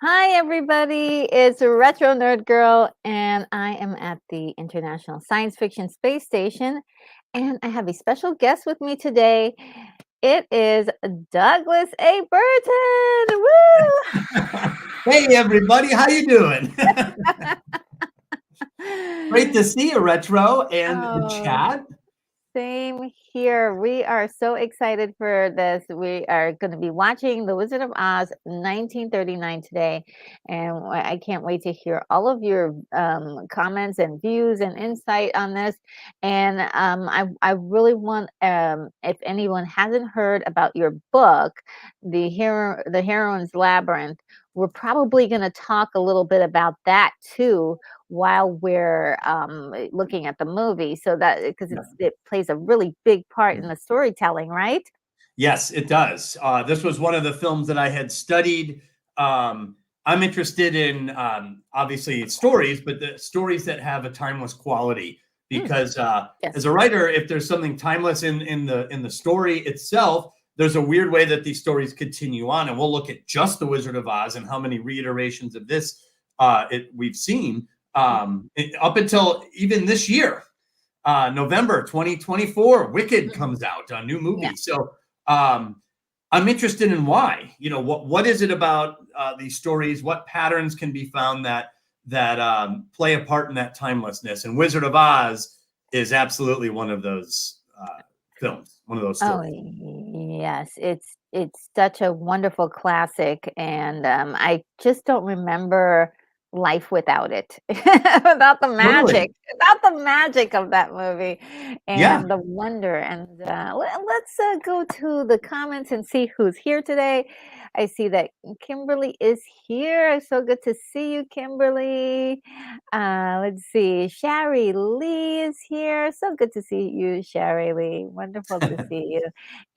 Hi, everybody. It's Retro Nerd Girl, and I am at the International Science Fiction Space Station, and I have a special guest with me today. It is Douglas A. Burton. Woo! Hey, everybody. How you doing? Great to see you, Retro, and the chat. Same here. We are so excited for this. We are going to be watching The Wizard of Oz 1939 today, and I can't wait to hear all of your comments and views and insight on this. And I really want, if anyone hasn't heard about your book, The Heroine's Labyrinth, we're probably going to talk a little bit about that too while we're looking at the movie, so that because it plays a really big part in the storytelling, right? Yes, it does. This was one of the films that I had studied. I'm interested in obviously stories, but the stories that have a timeless quality. Because as a writer, if there's something timeless in the story itself, there's a weird way that these stories continue on. And we'll look at just The Wizard of Oz and how many reiterations of this we've seen up until even this year, November 2024, Wicked comes out, a new movie. So I'm interested in why. What is it about these stories? What patterns can be found that play a part in that timelessness? And Wizard of Oz is absolutely one of those films, one of those stories. Oh, yes, it's such a wonderful classic, and I just don't remember life without it, Totally. without the magic of that movie, Yeah. and the wonder. And let's go to the comments and see who's here today. I see that Kimberly is here. So good to see you, Kimberly. Let's see. Sherry Lee is here. So good to see you, Sherry Lee. Wonderful to see you.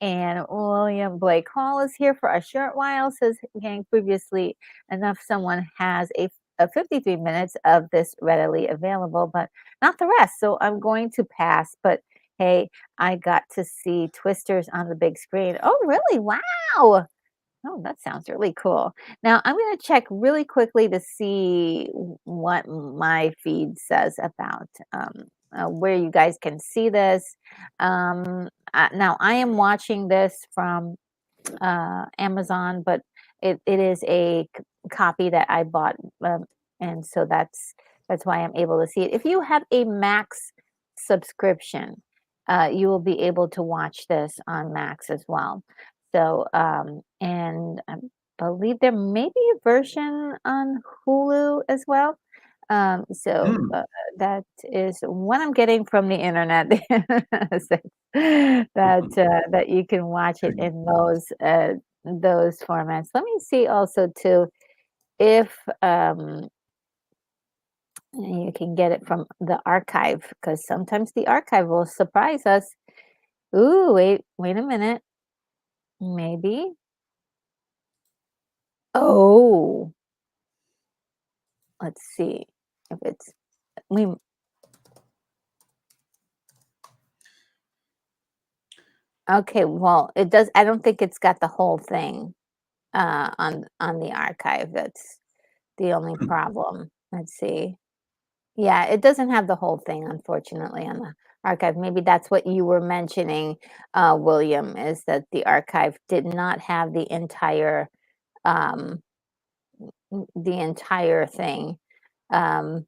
And William Blake Hall is here for a short while. Says, gang, previously enough, someone has a 53 minutes of this readily available, but not the rest. So I'm going to pass. But hey, I got to see Twisters on the big screen. Oh, really? Wow. Oh, that sounds really cool. Now, I'm going to check really quickly to see what my feed says about where you guys can see this. Now, I am watching this from Amazon, but it is a copy that I bought, and so that's why I'm able to see it. If you have a Max subscription, you will be able to watch this on Max as well. So, and I believe there may be a version on Hulu as well. So that is what I'm getting from the internet. So that you can watch it in those formats. Let me see also too if you can get it from the archive, because sometimes the archive will surprise us. Ooh, wait a minute. Maybe. Oh, let's see if it's we. Okay, well, it does. I don't think it's got the whole thing on the archive. That's the only problem. Let's see. Yeah, it doesn't have the whole thing, unfortunately, on the archive. Maybe that's what you were mentioning, William, is that the archive did not have um, the entire thing, um,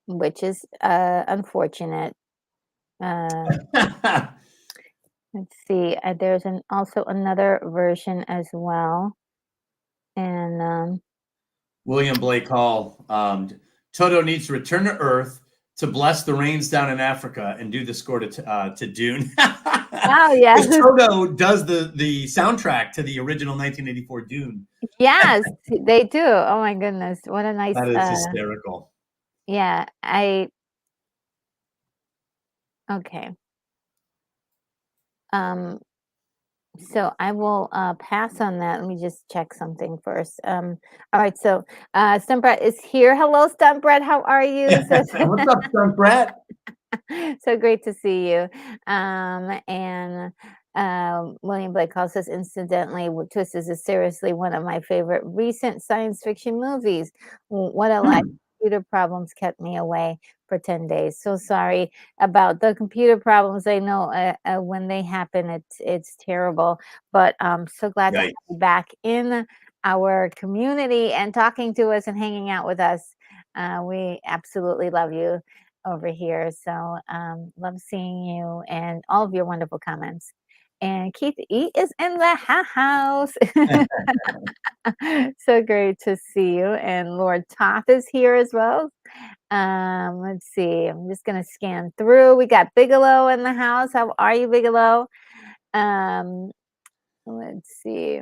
which is unfortunate. Uh, let's see. There's also another version as well, and William Blake Hall. Toto needs to return to Earth to bless the rains down in Africa and do the score to Dune. oh yeah, Because Toto does the soundtrack to the original 1984 Dune. yes, they do. Oh my goodness, what a nice. That is hysterical. Yeah, okay. So I will pass on that. Let me just check something first. All right, so Stunt Brett is here. Hello, Stunt Brett. How are you? What's up, Stunt Brett? So great to see you. And William Blake Hall says, incidentally, Twisters is seriously one of my favorite recent science fiction movies. What a life. Computer problems kept me away for 10 days. So sorry about the computer problems. I know when they happen, it's terrible, but I'm so glad to have you back in our community and talking to us and hanging out with us. We absolutely love you over here. So love seeing you and all of your wonderful comments. And Keith E is in the house. So great to see you. And Lord Toth is here as well. Let's see. I'm just gonna scan through. We got Bigelow in the house. How are you, Bigelow? Let's see.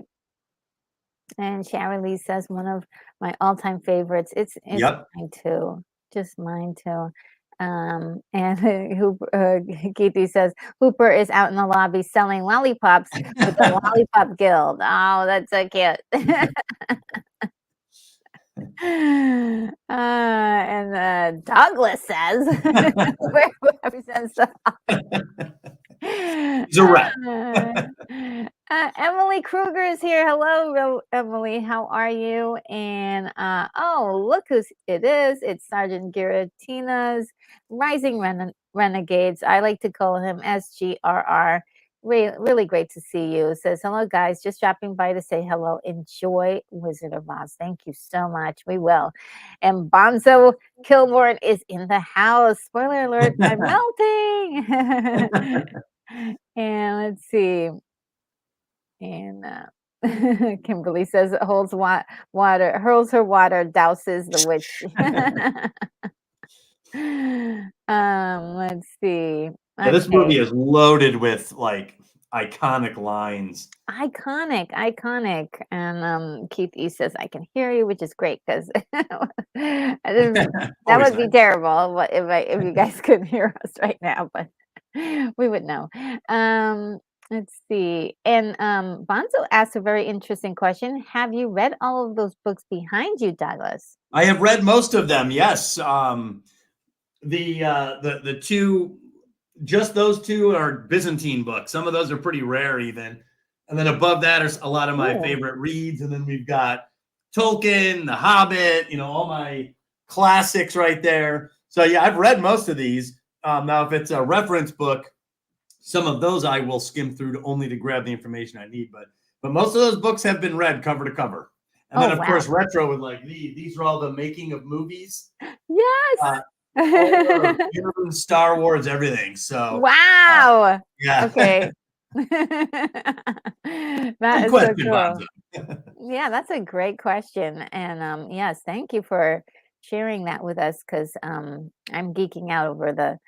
And Sharon Lee says one of my all-time favorites. It's mine too. Just mine too. And Keithy says Hooper is out in the lobby selling lollipops with the Lollipop Guild. Oh, that's so cute. And Douglas says represents the He's a rep. Emily Kruger is here. Hello, Emily. How are you? And oh, look who it is. It's Sergeant Giratina's Rising Renegades. I like to call him SGRR. Really great to see you. Says hello, guys. Just dropping by to say hello. Enjoy Wizard of Oz. Thank you so much. We will. And Bonzo Kilborn is in the house. Spoiler alert! I'm melting. And let's see. And Kimberly says it holds water, hurls her water, douses the witch. Let's see. Yeah, this movie Okay. is loaded with like iconic lines. Iconic. And Keith E says, I can hear you, which is great because that Always would be nice. terrible if you guys couldn't hear us right now, but we would know. Let's see. And Bonzo asked a very interesting question. Have you read all of those books behind you, Douglas? I have read most of them. Yes. The two, just those two are Byzantine books. Some of those are pretty rare even. And then above that are a lot of my Cool. favorite reads. And then we've got Tolkien, The Hobbit, all my classics right there. So yeah, I've read most of these. Now, if it's a reference book, some of those I will skim through only to grab the information I need. But most of those books have been read cover to cover. And then, of course, retro with like these are all the making of movies. Yes. All of Star Wars, everything. So wow. yeah. Okay. That is so cool. Yeah, that's a great question. And yes, thank you for sharing that with us because I'm geeking out over the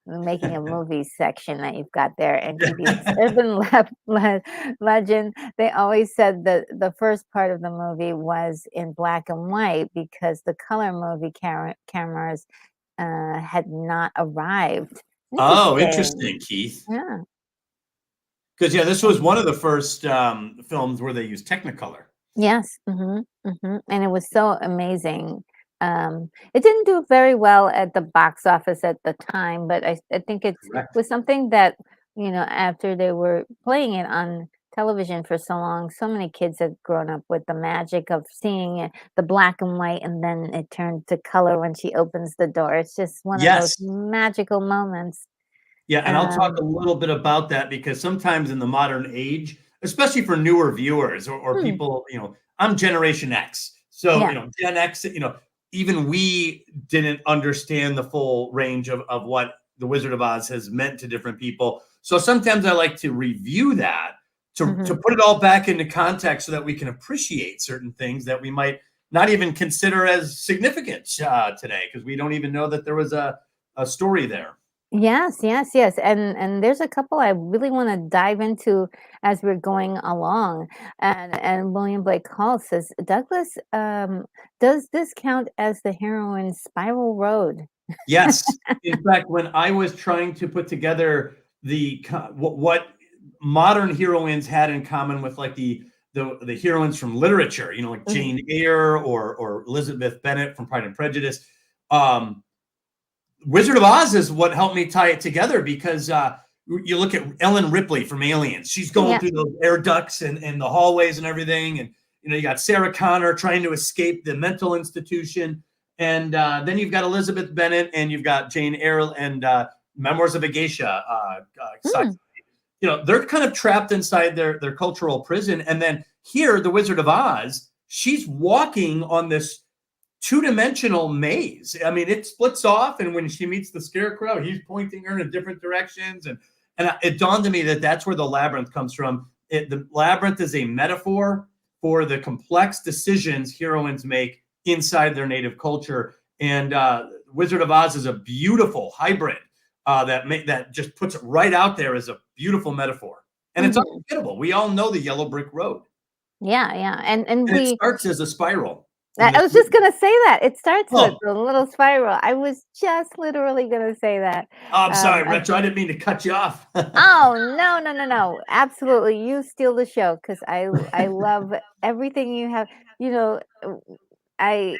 making a movie section that you've got there. And TV's urban legend, they always said that the first part of the movie was in black and white because the color movie cameras had not arrived. Oh, interesting, Keith. Yeah. Because yeah, this was one of the first films where they used Technicolor. Yes. And it was so amazing. It didn't do very well at the box office at the time, but I think it was something that, after they were playing it on television for so long, so many kids had grown up with the magic of seeing it, the black and white, and then it turned to color when she opens the door. It's just one of those magical moments. Yeah, and I'll talk a little bit about that because sometimes in the modern age, especially for newer viewers or people, I'm Generation X. So, Gen X, even we didn't understand the full range of what the Wizard of Oz has meant to different people. So sometimes I like to review that to put it all back into context so that we can appreciate certain things that we might not even consider as significant today because we don't even know that there was a story there. Yes. And there's a couple I really want to dive into as we're going along. And William Blake Hall says, Douglas, does this count as the heroine's spiral road? Yes. In fact, when I was trying to put together what modern heroines had in common with like the heroines from literature, like Jane Eyre or Elizabeth Bennet from Pride and Prejudice, Wizard of Oz is what helped me tie it together because you look at Ellen Ripley from Aliens. She's going through those air ducts and the hallways and everything. And, you got Sarah Connor trying to escape the mental institution. And then you've got Elizabeth Bennet and you've got Jane Eyre and Memoirs of a Geisha. They're kind of trapped inside their cultural prison. And then here, the Wizard of Oz, she's walking on this two-dimensional maze. I mean, it splits off, and when she meets the Scarecrow, he's pointing her in different directions. And it dawned on me that that's where the labyrinth comes from. The labyrinth is a metaphor for the complex decisions heroines make inside their native culture. And Wizard of Oz is a beautiful hybrid that just puts it right out there as a beautiful metaphor. And it's unforgettable. We all know the yellow brick road. Yeah. And it starts as a spiral. I was just going to say that. It starts with a little spiral. I was just literally going to say that. Oh, I'm sorry, Retro. I didn't mean to cut you off. Oh, no. Absolutely. You steal the show because I love everything you have. I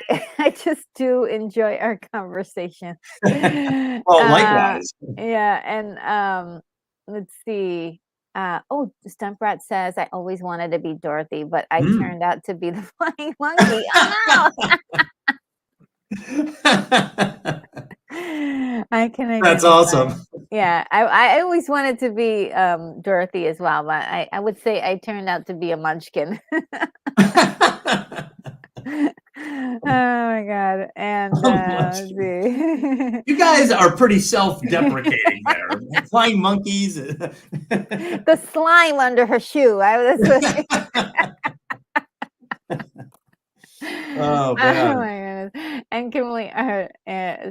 just do enjoy our conversation. Well, likewise. Yeah. And let's see. Oh, Stunt Brat says, "I always wanted to be Dorothy, but I Mm. turned out to be the flying monkey." Oh, no! I can That's identify. awesome. Yeah, I always wanted to be, Dorothy as well, but I would say I turned out to be a munchkin. Oh my god, and, A munchkin. let's You see. guys are pretty self-deprecating there. Flying monkeys. The slime under her shoe, I was Oh, Oh man. my goodness. And Kimberly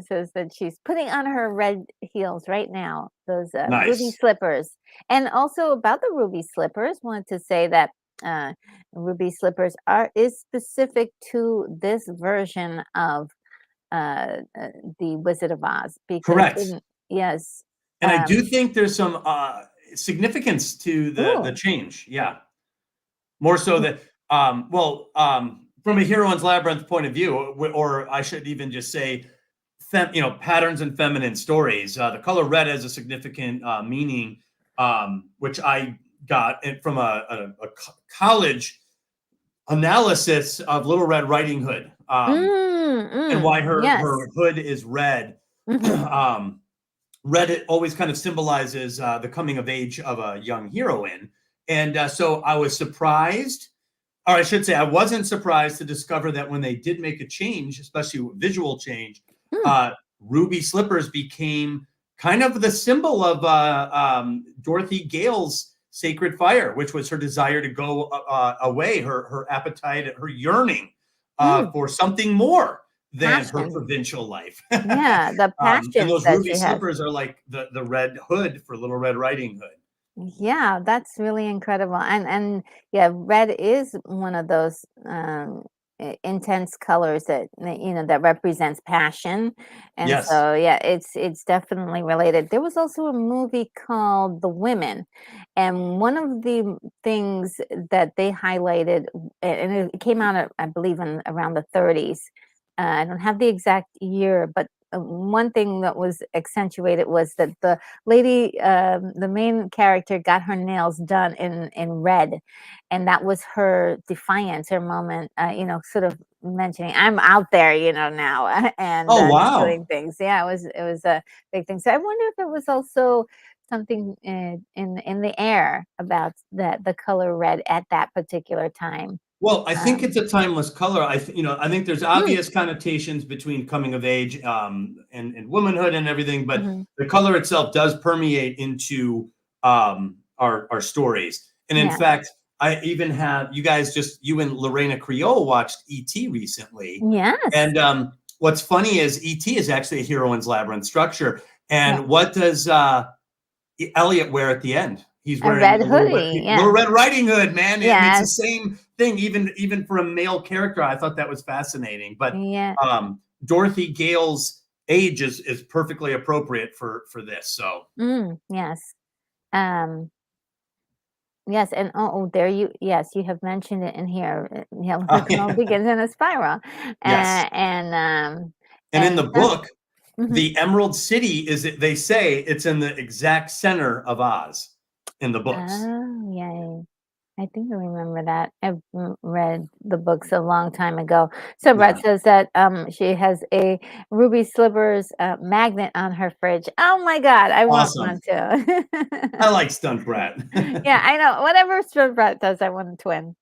says that she's putting on her red heels right now, those ruby Nice. slippers. And also about the ruby slippers, wanted to say that uh, ruby slippers is specific to this version of the Wizard of Oz because Correct. yes, And I do think there's some, significance to the ooh, change, yeah. More so mm, that, from a heroine's labyrinth point of view, or I should even just say, patterns in feminine stories. The color red has a significant meaning, which I got from college analysis of Little Red Riding Hood, and why yes. her hood is red. Hmm. um, Red it always kind of symbolizes the coming of age of a young heroine, and so I was surprised, or I should say, I wasn't surprised to discover that when they did make a change, especially a visual change, Mm, uh, ruby slippers became kind of the symbol of Dorothy Gale's sacred fire, which was her desire to go away, her appetite, her yearning mm, for something more than her passion. provincial life. Yeah, the And passions those that ruby she has. slippers are like the red hood for Little Red Riding Hood. Yeah, that's really incredible. And yeah, red is one of those intense colors that represents passion. And Yes. so yeah, it's definitely related. There was also a movie called The Women, and one of the things that they highlighted, and it came out, I believe, in around the 30s. I don't have the exact year, but one thing that was accentuated was that the main character got her nails done in red, and that was her defiance, her moment, sort of mentioning, "I'm out there, now," and, Oh, doing wow. things. Yeah, it was a big thing. So I wonder if it was also something in the air about the color red at that particular time. Well, I think Um it's a timeless color. I think there's Mm, obvious connotations between coming of age, and womanhood and everything, but mhm, the color itself does permeate into our stories. And in yeah. fact, I even have you and Lorena Creole watched E.T. recently. Yes. And what's funny is E.T. is actually a heroine's labyrinth structure. Yeah. And what does Elliot wear at the end? He's A wearing red a hoodie. Little Yeah. Red Riding Hood, man. I mean, it's the Yes. same thing, even for a male character. I thought that was fascinating. But Yeah. Dorothy Gale's age is perfectly appropriate for this. So Yes. Um, yes, and there you have mentioned it in here. The clone yeah. begins in a spiral, Yes. and And in the some. book, Mhm. the Emerald City they say it's in the exact center of Oz in the books. Oh, yay. I think I remember that. I've read the books a long time ago. So Brett Yeah. says that she has a ruby slippers magnet on her fridge. Oh my God, I want Awesome. one too. I like Stunt Brat. Yeah, I know. Whatever Stuart Brett does, I want a twin.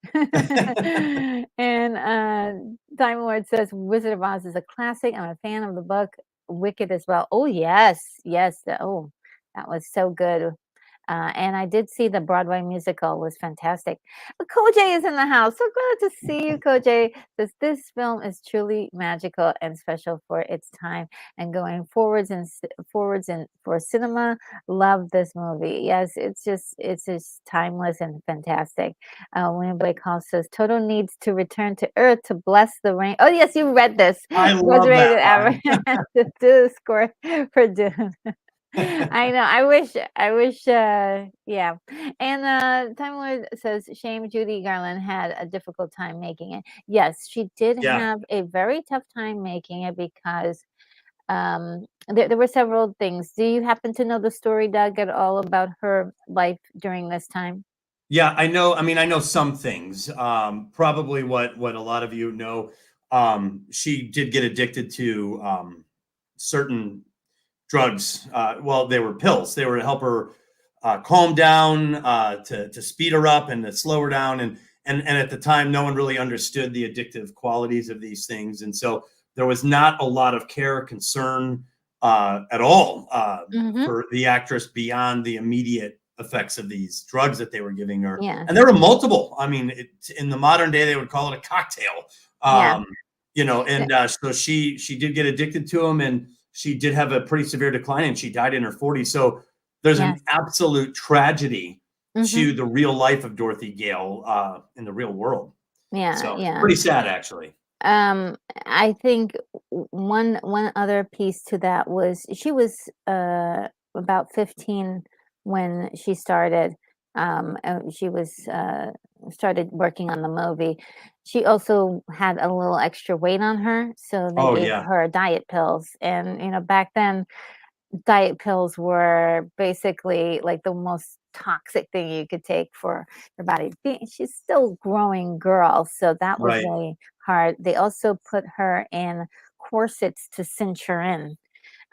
And Time Lord says Wizard of Oz is a classic. I'm a fan of the book. Wicked as well. Oh yes, yes. That was so good. And I did see the Broadway musical was fantastic. Koj is in the house. So glad to see you, Koj. This film is truly magical and special for its time and going forwards and for cinema. Love this movie. Yes, it's just timeless and fantastic. William Blake Hall says Toto needs to return to Earth to bless the rain. Oh yes, you read this. I Was love that rated ever line. to do the score for Dune. I know. I wish, yeah. And Time Lord says, shame Judy Garland had a difficult time making it. Yes, she did Yeah. have a very tough time making it because There were several things. Do you happen to know the story, Doug, at all about her life during this time? Yeah, I know. I mean, I know some things. Probably what a lot of you know. She did get addicted to certain drugs. Well, they were pills. They were to help her calm down, to speed her up, and to slow her down. And at the time, no one really understood the addictive qualities of these things, and so there was not a lot of care or concern at all Mm-hmm. for the actress beyond the immediate effects of these drugs that they were giving her. Yes. And there were multiple. I mean, in the modern day, they would call it a cocktail. Yeah. And so she did get addicted to them, and she did have a pretty severe decline, and she died in her 40s. So there's an Yes. absolute tragedy Mm-hmm. to the real life of Dorothy Gale in the real world. Yeah. So Yeah. pretty sad, actually. I think one other piece to that was she was about 15 when she started. She was started working on the movie. She also had a little extra weight on her, so they Oh gave yeah, her diet pills. And back then diet pills were basically like the most toxic thing you could take for your body. She's still a growing girl, so that was right. really hard. They also put her in corsets to cinch her in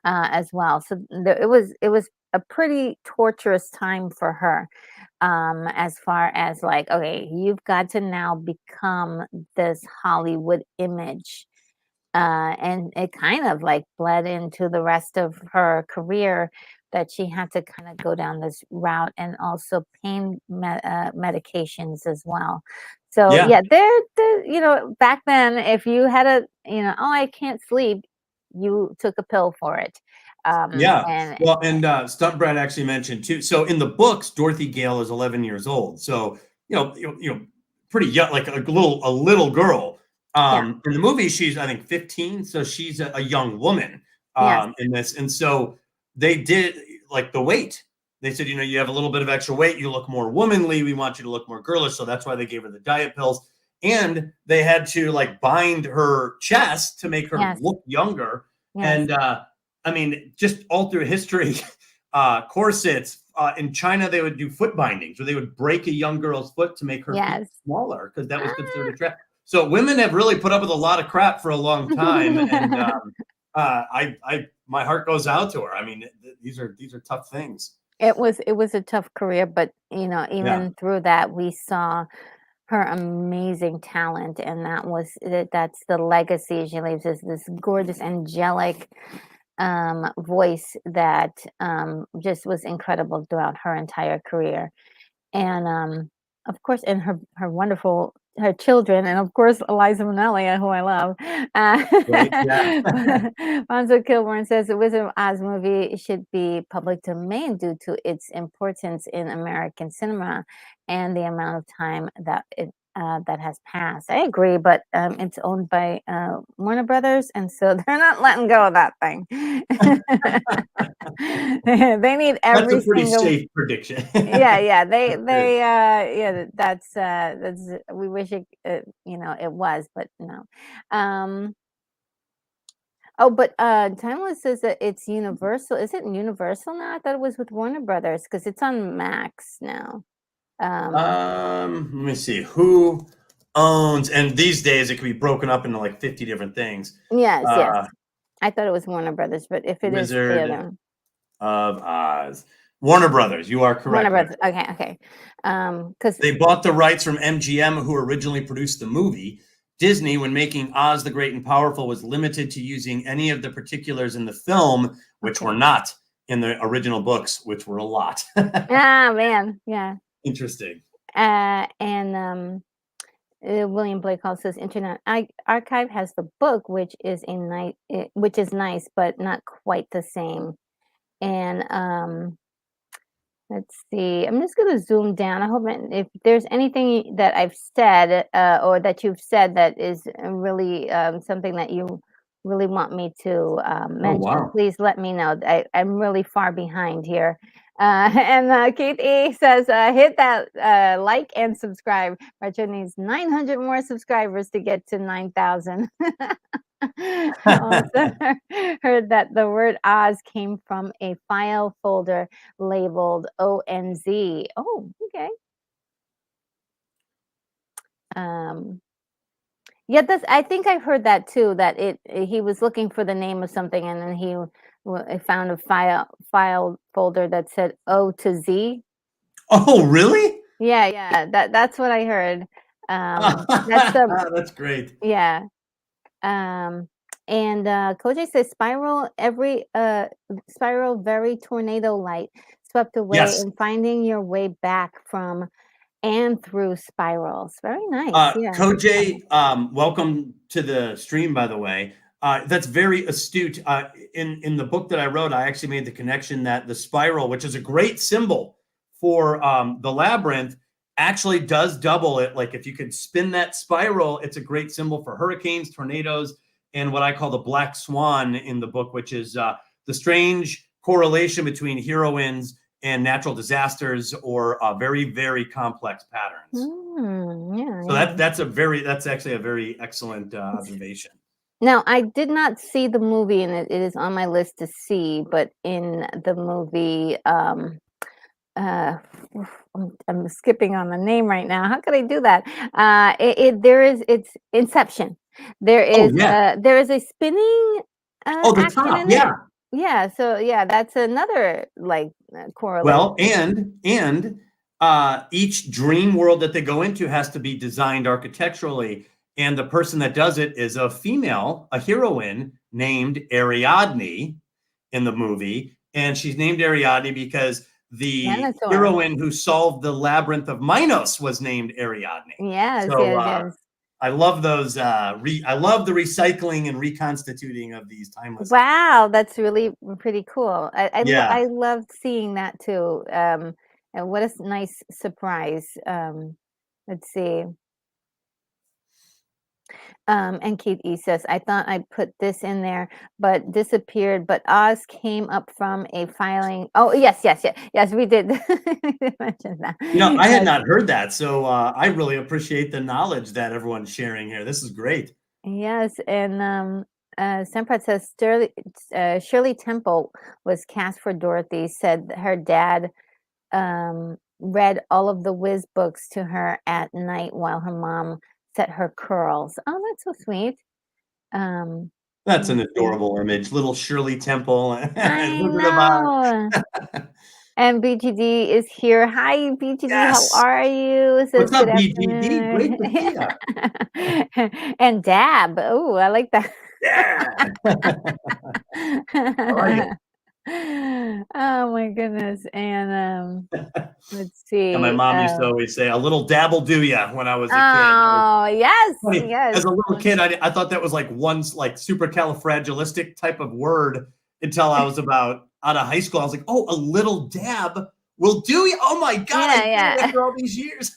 as well. So it was a pretty torturous time for her, as far as like, okay, you've got to now become this Hollywood image, and it kind of like bled into the rest of her career, that she had to kind of go down this route, and also medications as well. So Yeah, yeah, back then, if you had oh, I can't sleep, you took a pill for it. yeah. And Well, and Stunt Brad actually mentioned too. So in the books, Dorothy Gale is 11 years old. So pretty young, like a little girl. yeah, In the movie, she's I think 15, so she's a young woman yes, in this. And so they did like the weight. They said, you have a little bit of extra weight, you look more womanly. We want you to look more girlish. So that's why they gave her the diet pills. And they had to like bind her chest to make her yes, look younger. yes, And I mean, just all through history, corsets. In China, they would do foot bindings, where they would break a young girl's foot to make her feet yes. smaller because that was considered attractive. So women have really put up with a lot of crap for a long time, and my heart goes out to her. I mean, these are tough things. It was a tough career, but Yeah, even through that, we saw her amazing talent, and that's the legacy she leaves, is this gorgeous angelic voice that just was incredible throughout her entire career. And of course, and her wonderful her children, and of course Eliza Minnelli, who I love. right. Yeah, Bonzo Kilburn says the Wizard of Oz movie should be public domain due to its importance in American cinema and the amount of time that has passed. I agree, but it's owned by Warner Brothers, and so they're not letting go of that thing. They need that's a every pretty single. safe prediction. Yeah, yeah, they That's good. yeah, that's we wish it was, but no. Um, oh, but Timeless says that it's Universal. Is it Universal now? I thought it was with Warner Brothers, because it's on Max now. Um, Let me see who owns, and these days it can be broken up into like 50 different things. yes, yes. Uh, I thought it was Warner Brothers, but if it is the Wizard other one, of Oz. Warner Brothers. You are Warner correct, Brothers. Nicole. Okay, okay. Because They bought the rights from MGM, who originally produced the movie. Disney, when making Oz the Great and Powerful, was limited to using any of the particulars in the film, which okay. were not in the original books, which were a lot. Ah, man, yeah. Interesting. And William Blake Hall says Internet Archive has the book, which is nice, but not quite the same. And let's see. I'm just gonna zoom down. I hope if there's anything that I've said, or that you've said, that is really something that you really want me to Oh, mention, wow. please let me know. I'm really far behind here. And Keith E says, hit that like and subscribe. Retro needs 900 more subscribers to get to 9,000. I also heard that the word Oz came from a file folder labeled ONZ. Oh, okay. Yeah, that's I think I've heard that too, that he was looking for the name of something and then found a file folder that said O to Z. Oh, really? Yeah, yeah, that's what I heard. That's the That's great. yeah. Um, and Koji says spiral very tornado light swept away Yes. and finding your way back from and through spirals. Very nice. Yeah. Koj, welcome to the stream, by the way. That's very astute. In the book that I wrote, I actually made the connection that the spiral, which is a great symbol for the labyrinth, actually does double it. Like if you could spin that spiral, it's a great symbol for hurricanes, tornadoes, and what I call the black swan in the book, which is the strange correlation between heroines and natural disasters or very, very complex patterns. Yeah, So yeah. that's actually a very excellent observation. Now, I did not see the movie, and it is on my list to see. But in the movie, uh, I'm skipping on the name right now. How could I do that? It's Inception. Oh yeah. There is a spinning Oh, the action top. in it. Yeah. Yeah, so yeah, that's another like correlation. Well, and each dream world that they go into has to be designed architecturally, and the person that does it is a female, a heroine named Ariadne in the movie, and she's named Ariadne because the Dinosaur. heroine who solved the labyrinth of Minos was named Ariadne. Yes, So yes, yes. I love those. I love the recycling and reconstituting of these timeless. Wow, that's really pretty cool. Yeah. I loved seeing that too. And what a nice surprise. Let's see. And Keith E says, I thought I'd put this in there, but disappeared. But Oz came up from a filing. Oh, yes, yes, yes, yes, we did. We did mention that. I had Yes, not heard that, so I really appreciate the knowledge that everyone's sharing here. This is great. yes. And Semprat says Shirley Temple was cast for Dorothy, said her dad read all of the Wiz books to her at night while her mom set her curls. Oh, that's so sweet. That's an Let's see. adorable image. Little Shirley Temple and I Wizard of Oz. know. And BGD is here. Hi, BGD. How Yes. are you? It says What's good up, BGD? Great afternoon. to see you. And Dab. Oh, I like that. Yeah. I like it. Oh my goodness. And let's And my see. mom used to always say, "A little dab'll do ya" when I was a kid. Oh, yes, Funny. yes. As a little kid, I thought that was like one like supercalifragilistic type of word until I was about out of high school. I was like, oh, a little dab will do you. Oh my God, I Yeah, get it yeah. after all these years.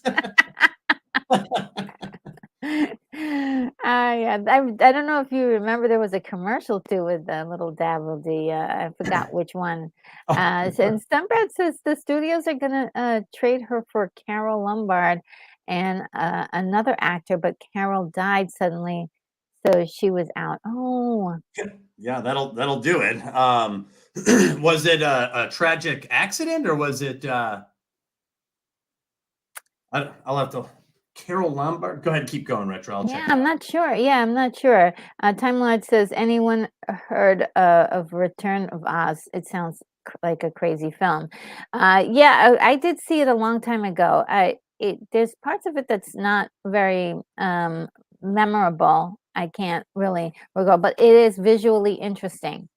Yeah, I don't know if you remember there was a commercial too with the little Dabbledy. I forgot which one. And Stumbrad says the studios are gonna trade her for Carol Lombard and another actor, but Carol died suddenly, so she was out. Oh, Yeah, that'll do it. Was it a tragic accident or was it? I'll have to. Carol Lombard. Go ahead, keep going, Retro. I'll check yeah, it I'm out. not sure. Yeah, I'm not sure. Time Lord says, anyone heard of Return of Oz? It sounds like a crazy film. Yeah, I did see it a long time ago. There's parts of it that's not very memorable. I can't really recall, but it is visually interesting.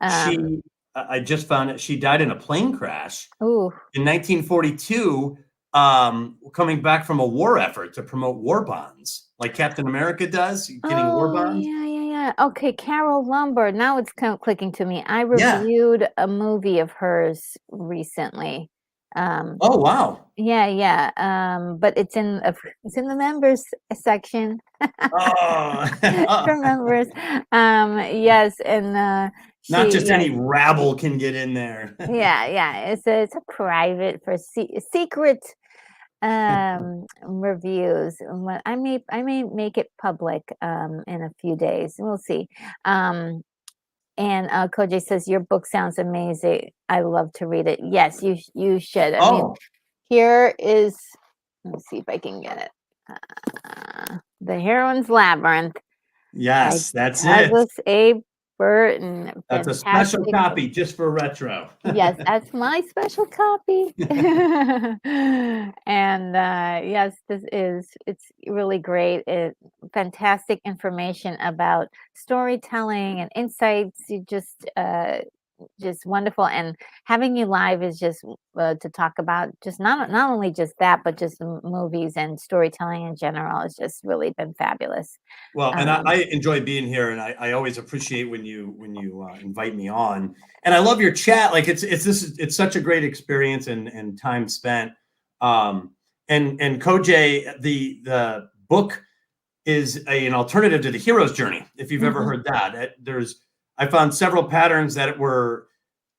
Um, I just found it. She died in a plane crash ooh. in 1942, coming back from a war effort to promote war bonds, like Captain America does, getting war Oh, bonds. yeah, yeah, yeah. Okay, Carol Lombard. Now it's kind of clicking to me. I Yeah. reviewed a movie of hers recently. Um, Oh wow. yeah, yeah. But it's in the members section Oh, for members. Yes, and not she just yes, any rabble can get in there. yeah, yeah. It's a private for secret reviews. I may make it public in a few days. We'll see. And Koji says your book sounds amazing. I love to read it. Yes, you should. I mean, Oh, here is. Let me see if I can get it. The Heroine's Labyrinth by yes, that's it. Douglas A. Burton. That's a special Fantastic. copy just for retro. Yes, that's my special copy. And yes, it's really great. Fantastic information about storytelling and insights. You just wonderful, and having you live is just to talk about just not only just that, but just movies and storytelling in general. It's just really been fabulous. Well, and Um, I enjoy being here, and I always appreciate when you invite me on. And I love your chat. Like it's such a great experience and time spent. And Koj, the book is an alternative to the hero's journey. If you've ever mhm. heard that, I found several patterns that were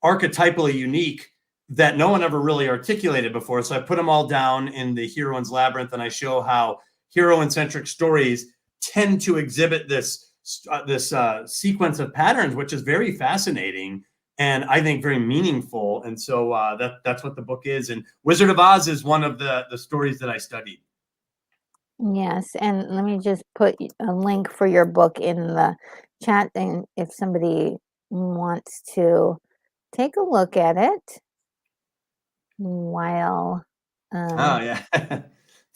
archetypally unique that no one ever really articulated before. So I put them all down in the Heroine's Labyrinth, and I show how heroine-centric stories tend to exhibit this sequence of patterns, which is very fascinating and I think very meaningful. And so that's what the book is. And Wizard of Oz is one of the stories that I studied. Yes, and let me just put a link for your book in the chat, and if somebody wants to take a look at it while, Oh um, yeah,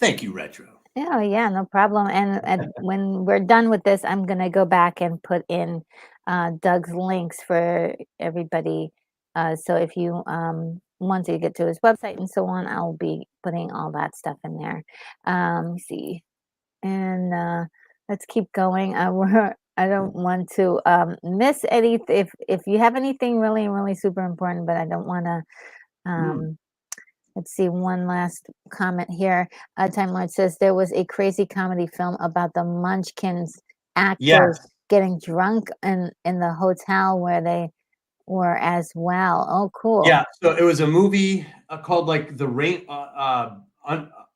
thank you, Retro. oh yeah, no problem. And when we're done with this, I'm gonna go back and put in Doug's links for everybody. So if you want to get to his website and so on, I'll be putting all that stuff in there. Let me see. And let's keep going. I don't want to miss any. If you have anything really really super important, but I don't want to. Hmm. Let's see one last comment here. Time Lord says there was a crazy comedy film about the Munchkins actors Yes. getting drunk in the hotel where they were as well. Oh, cool. Yeah, so it was a movie called like the rain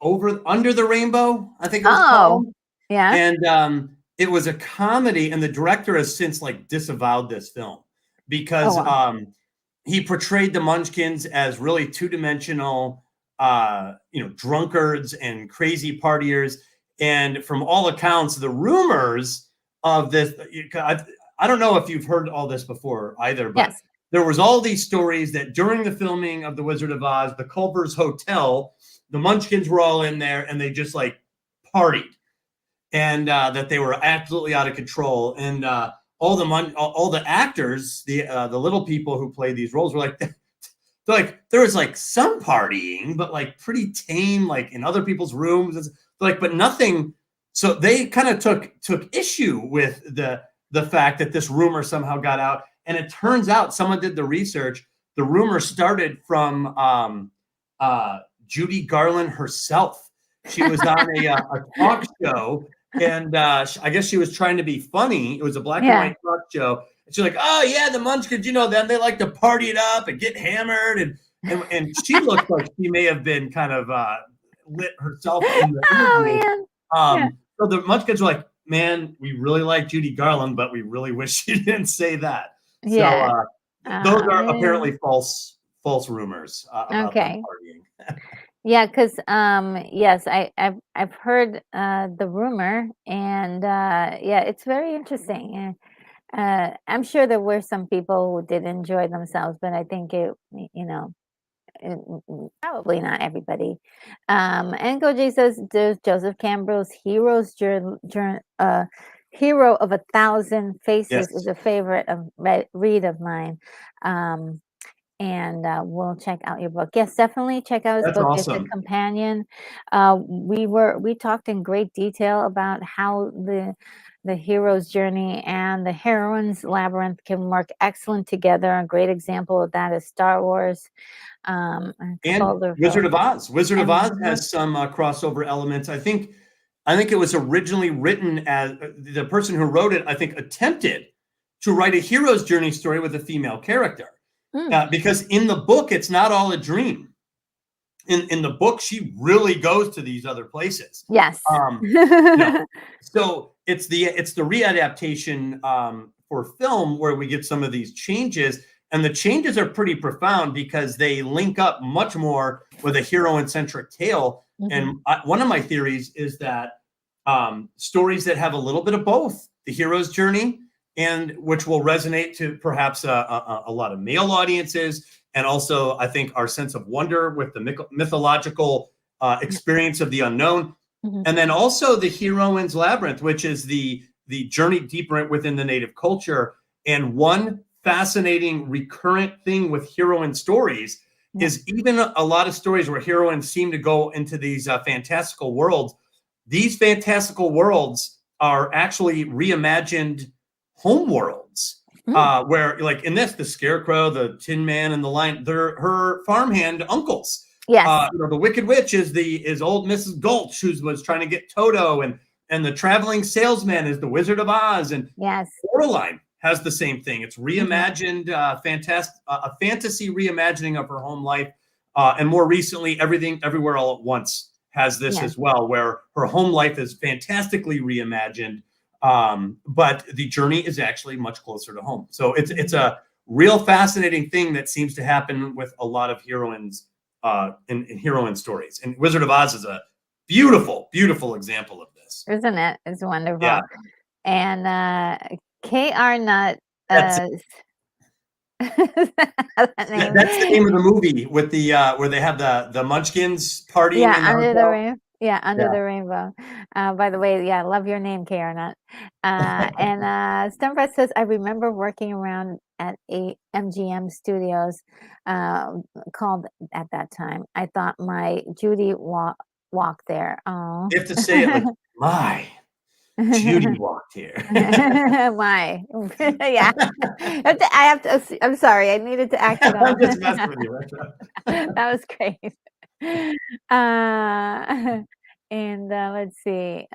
over under the rainbow, I think it was Oh, called, yeah. and it was a comedy, and the director has since like disavowed this film Oh, because wow. he portrayed the Munchkins as really two-dimensional, drunkards and crazy partiers, and from all accounts, the rumors of this, I don't know if you've heard all this before either, but Yes. there was all these stories that during the filming of The Wizard of Oz, the Culver's Hotel, the Munchkins were all in there and they just like partied, and that they were absolutely out of control. And all the actors, the little people who played these roles were like, there was like some partying, but like pretty tame, like in other people's rooms, like, but nothing. So they kind of took issue with the fact that this rumor somehow got out, and it turns out someone did the research. The rumor started from Judy Garland herself. She was on a talk show, and I guess she was trying to be funny. It was a black and Yeah. white talk show. And she's like, "Oh yeah, the Munchkins, you know them. They like to party it up and get hammered." And she looked like she may have been kind of lit herself in the Oh interview. man. Yeah. So the Munchkins were like, "Man, we really like Judy Garland, but we really wish she didn't say that." So Yeah. those are Yeah. apparently false rumors about them Okay. partying. Yeah, because yes, I've heard the rumor, and yeah, it's very interesting. I'm sure there were some people who did enjoy themselves, but I think probably not everybody. And Koji says there's Joseph Campbell's Hero of a Thousand Faces is Yes, a favorite of read of mine. Um, and we'll check out your book. Yes, definitely check out his that's book. It's a awesome. companion. We talked in great detail about how the hero's journey and the heroine's labyrinth can work excellent together. A great example of that is Star Wars. It's And called Wizard of Oz. Wizard of Oz and has some crossover elements. I think it was originally written as the person who wrote it, I think, attempted to write a hero's journey story with a female character. mm, Because in the book, it's not all a dream. in the book, she really goes to these other places. Yes. So it's the readaptation for film where we get some of these changes, and the changes are pretty profound because they link up much more with a hero-centric tale. And one of my theories is that stories that have a little bit of both the hero's journey, and which will resonate to perhaps a lot of male audiences, and also I think our sense of wonder with the mythological experience of the unknown, and then also the heroine's labyrinth, which is the journey deeper within the native culture. And one fascinating recurrent thing with heroine stories is even a lot of stories where heroines seem to go into these fantastical worlds. These fantastical worlds are actually reimagined home worlds, where, like in this, the Scarecrow, the Tin Man, and the Lion, they're her farmhand uncles. Yes. The Wicked Witch is old Mrs. Gulch, who was trying to get Toto, and the traveling salesman is the Wizard of Oz, and Coraline has the same thing. It's reimagined, a fantasy reimagining of her home life, and more recently, Everything Everywhere All at Once has this as well, where her home life is fantastically reimagined, but the journey is actually much closer to home. So it's a real fascinating thing that seems to happen with a lot of heroines in heroine stories. And Wizard of Oz is a beautiful, beautiful example of this. Isn't it? It's wonderful. Yeah. And K.R. Nutt. That's the name of the movie with the where they have the Munchkins partying. Yeah, under the rainbow. Yeah, under the rainbow. By the way, I love your name, K.R. Nutt. And Stumbrett says, I remember working around at a MGM Studios called at that time. I thought my Judy walked there. Oh, you have to say it like, my Judy walked here. My, yeah. I have to. I'm sorry. I needed to act it out. I'm just messing with you. That was great. And let's see.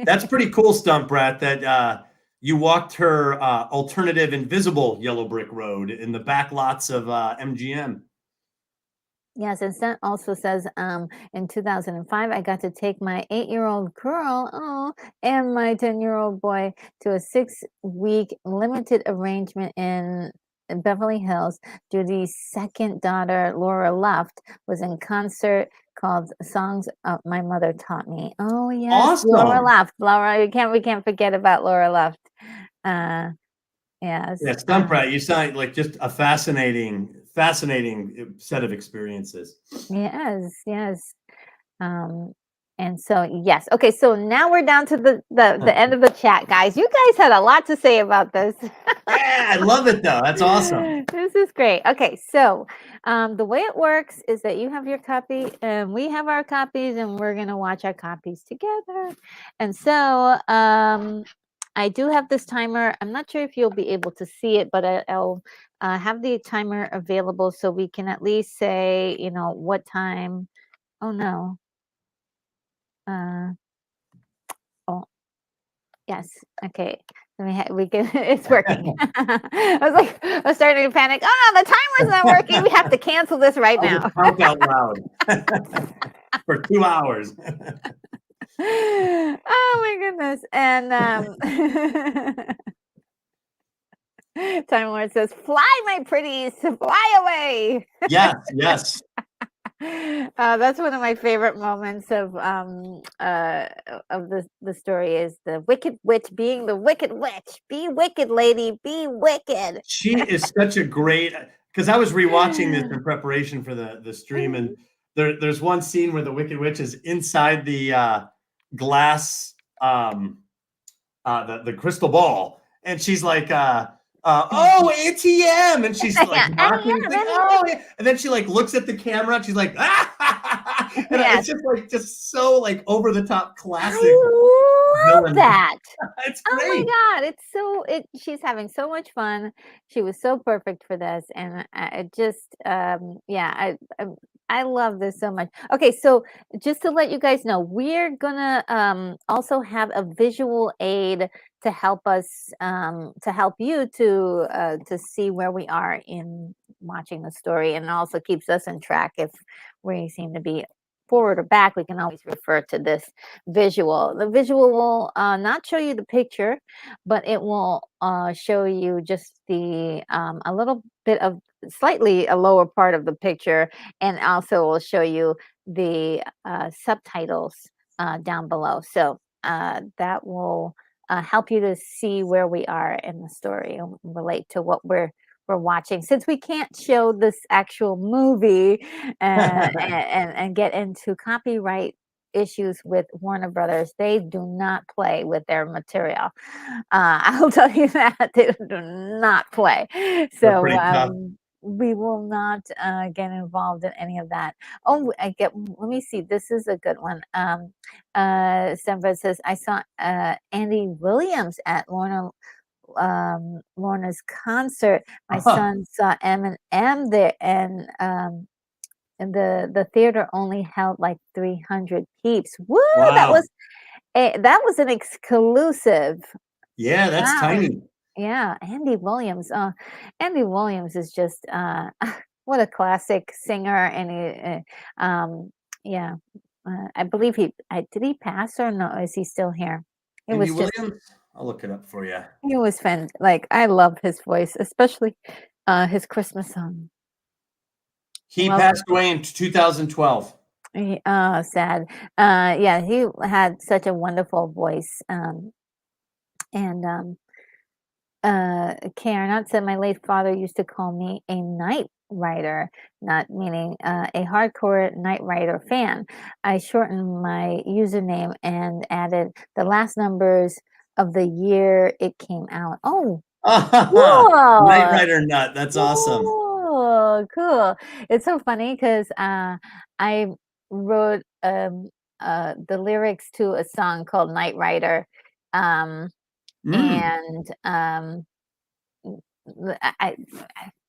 That's pretty cool, Stump Rat, that you walked her alternative invisible yellow brick road in the back lots of MGM. Yes, and Sent also says, in 2005, I got to take my 8-year-old girl, and my 10-year-old boy to a 6-week limited arrangement in Beverly Hills. Judy's second daughter, Laura Luft, was in concert called Songs My Mother Taught Me. Oh, yes. Awesome. Laura Luft. Laura, we can't forget about Laura Luft. Yes. Yeah, Stump Rat, you sound like just a fascinating set of experiences. Yes. And so, yes. Okay, so now we're down to the end of the chat, guys. You guys had a lot to say about this. Yeah, I love it though. That's awesome. This is great. Okay, so the way it works is that you have your copy and we have our copies, and we're going to watch our copies together. And so I do have this timer. I'm not sure if you'll be able to see it, but I'll have the timer available so we can at least say, what time. Oh, no. Oh, yes. Okay. We can. It's working. I was starting to panic. Oh, the timer's not working. We have to cancel this right now. Count out loud for 2 hours. Oh my goodness! And Time Lord says, "Fly, my pretties, fly away." Yes. That's one of my favorite moments of the story is the Wicked Witch being the Wicked Witch. Be wicked, lady. Be wicked. She is such a great. Because I was rewatching this in preparation for the stream, and there's one scene where the Wicked Witch is inside the glass, the crystal ball, and she's like, "Oh, ATM," and she's like mocking, "Oh," and then she like looks at the camera, and she's like, "Ah!" And it's just so like over the top classic. I love that. It's great. Oh my God, she's having so much fun. She was so perfect for this, and it just I love this so much. Okay, so just to let you guys know, we're gonna also have a visual aid to help us to help you to see where we are in watching the story, and also keeps us in track if we seem to be forward or back. We can always refer to this visual. The visual will not show you the picture, but it will show you just the a little bit of slightly a lower part of the picture, and also will show you the subtitles down below. So that will help you to see where we are in the story and relate to what we're watching. Since we can't show this actual movie and get into copyright issues with Warner Brothers, they do not play with their material. I'll tell you that they do not play. They're So pretty tough. we will not get involved in any of that. Oh, I get. Let me see. This is a good one. Semba says, I saw Andy Williams at Lorna's concert. My son saw Eminem there, and the theater only held like 300 peeps. Woo! Wow. That was an exclusive. Yeah, that's Wow. tiny. Yeah, Andy Williams. Andy Williams is just what a classic singer, and yeah, I believe did he pass or no? Is he still here? It Andy was just Williams? I'll look it up for you. he was like I love his voice, especially his Christmas song. He Well, passed away in 2012. sad. Yeah, he had such a wonderful voice. And Karen said, my late father used to call me a night rider, not meaning a hardcore Night Rider fan. I shortened my username and added the last numbers of the year it came out. Oh, Knight cool. Rider nut. That's awesome. Cool. It's so funny because I wrote the lyrics to a song called Night Rider. And I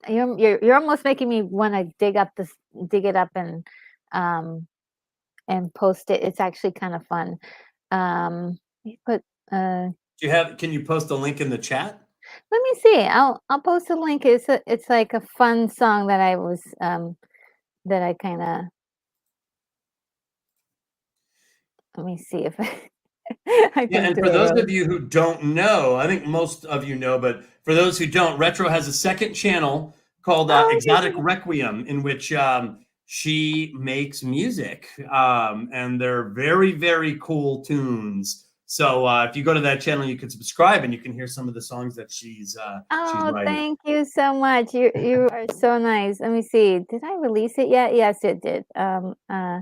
you're almost making me want to dig it up and post it. It's actually kind of fun. You put Can you post a link in the chat? let me see. I'll post a link. It's like a fun song that I was that I kind of let me see if I Yeah, can and do for it those really. of you who don't know, I think most of you know, but for those who don't, Retro has a second channel called Oh, Exotic Requiem, in which she makes music, and they're very, very cool tunes. So if you go to that channel, you can subscribe and you can hear some of the songs that she's oh, writing. thank you so much. You are so nice. Let me see. Did I release it yet? Yes, it did. I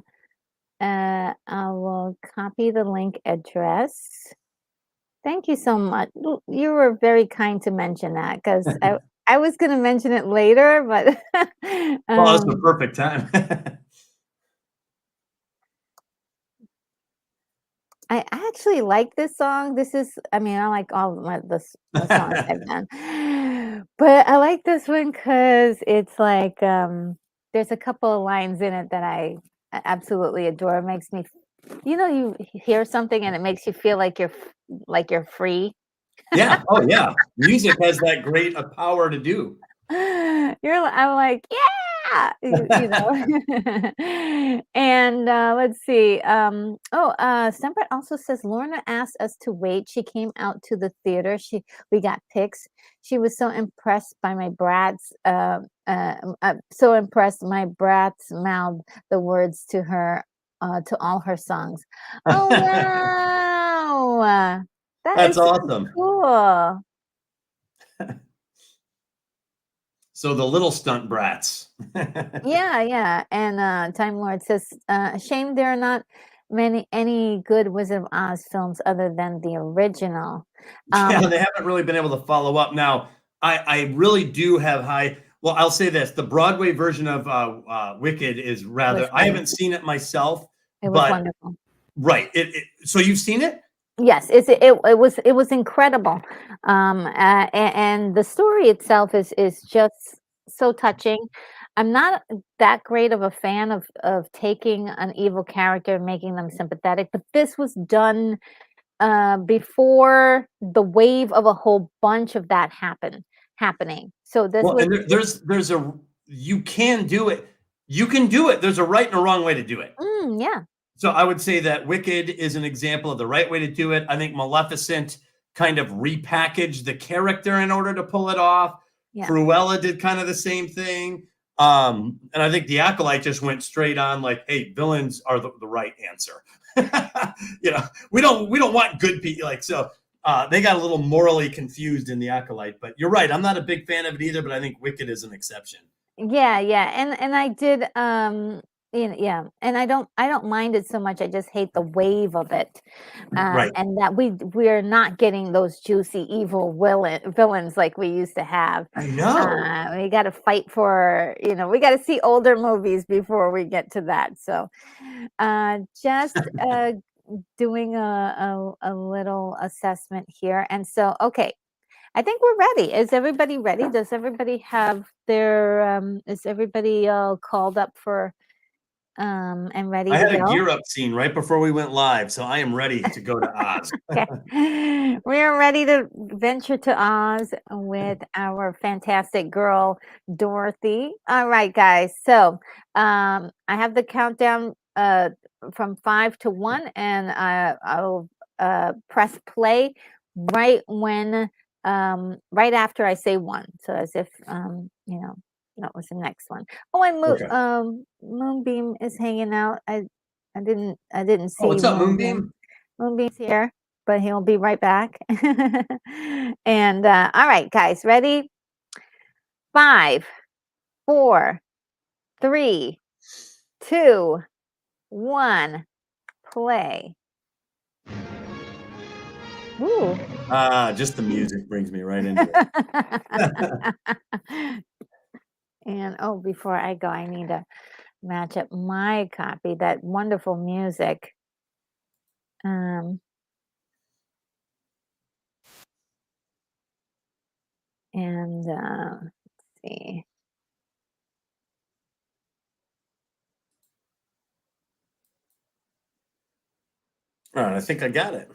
will copy the link address. Thank you so much. You were very kind to mention that because I was going to mention it later, but Well, it's the perfect time. I actually like this song. I mean, I like all of the songs I've done, but I like this one because it's like there's a couple of lines in it that I absolutely adore. It makes me, you hear something and it makes you feel like you're free. Yeah. Oh, yeah. Music has that great power to do. I'm like, yeah, and let's see. Stemper also says Lorna asked us to wait. She came out to the theater. We got pics. She was so impressed by my brats. So impressed my brats mouthed the words to her to all her songs. Oh wow, that That's is so awesome. cool. So the little stunt brats. Yeah. And Time Lord says, shame there are not any good Wizard of Oz films other than the original. Yeah, they haven't really been able to follow up. Now, I really do have high. Well, I'll say this: the Broadway version of Wicked is rather. I haven't seen it myself, It was but wonderful. right. So you've seen it? Yes, it was incredible. And the story itself is just so touching. I'm not that great of a fan of taking an evil character and making them sympathetic, but this was done before the wave of a whole bunch of that happening. So this Well, was and there's a you can do it. You can do it. There's a right and a wrong way to do it. Yeah. So I would say that Wicked is an example of the right way to do it. I think Maleficent kind of repackaged the character in order to pull it off. Yeah. Cruella did kind of the same thing. And I think The Acolyte just went straight on like, hey, villains are the right answer. We don't want good people. Like, so they got a little morally confused in The Acolyte, but you're right. I'm not a big fan of it either, but I think Wicked is an exception. Yeah, and I did, yeah, and I don't mind it so much. I just hate the wave of it, Right. and that we're not getting those juicy evil villains like we used to have. I know. We got to fight for, we got to see older movies before we get to that. So, just doing a little assessment here, and so okay. I think we're ready. Is everybody ready? Does everybody have their is everybody all called up for and ready I to had a go? gear up scene right before we went live, so I am ready to go to Oz. Okay. We are ready to venture to Oz with our fantastic girl Dorothy. All right, guys. So I have the countdown from 5 to 1, and I'll press play right when right after I say 1. So as if that was the next one. Oh, and Okay. Moonbeam is hanging out. I didn't Oh, see what's up, Moonbeam. Moonbeam? Moonbeam's here, but he'll be right back. And all right, guys, ready? 5, 4, 3, 2, 1, play. Ooh. Just the music brings me right into it. And before I go, I need to match up my copy, that wonderful music. And let's see. All right, I think I got it.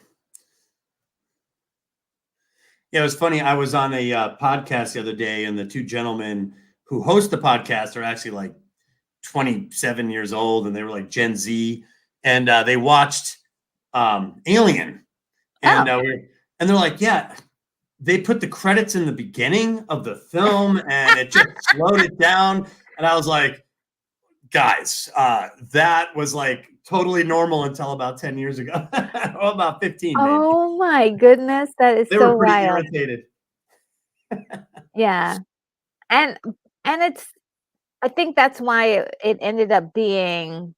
Yeah, it was funny. I was on a podcast the other day, and the two gentlemen who host the podcast are actually like 27 years old, and they were like Gen Z, and they watched Alien, and and they're like, yeah, they put the credits in the beginning of the film, and it just slowed it down, and I was like, guys, that was like totally normal until about 10 years ago. Or about 15, maybe. Oh my goodness, that is They so were pretty wild. irritated. Yeah. And I think that's why it ended up being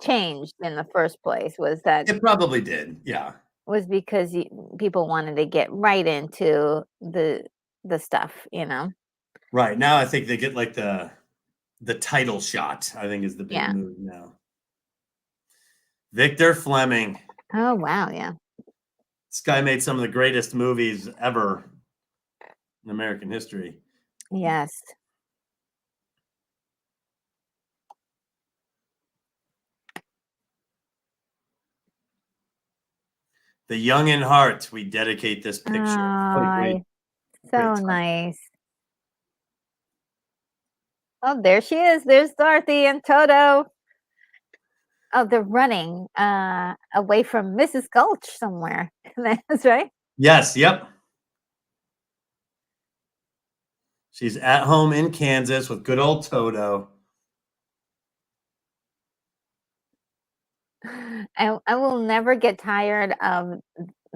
changed in the first place, was It probably did. Yeah. was because people wanted to get right into the stuff, Right. Now I think they get like the title shot, I think is the big Yeah. move now. Victor Fleming. Oh, wow, yeah. This guy made some of the greatest movies ever in American history. Yes. The Young in Heart. We dedicate this picture. Oh, so nice. Oh, there she is. There's Dorothy and Toto. Oh, they're running away from Mrs. Gulch somewhere. That's right. Yes. Yep. She's at home in Kansas with good old Toto. I will never get tired of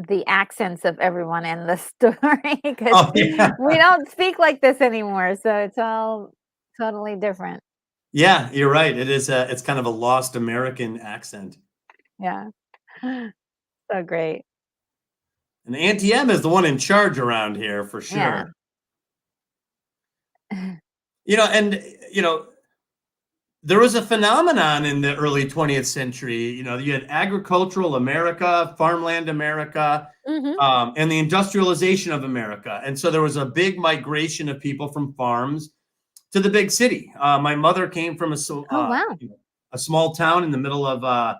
the accents of everyone in the story, because we don't speak like this anymore. So it's all totally different. Yeah, you're right. It is. It's kind of a lost American accent. Yeah. So great. And Auntie M is the one in charge around here for sure. Yeah. There was a phenomenon in the early 20th century. You had agricultural America, farmland America, and the industrialization of America. And so there was a big migration of people from farms to the big city. My mother came from a small town in the middle of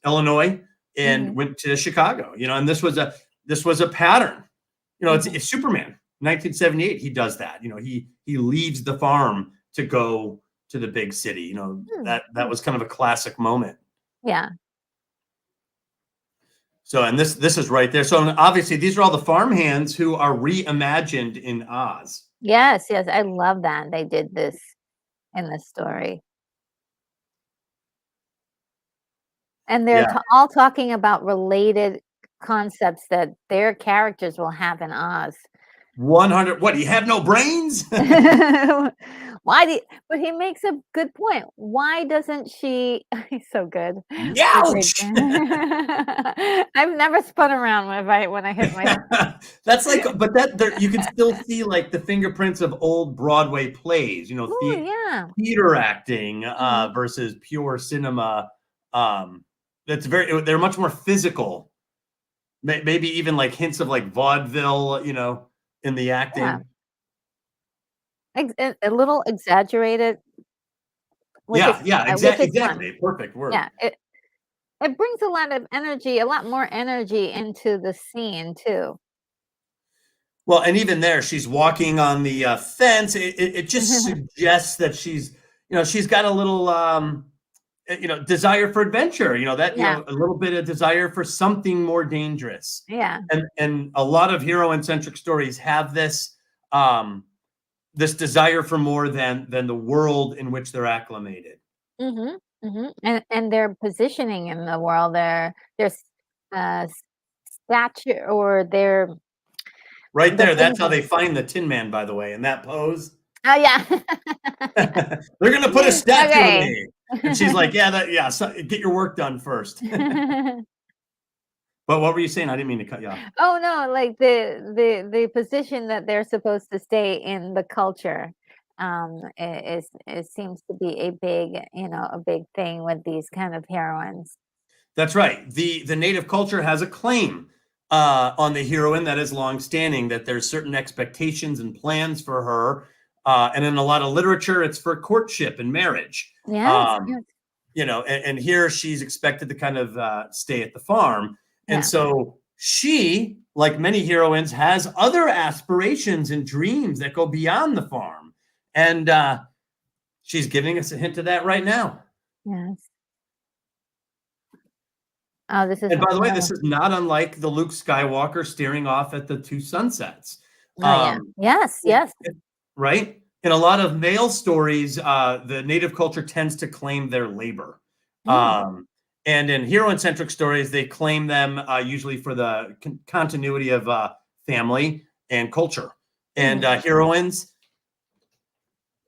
Illinois and went to Chicago. And this was a pattern. It's Superman. 1978, he does that. He leaves the farm to go to the big city. You know, Hmm. that was kind of a classic moment. Yeah. So, and this is right there. So obviously these are all the farmhands who are reimagined in Oz. Yes, yes, I love that they did this in the story. And they're Yeah. all talking about related concepts that their characters will have in Oz. 100. What, do you have no brains? Why do but he makes a good point. Why doesn't she he's so good. What a great Youch! I've never spun around when I hit my That's like, but that there you can still see like the fingerprints of old Broadway plays, you know, Oh, yeah. theater acting Mhm. versus pure cinema. That's they're much more physical. Maybe even like hints of like vaudeville, you know, in the Yeah. acting. A little exaggerated, Yeah, yeah, which is fun. exactly. Perfect word. Yeah, it brings a lot of energy, a lot more energy into the scene too. Well, and even there, she's walking on the fence. It just suggests that she's, you know, she's got a little, you know, desire for adventure. You know that, you Yeah, know, a little bit of desire for something more dangerous. yeah. And a lot of hero centric stories have this, um, this desire for more than the world in which they're acclimated. Mhm, mhm, and their positioning in the world, their stature or Right the there, that's things how they find the Tin Man, by the way, in that pose. oh, yeah. They're gonna put a Yeah. statue of Okay. me, and she's like, "Yeah, yeah. So, get your work done first." But what were you saying? I didn't mean to cut you off. Oh, no, like, the position that they're supposed to stay in the culture, it seems to be a big, a big thing with these kind of heroines. That's right. The native culture has a claim on the heroine that is long-standing, that there's certain expectations and plans for her, and in a lot of literature, it's for courtship and marriage. Yes, Um, yes. you know, and here she's expected to kind of stay at the farm, and Yeah. so she, like many heroines, has other aspirations and dreams that go beyond the farm, and she's giving us a hint of that right now. Yes. Oh, this is And by the way, another this is not unlike the Luke Skywalker staring off at the two sunsets. oh, yeah. Um, Yes, it- yes. right? In a lot of male stories, the native culture tends to claim their labor. Mm, And in hero-centric stories, they claim them usually for the continuity of family and culture. And mhm. heroines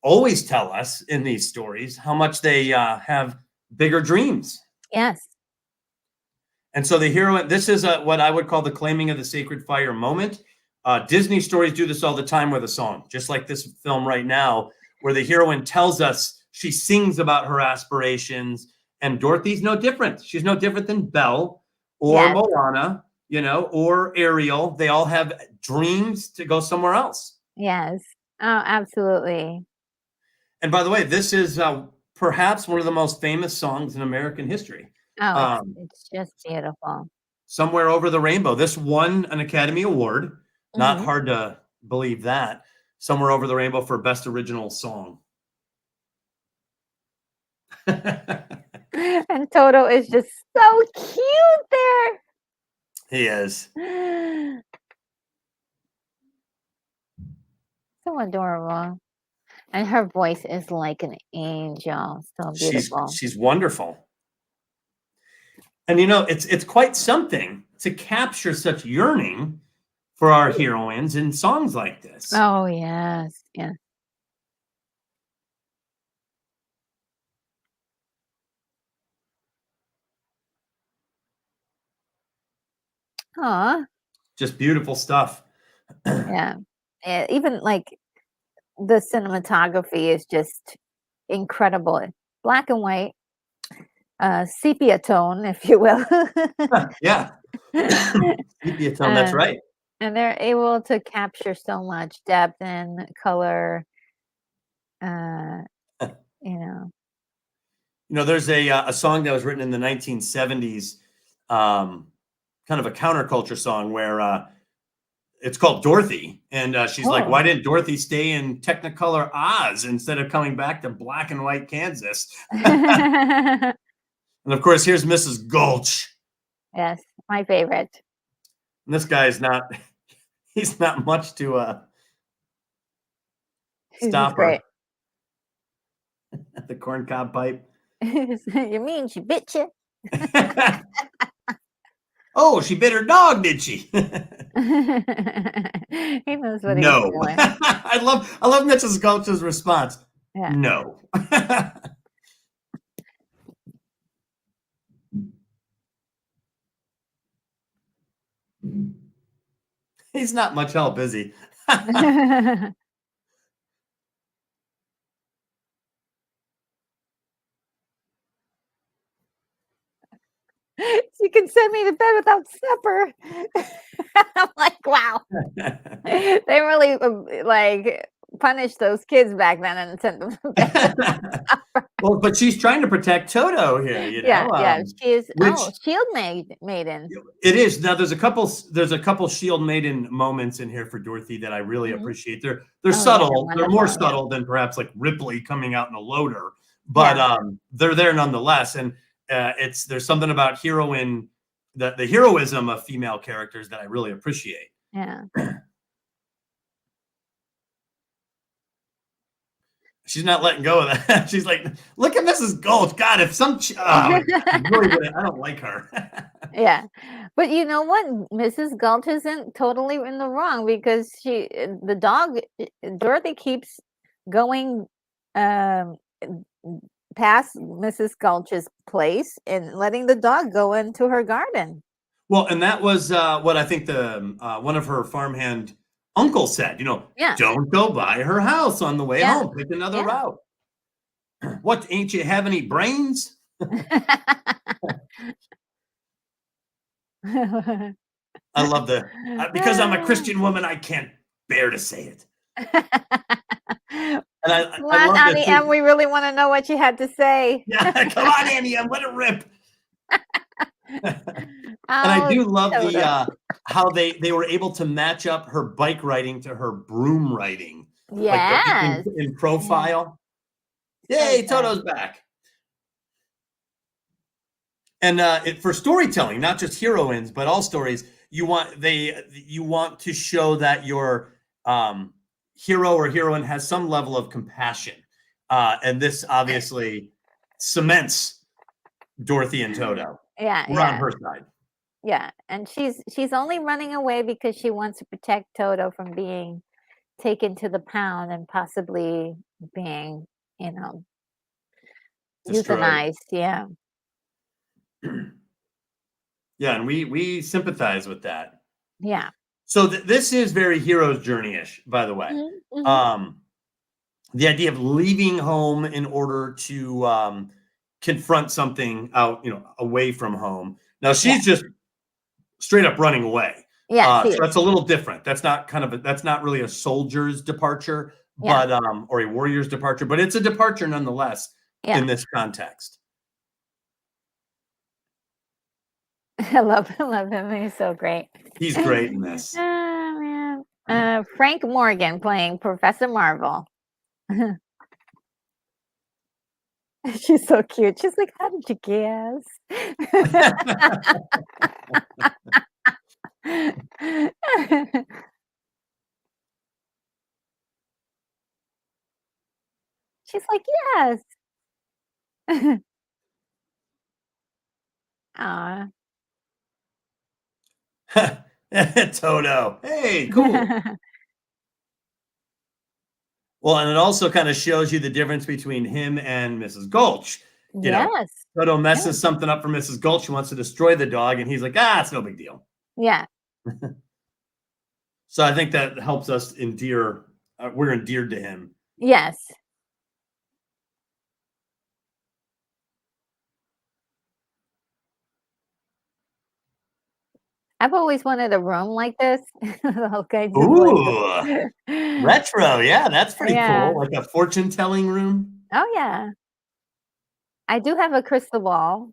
always tell us in these stories how much they have bigger dreams. Yes. And so the hero, this is what I would call the claiming of the sacred fire moment. Disney stories do this all the time with a song, just like this film right now, where the heroine tells us, she sings about her aspirations, and Dorothy's no different. She's no different than Belle or Yes, Moana, you know, or Ariel. They all have dreams to go somewhere else. yes. Oh, absolutely. And by the way, this is perhaps one of the most famous songs in American history. Oh, it's Um, it's just beautiful. Somewhere Over the Rainbow. This won an Academy Award. Not Mhm. hard to believe that. Somewhere Over the Rainbow for Best Original Song. And Toto is just so cute He is. there. So adorable. And her voice is like an angel, so beautiful. She's wonderful. And you know, it's quite something to capture such yearning for our heroines in songs like this. Oh, yes, yeah. Aw, Just beautiful stuff. yeah. Even, like, the cinematography is just incredible. Black and white, sepia tone, if you will. Yeah. Sepia tone, that's Uh, right. and they're able to capture so much depth and color, uh, you know. You know, there's a song that was written in the 1970s, kind of a counterculture song where it's called Dorothy, and she's like, Oh. "Why didn't Dorothy stay in Technicolor Oz instead of coming back to black and white Kansas?" And of course, here's Mrs. Gulch. Yes, my favorite. And this guy is not, he's not much to He's stop her great. at the corncob pipe. You mean she bit you? Oh, she bit her dog, did she? He knows what he's No. doing. I love Mrs. Gulch's response. Yeah. No. He's not much help, is he? She can send me to bed without supper. I'm like, wow. They really like punished those kids back then and sent them to bed. Well, but she's trying to protect Toto here, you know. Yeah. She is. Which Oh, shield maiden. it is. Now there's a couple Shield Maiden moments in here for Dorothy that I really Mhm. appreciate. They're Oh, subtle. yeah, They're more wonderful, yeah. subtle than perhaps like Ripley coming out in a loader, but Yeah. they're there nonetheless. And there's something about the heroism of female characters that I really appreciate. Yeah. She's not letting go of that. She's like, look at Mrs. Gulch. God, if I don't like her. Yeah. But you know what? Mrs. Gulch isn't totally in the wrong because the dog, Dorothy keeps going um, past Mrs. Gulch's place and letting the dog go into her garden. Well, and that was what I think the one of her farmhand uncles said. Yeah. Don't go by her house on the way Yeah. home. Pick another Yeah. route. What, ain't you have any brains? I love because I'm a Christian woman, I can't bear to say it. And I Come on, love Annie that M. We really want to know what you had to say. Yeah, come on, Annie M. Let it rip. And I Oh, do love Toto. how they were able to match up her bike riding to her broom riding, like Yes. in profile. So Yay, good. Toto's back. And for storytelling, not just heroines, but all stories, you want to show that your hero or heroine has some level of compassion, and this obviously cements Dorothy and Toto. Yeah, We're on yeah, her side. yeah. And she's only running away because she wants to protect Toto from being taken to the pound and possibly being, you know, Destroyed. euthanized. Yeah. Yeah, and we sympathize with that. Yeah. So this is very hero's journey-ish, by the way. Mhm, mhm. The idea of leaving home in order to confront something out, away from home. Now Yeah. she's just straight up running away. Yeah, she So is. that's a little different. That's not really a soldier's departure, Yeah. but or a warrior's departure, but it's a departure nonetheless Yeah. in this context. I love him. He's so great. He's great in this. Oh, man. Frank Morgan playing Professor Marvel. She's so cute. She's like, "How did you guess?" She's like, "Yes." Aw. Toto. Hey, cool. Well, and it also kind of shows you the difference between him and Mrs. Gulch. Yes. Toto messes Yes. something up for Mrs. Gulch. She wants to destroy the dog, and he's like, it's no big deal. Yeah. So I think that helps us endear. We're endeared to him. Yes. I've always wanted a room like this. All kinds of Ooh, like retro. Yeah, that's pretty Yeah. cool. Like a fortune-telling room. Oh, yeah. I do have a crystal ball.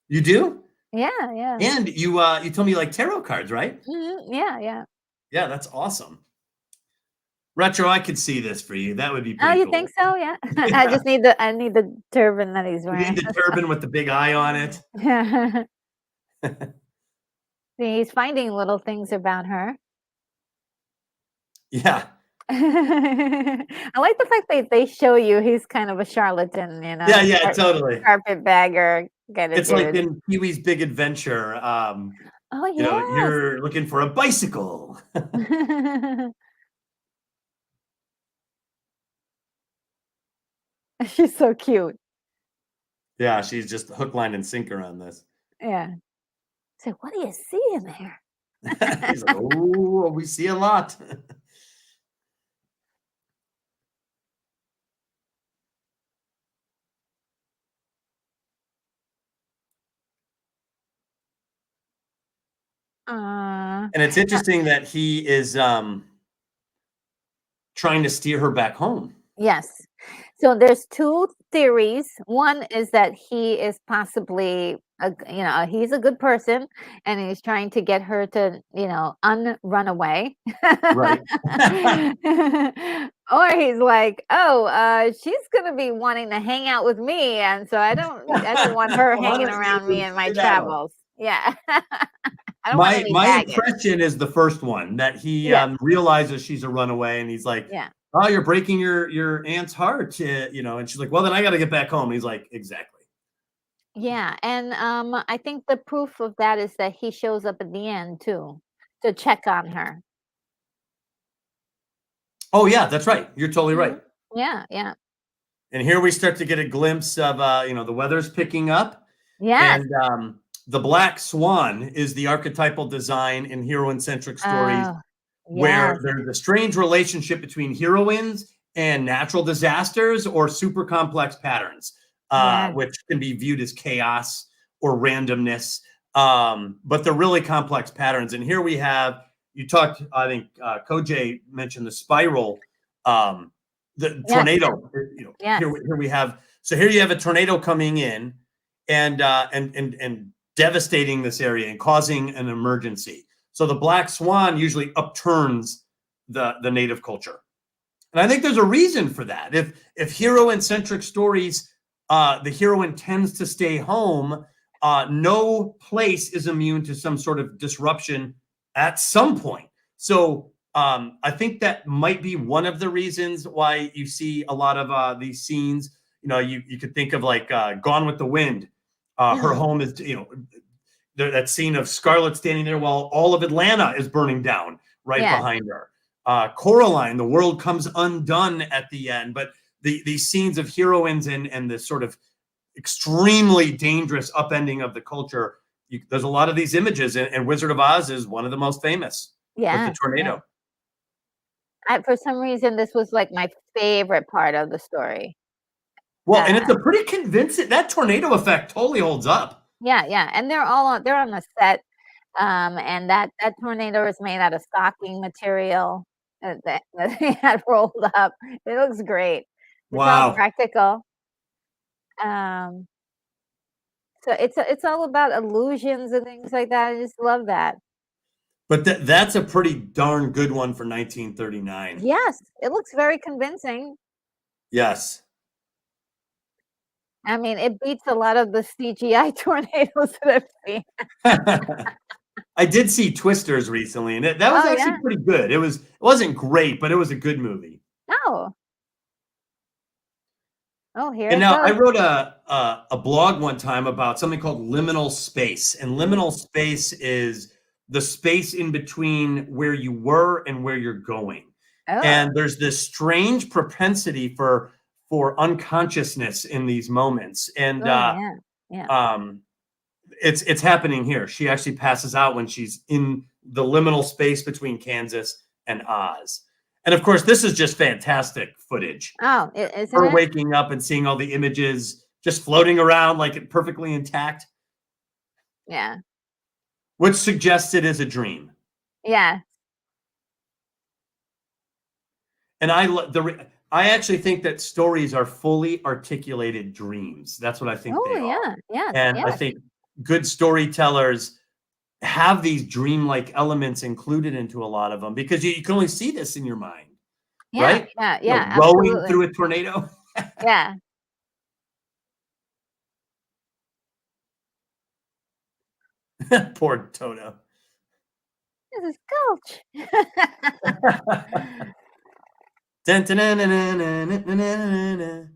You do? Yeah, yeah. And you told me you like tarot cards, right? Mhm. Yeah, yeah. Yeah, that's awesome. Retro, I could see this for you. That would be Oh, pretty you cool. think so? Yeah. Yeah. I need the turban that he's You need wearing. the turban with the big eye on it. See, he's finding little things about her. Yeah. I like the fact that they show you he's kind of a charlatan, Yeah, yeah, totally. carpetbagger kind of It's like dude. in Pee-wee's Big Adventure. Oh, yes. You're looking for a bicycle. She's so cute. Yeah, she's just hook, line, and sinker on this. Yeah. So, what do you see in there? He's like, oh, we see a lot. Uh, And it's interesting that he is trying to steer her back home. yes. So there's two theories. One is that he is possibly he's a good person and he's trying to get her to, run away. Right. Or he's like, "Oh, she's gonna be wanting to hang out with me, and so I don't want her Oh, hanging I didn't around me even in my see that one. travels." Yeah. I don't want My any my baggage. impression is the first one, that he Yes. realizes she's a runaway, and he's like, Yeah. "Oh, you're breaking your aunt's heart," and she's like, "Well, then I got to get back home." And he's like, "Exactly." Yeah, and, I think the proof of that is that he shows up at the end too, to check on her. Oh yeah, that's right. You're totally right. Mhm. Yeah, yeah. And here we start to get a glimpse of the weather's picking up, Yes. and the black swan is the archetypal design in hero-centric stories, Oh, where yes, there's a strange relationship between heroines and natural disasters or super complex patterns, yes, which can be viewed as chaos or randomness. But they're really complex patterns. And here we have, you talked, I think Koj mentioned the spiral, the yes, tornado. yes, Here we have, so here you have a tornado coming in and devastating this area and causing an emergency. So the black swan usually upturns the native culture, and I think there's a reason for that. If hero-centric stories, the heroine tends to stay home. No place is immune to some sort of disruption at some point. So I think that might be one of the reasons why you see a lot of these scenes. You could think of like Gone with the Wind. Her mhm, home is, that scene of Scarlett standing there while all of Atlanta is burning down right yes, behind her. Coraline, the world comes undone at the end, but these scenes of heroines and this sort of extremely dangerous upending of the culture, there's a lot of these images, and Wizard of Oz is one of the most famous with the yes, yes. tornado. For some reason, this was, like, my favorite part of the story. Well, and it's Uh, a pretty convincing, that tornado effect totally holds up. yeah, yeah, and they're on the set, and that tornado is made out of stocking material, that they had rolled up. It looks great. It's all Wow. practical. Um So it's all about illusions and things like that. I just love that. But that's a pretty darn good one for 1939. Yes, it looks very convincing. Yes. I mean, it beats a lot of the CGI tornadoes that I've seen. I did see Twisters recently, and that was Oh, actually yeah? pretty good. It wasn't great, but it was a good movie. Oh. Oh, here And it now I goes. wrote a blog one time about something called liminal space, and liminal Mm. space is the space in between where you were and where you're going. Oh. And there's this strange propensity for unconsciousness in these moments, and Oh, yeah. Yeah. um, it's happening here. She actually passes out when she's in the liminal space between Kansas and Oz. And of course, this is just fantastic footage. Oh, I isn't Her it? waking up and seeing all the images just floating around like it perfectly intact, Yeah. which suggests it is a dream. Yeah. And I actually think that stories are fully articulated dreams. That's what I think Oh, they are. yeah. Yes, And I yes. think good storytellers have these dreamlike elements included into a lot of them, because you can only see this in your mind, Yeah, right? yeah, You know, yeah, rowing absolutely. through a tornado. Yeah. Poor Toto. This is Gulch. Dun, dun, dun, dun, dun, dun, dun, dun, dun, dun.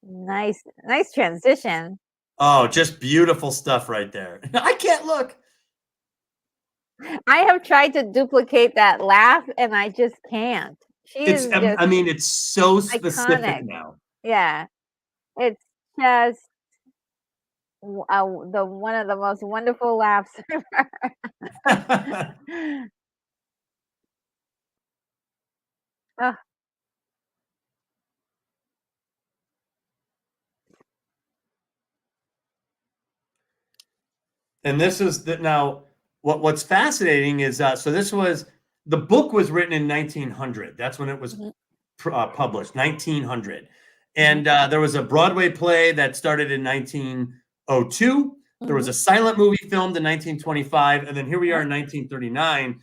Nice, nice transition. Oh, just beautiful stuff right there. I can't look. I have tried to duplicate that laugh, and I just can't. She It's, is just I mean, it's so specific iconic. now. Yeah, it's just the one of the most wonderful laughs ever. Oh, And this is that now. What's fascinating is so this was the book was written in 1900. That's when it was mhm, published, 1900. mhm, And there was a Broadway play that started in 1902. There was mhm. a silent movie filmed in 1925, and then here we are Yes, in 1939.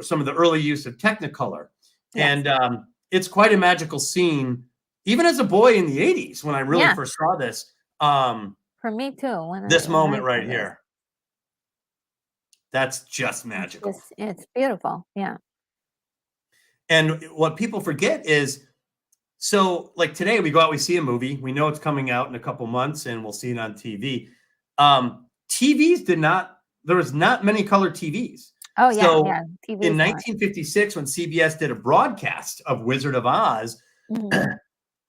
Some of the early use of Technicolor, yes. and it's quite a magical scene. Even as a boy in the 80s, when I really Yeah, first saw this, um, for me too, this when I moment right saw this. here, that's just It's magical. just it's beautiful, yeah. And what people forget is, so like today we go out, we see a movie, we know it's coming out in a couple months, and we'll see it on TV. TVs did not, there was not many color TVs. Oh, yeah, So yeah, in TVs weren't. 1956, when CBS did a broadcast of Wizard of Oz, Mhm,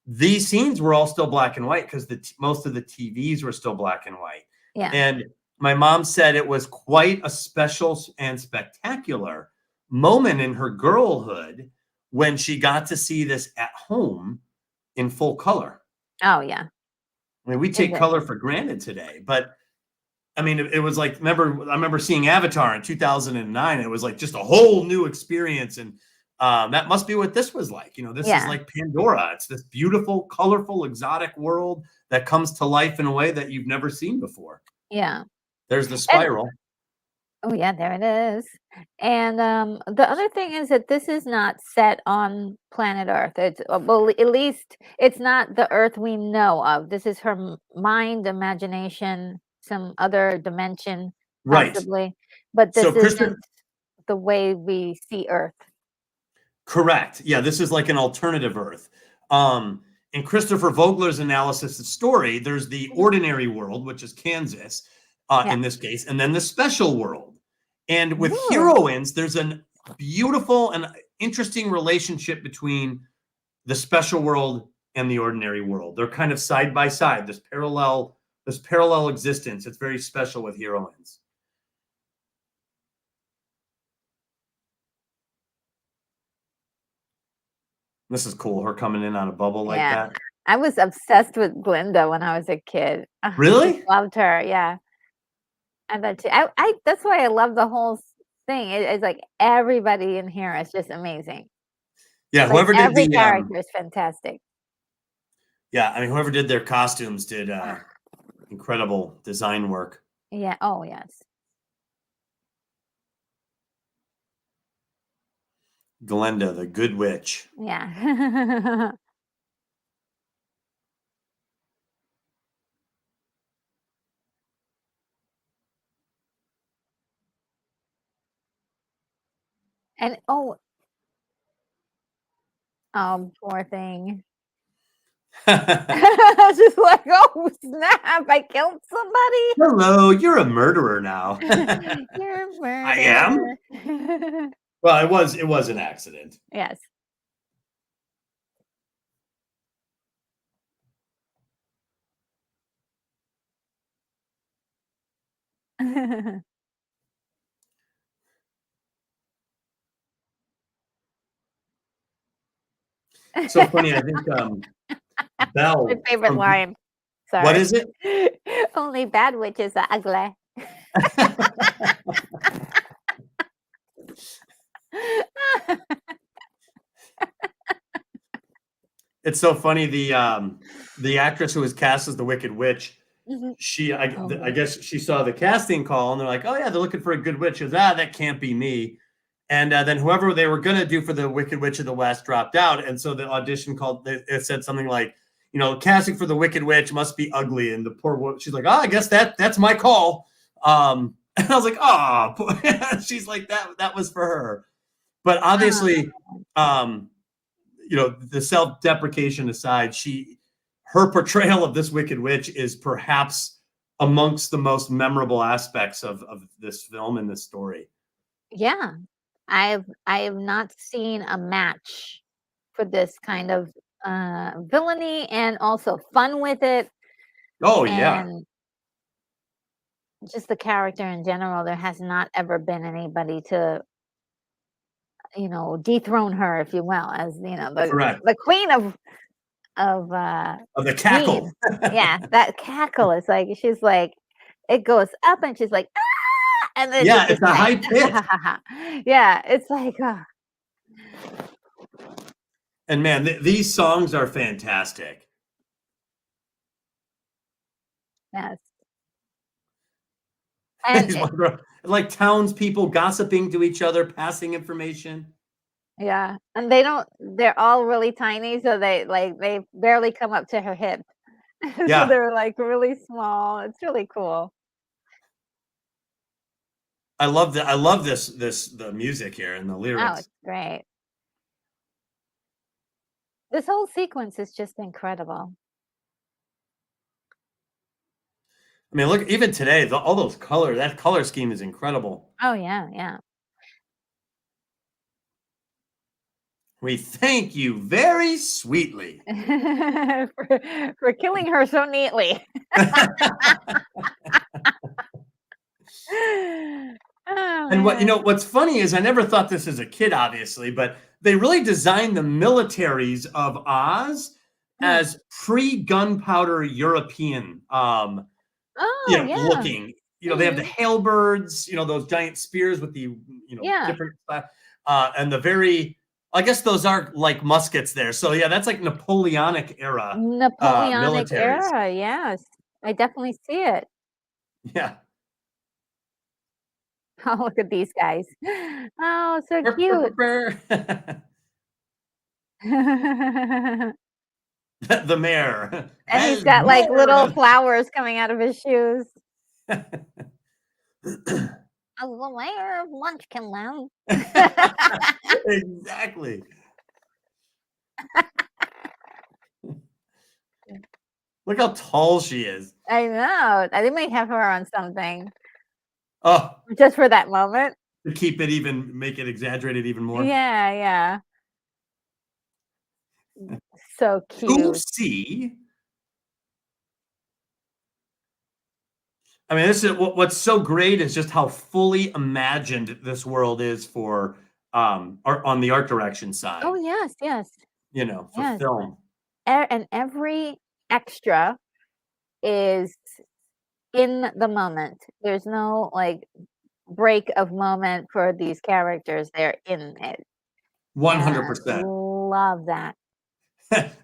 these scenes were all still black and white because most of the TVs were still black and white. yeah. And my mom said it was quite a special and spectacular moment in her girlhood when she got to see this at home in full color. Oh, yeah. I mean, we Is take it? color for granted today, but I mean, it was like, I remember seeing Avatar in 2009. It was like just a whole new experience. And that must be what this was like. You know, this is Yeah, like Pandora. It's this beautiful, colorful, exotic world that comes to life in a way that you've never seen before. yeah. There's the And spiral. oh, yeah, there it is. And, the other thing is that this is not set on planet Earth. It's well, at least it's not the Earth we know of. This is her mind, imagination, some other dimension, Right. possibly, but So this Christopher, isn't the way we see Earth. correct. Yeah, this is like an alternative Earth. Um, in Christopher Vogler's analysis of story, there's the Mhm. ordinary world, which is Kansas, Yeah. in this case, and then the special world. And with Ooh, heroines, there's a beautiful and interesting relationship between the special world and the ordinary world. They're kind of side by side. This parallel existence. It's very special with heroines. This is cool. Her coming in on a bubble like yeah. that. I was obsessed with Glinda when I was a kid. I just Really? loved her, yeah. I bet too. I that's why I love the whole thing. It's like everybody in here is just amazing. Yeah. Like Whoever did every the character is fantastic. yeah, I mean, whoever did their costumes did Ah, incredible design work. yeah. Oh yes. Glenda, the Good Witch. Yeah. And poor thing. Just like, oh snap! I killed somebody. Hello, you're a murderer now. You're a I am. murderer. Well, it was an accident. Yes. So funny. I think My Belle favorite from line. what Sorry. is it? Only bad witches are ugly. It's so funny. The actress who was cast as the Wicked Witch, Mhm. I guess she saw the casting call, and they're like, "Oh yeah, they're looking for a good witch." She goes, "Ah, that can't be me." And then whoever they were gonna do for the Wicked Witch of the West dropped out, and so the audition called. It said something like, casting for the Wicked Witch must be ugly, and the poor woman, she's like, "Oh, I guess that's my call." And I was like, "Oh," she's like, that was for her. But obviously, the self-deprecation aside, her portrayal of this Wicked Witch is perhaps amongst the most memorable aspects of this film and this story. Yeah. I have not seen a match for this kind of villainy and also fun with it, Oh yeah, and just the character in general. There has not ever been anybody to, dethrone her, if you will, as correct. the queen of Of the cackle. queens. Yeah, that cackle is like she's like it goes up and she's like ah! And then Yeah, it's it's just a like high pitch. yeah, it's like And man, these songs are fantastic. yes. And Like townspeople gossiping to each other, passing information. yeah, and they're all really tiny, so they barely come up to her hip. So Yeah, they're, like, really small. It's really cool. I love that. I love the music here and the Oh, lyrics. it's great. This whole sequence is just incredible. I mean, look, even today, all those colors, that color scheme is incredible. Oh, yeah, yeah. We thank you very sweetly. For killing her so neatly. Oh, And man. what's funny is I never thought this as a kid, obviously, but they really designed the militaries of Oz Hmm. as pre-gunpowder European, Oh, yeah. looking. They have the Mhm. halberds, those giant spears with the, Yeah. different, and the very, I guess those are like muskets there. So yeah, that's like Napoleonic era Napoleonic militaries. era, yes. I definitely see it. Yeah. Oh, look at these guys. Oh, so Burr, burr, cute. burr, burr. The mayor. And he's As got, like, little mayor. flowers coming out of his shoes. A the layer of Munchkinland. Exactly. Look how tall she is. I know. They might have her on something Oh, just for that moment. to make it exaggerated even more. Yeah, yeah. So cute. Oopsie. I mean, this is what's so great is just how fully imagined this world is for on the art direction Oh, side, yes, yes, for yes. film. And every extra is in the moment. There's no, like, break of moment for these characters. They're in it, and I 100%. love that.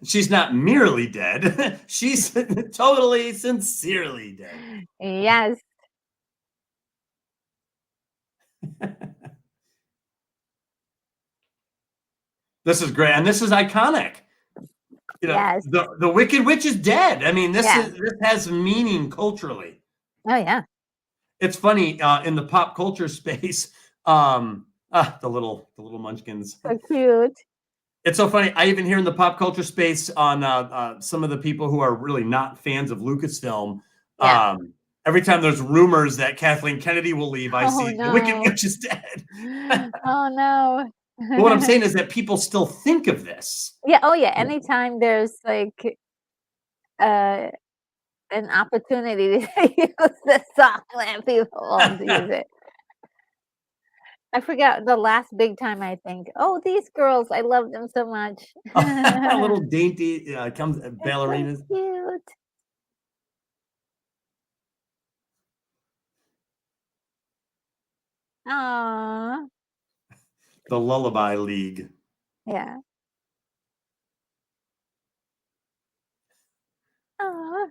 She's not merely dead. She's totally sincerely dead. Yes, This is great, and this is iconic. yes. The Wicked Witch is dead. I mean, Yeah. this has meaning culturally. Oh, yeah. It's funny in the pop culture space. The little munchkins. So cute. It's so funny. I even hear in the pop culture space on some of the people who are really not fans of Lucasfilm. Yeah. Every time there's rumors that Kathleen Kennedy will leave, I Oh, see the Wicked no. Witch is dead. Oh, no. But what I'm saying is that people still think of this. Yeah, oh, yeah, anytime there's, like, uh, an opportunity to use this song, then people will use it. I forgot the last big time I think, "Oh, these girls, I love them so much." Little dainty comes They're so ballerinas. cute. Aw, The Lullaby League. yeah. Aw.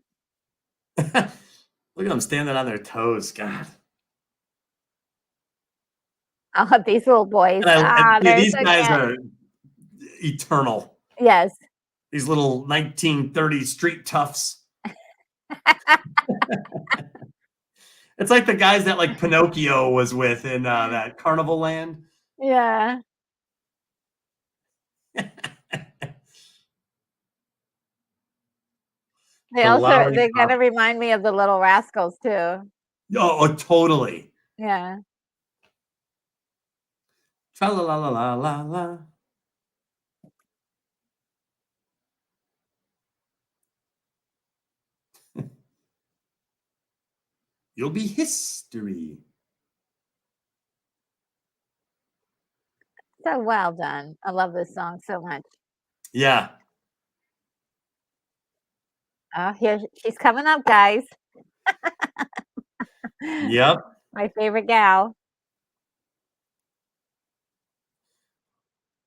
Look at them standing on their toes. God. Oh, these little boys. And They're these so guys cute. are eternal. Yes. These little 1930s street toughs. It's like the guys that like Pinocchio was with in that Carnival Land. Yeah. The They're lollipop. gonna remind me of the Little Rascals too. Oh, totally. Yeah. Tra la la la la la la. You'll be history. So well done. I love this song so much. Yeah. Oh, here she's coming up, guys. Yep. My favorite gal.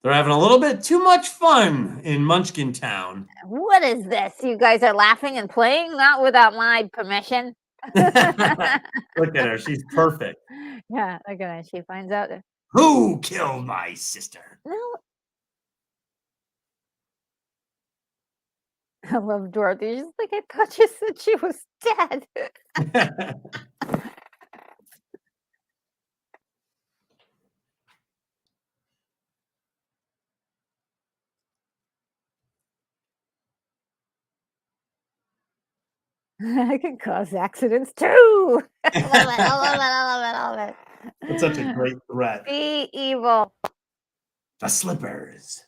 They're having a little bit too much fun in Munchkin Town. What is this? You guys are laughing and playing, not without my permission. Look at her. She's perfect. Yeah, look at her. She finds out. Who killed my sister? No. I love Dorothy. She's like, I thought you said she was dead. I can cause accidents too. I love it. I love it. I love it. I love it. It's such a great threat. Be evil. The slippers.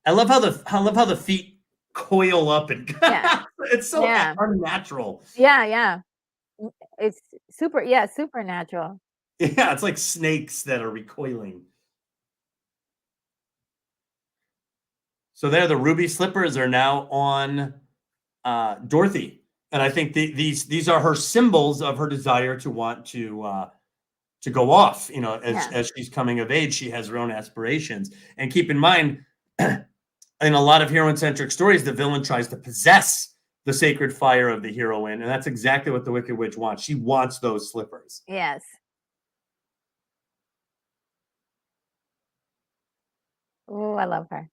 I love how the feet coil up and Yeah. it's so Yeah. unnatural. Yeah, yeah. It's supernatural. Yeah, it's like snakes that are recoiling. So there, the ruby slippers are now on Dorothy, and I think these are her symbols of her desire to want to go off. You know, as she's coming of age, she has her own aspirations. And keep in mind, in a lot of heroine-centric stories, the villain tries to possess the sacred fire of the heroine, and that's exactly what the Wicked Witch wants. She wants those slippers. Yes. Oh, I love her.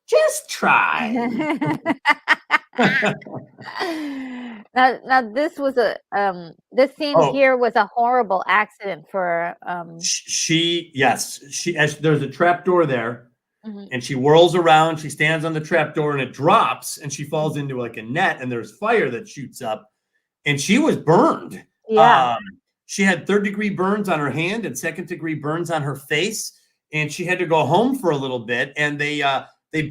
Just try. Now this was this scene here was a horrible accident for there's a trap door there, and she whirls around, she stands on the trap door, and it drops, and she falls into like a net, and there's fire that shoots up, and she was burned. Yeah. She had third-degree burns on her hand and second-degree burns on her face, and she had to go home for a little bit, and they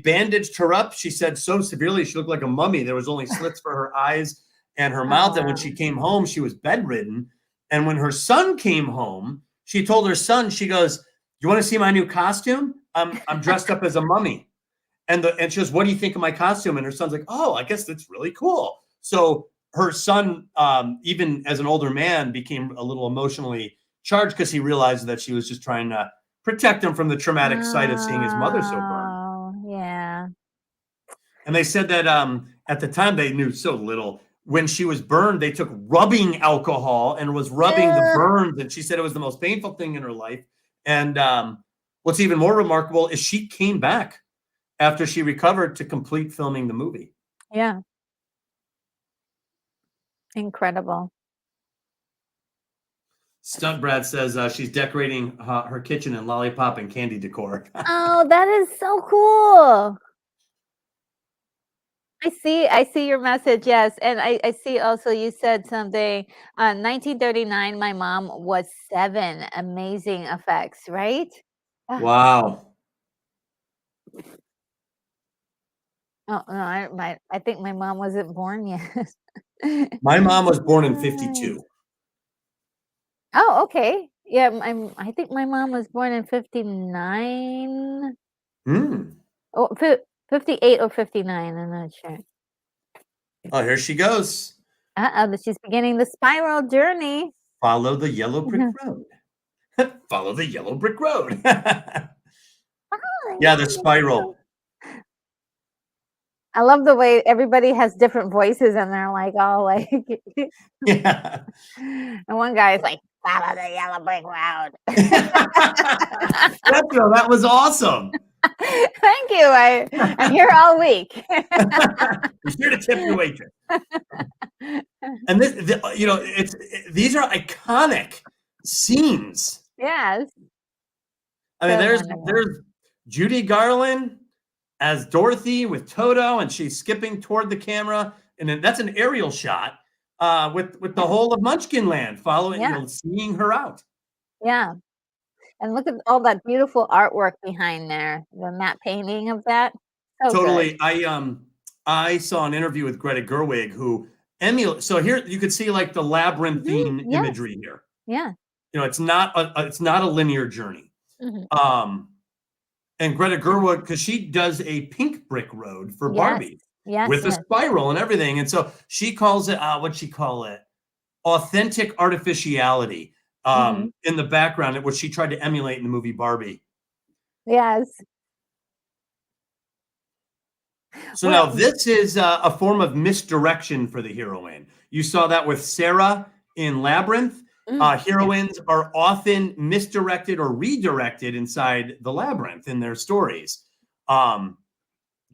bandaged her up, she said, so severely she looked like a mummy. There was only slits for her eyes and her mouth. And when she came home, she was bedridden. And when her son came home, she told her son, she goes, you want to see my new costume? I'm dressed up as a mummy. And she goes, what do you think of my costume? And her son's like, oh, I guess that's really cool. So her son, even as an older man, became a little emotionally charged because he realized that she was just trying to protect him from the traumatic sight of seeing his mother so burned. Yeah. And they said that at the time they knew so little. When she was burned, they took rubbing alcohol and was rubbing the burns. And she said it was the most painful thing in her life. And what's even more remarkable is she came back after she recovered to complete filming the movie. Yeah. Incredible. Stunt Brad says she's decorating her kitchen in lollipop and candy decor. Oh, that is so cool. I see your message, yes. And I see also you said something, 1939, my mom was 7. Amazing effects, right? Wow. Oh, no, I think my mom wasn't born yet. My mom was born in 52. Oh, okay. Yeah, I think my mom was born in 59. Oh, 58 or 59, I'm not sure. Oh, here she goes. She's beginning the spiral journey. Follow the yellow brick road. Follow the yellow brick road. Yeah, the spiral. I love the way everybody has different voices and they're like all like Yeah. and one guy is like, "Follow the yellow brick road." Retro, that was awesome. Thank you. I'm here all week. Be sure to tip your waitress. And these are iconic scenes. Yes, I mean, so there's wonderful. there's Judy Garland as Dorothy with Toto, and she's skipping toward the camera, and then that's an aerial shot with the Yeah, whole of Munchkin Land following, yeah, seeing her out. yeah, and look at all that beautiful artwork behind there, the matte painting of that. So good. Totally. I saw an interview with Greta Gerwig who emulate. So here you could see like the Mhm, labyrinthine yes, imagery here. yeah, It's not a linear journey. mhm, Um, and Greta Gerwig, because she does a pink brick road for yes, Barbie yes, with a yes, spiral and everything, and so she calls it what'd she call it? Authentic artificiality mhm, in the background, which she tried to emulate in the movie Barbie. yes. So now Well, this is a form of misdirection for the heroine. You saw that with Sarah in Labyrinth. yeah, Heroines are often misdirected or redirected inside the labyrinth in their stories. Um,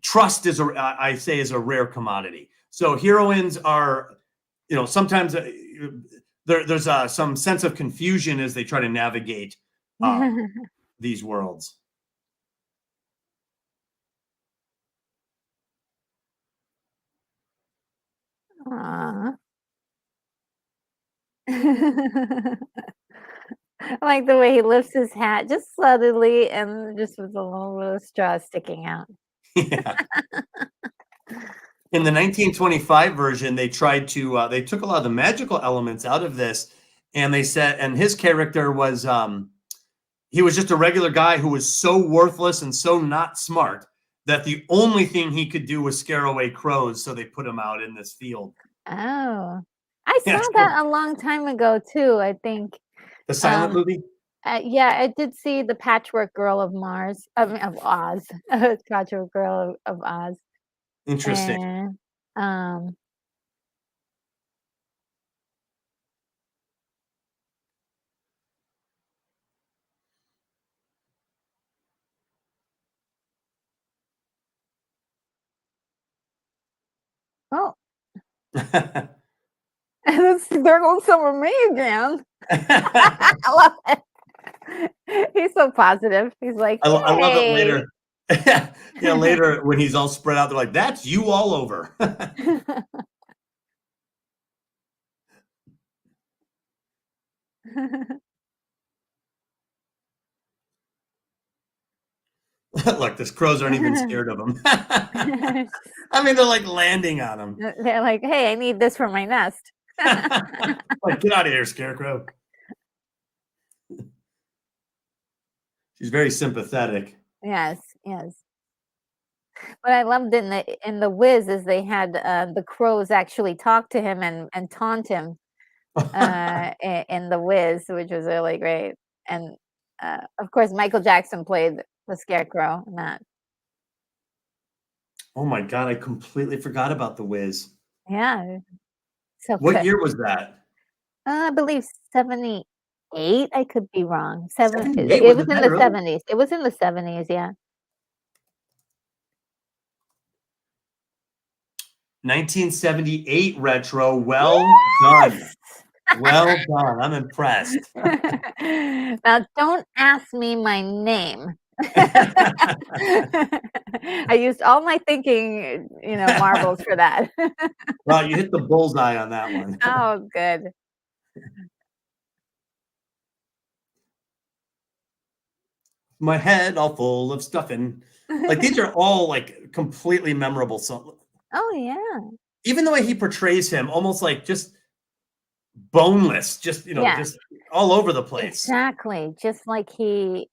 Trust I say is a rare commodity. So heroines are, sometimes there's some sense of confusion as they try to navigate these worlds. aw. I like the way he lifts his hat just subtly and just with a little bit of straw sticking out. Yeah. In the 1925 version, they took a lot of the magical elements out of this, and they said, and his character was he was just a regular guy who was so worthless and so not smart that the only thing he could do was scare away crows. So they put him out in this field. Oh, I saw Yeah, so that a long time ago too, I think. the silent Um, movie. yeah, I did see the Patchwork Girl of Mars, I mean, of Oz, Patchwork Girl of Oz, Interesting. and, um oh, there goes some of me again. I love it. He's so positive. He's like, I love it "Yay." later. Yeah, later when he's all spread out, they're like, "That's you all over." Look, these crows aren't even scared of him. I mean, they're like landing on him. They're like, "Hey, I need this for my nest." Like, get out of here, scarecrow. She's very sympathetic. Yes, yes. What I loved in the Wiz is they had, the crows actually talk to him and taunt him, in the Wiz, which was really great, and, of course, Michael Jackson played the Scarecrow in that. Oh my god, I completely forgot about The Wiz. Yeah, so What good. year was that? I believe 78, I could be wrong. 78? It Was was it in that the early? 70s. It was in the 70s, yeah. 1978 retro. Well done. Yes! Well done. I'm impressed. Now don't ask me my name. I used all my thinking, marbles for that. Well, you hit the bullseye on that one. Oh, good. My head all full of stuffing. Like, these are all, like, completely memorable songs. Oh, yeah. Even the way he portrays him, almost like just boneless, Yeah, just all over the place. exactly. Just like he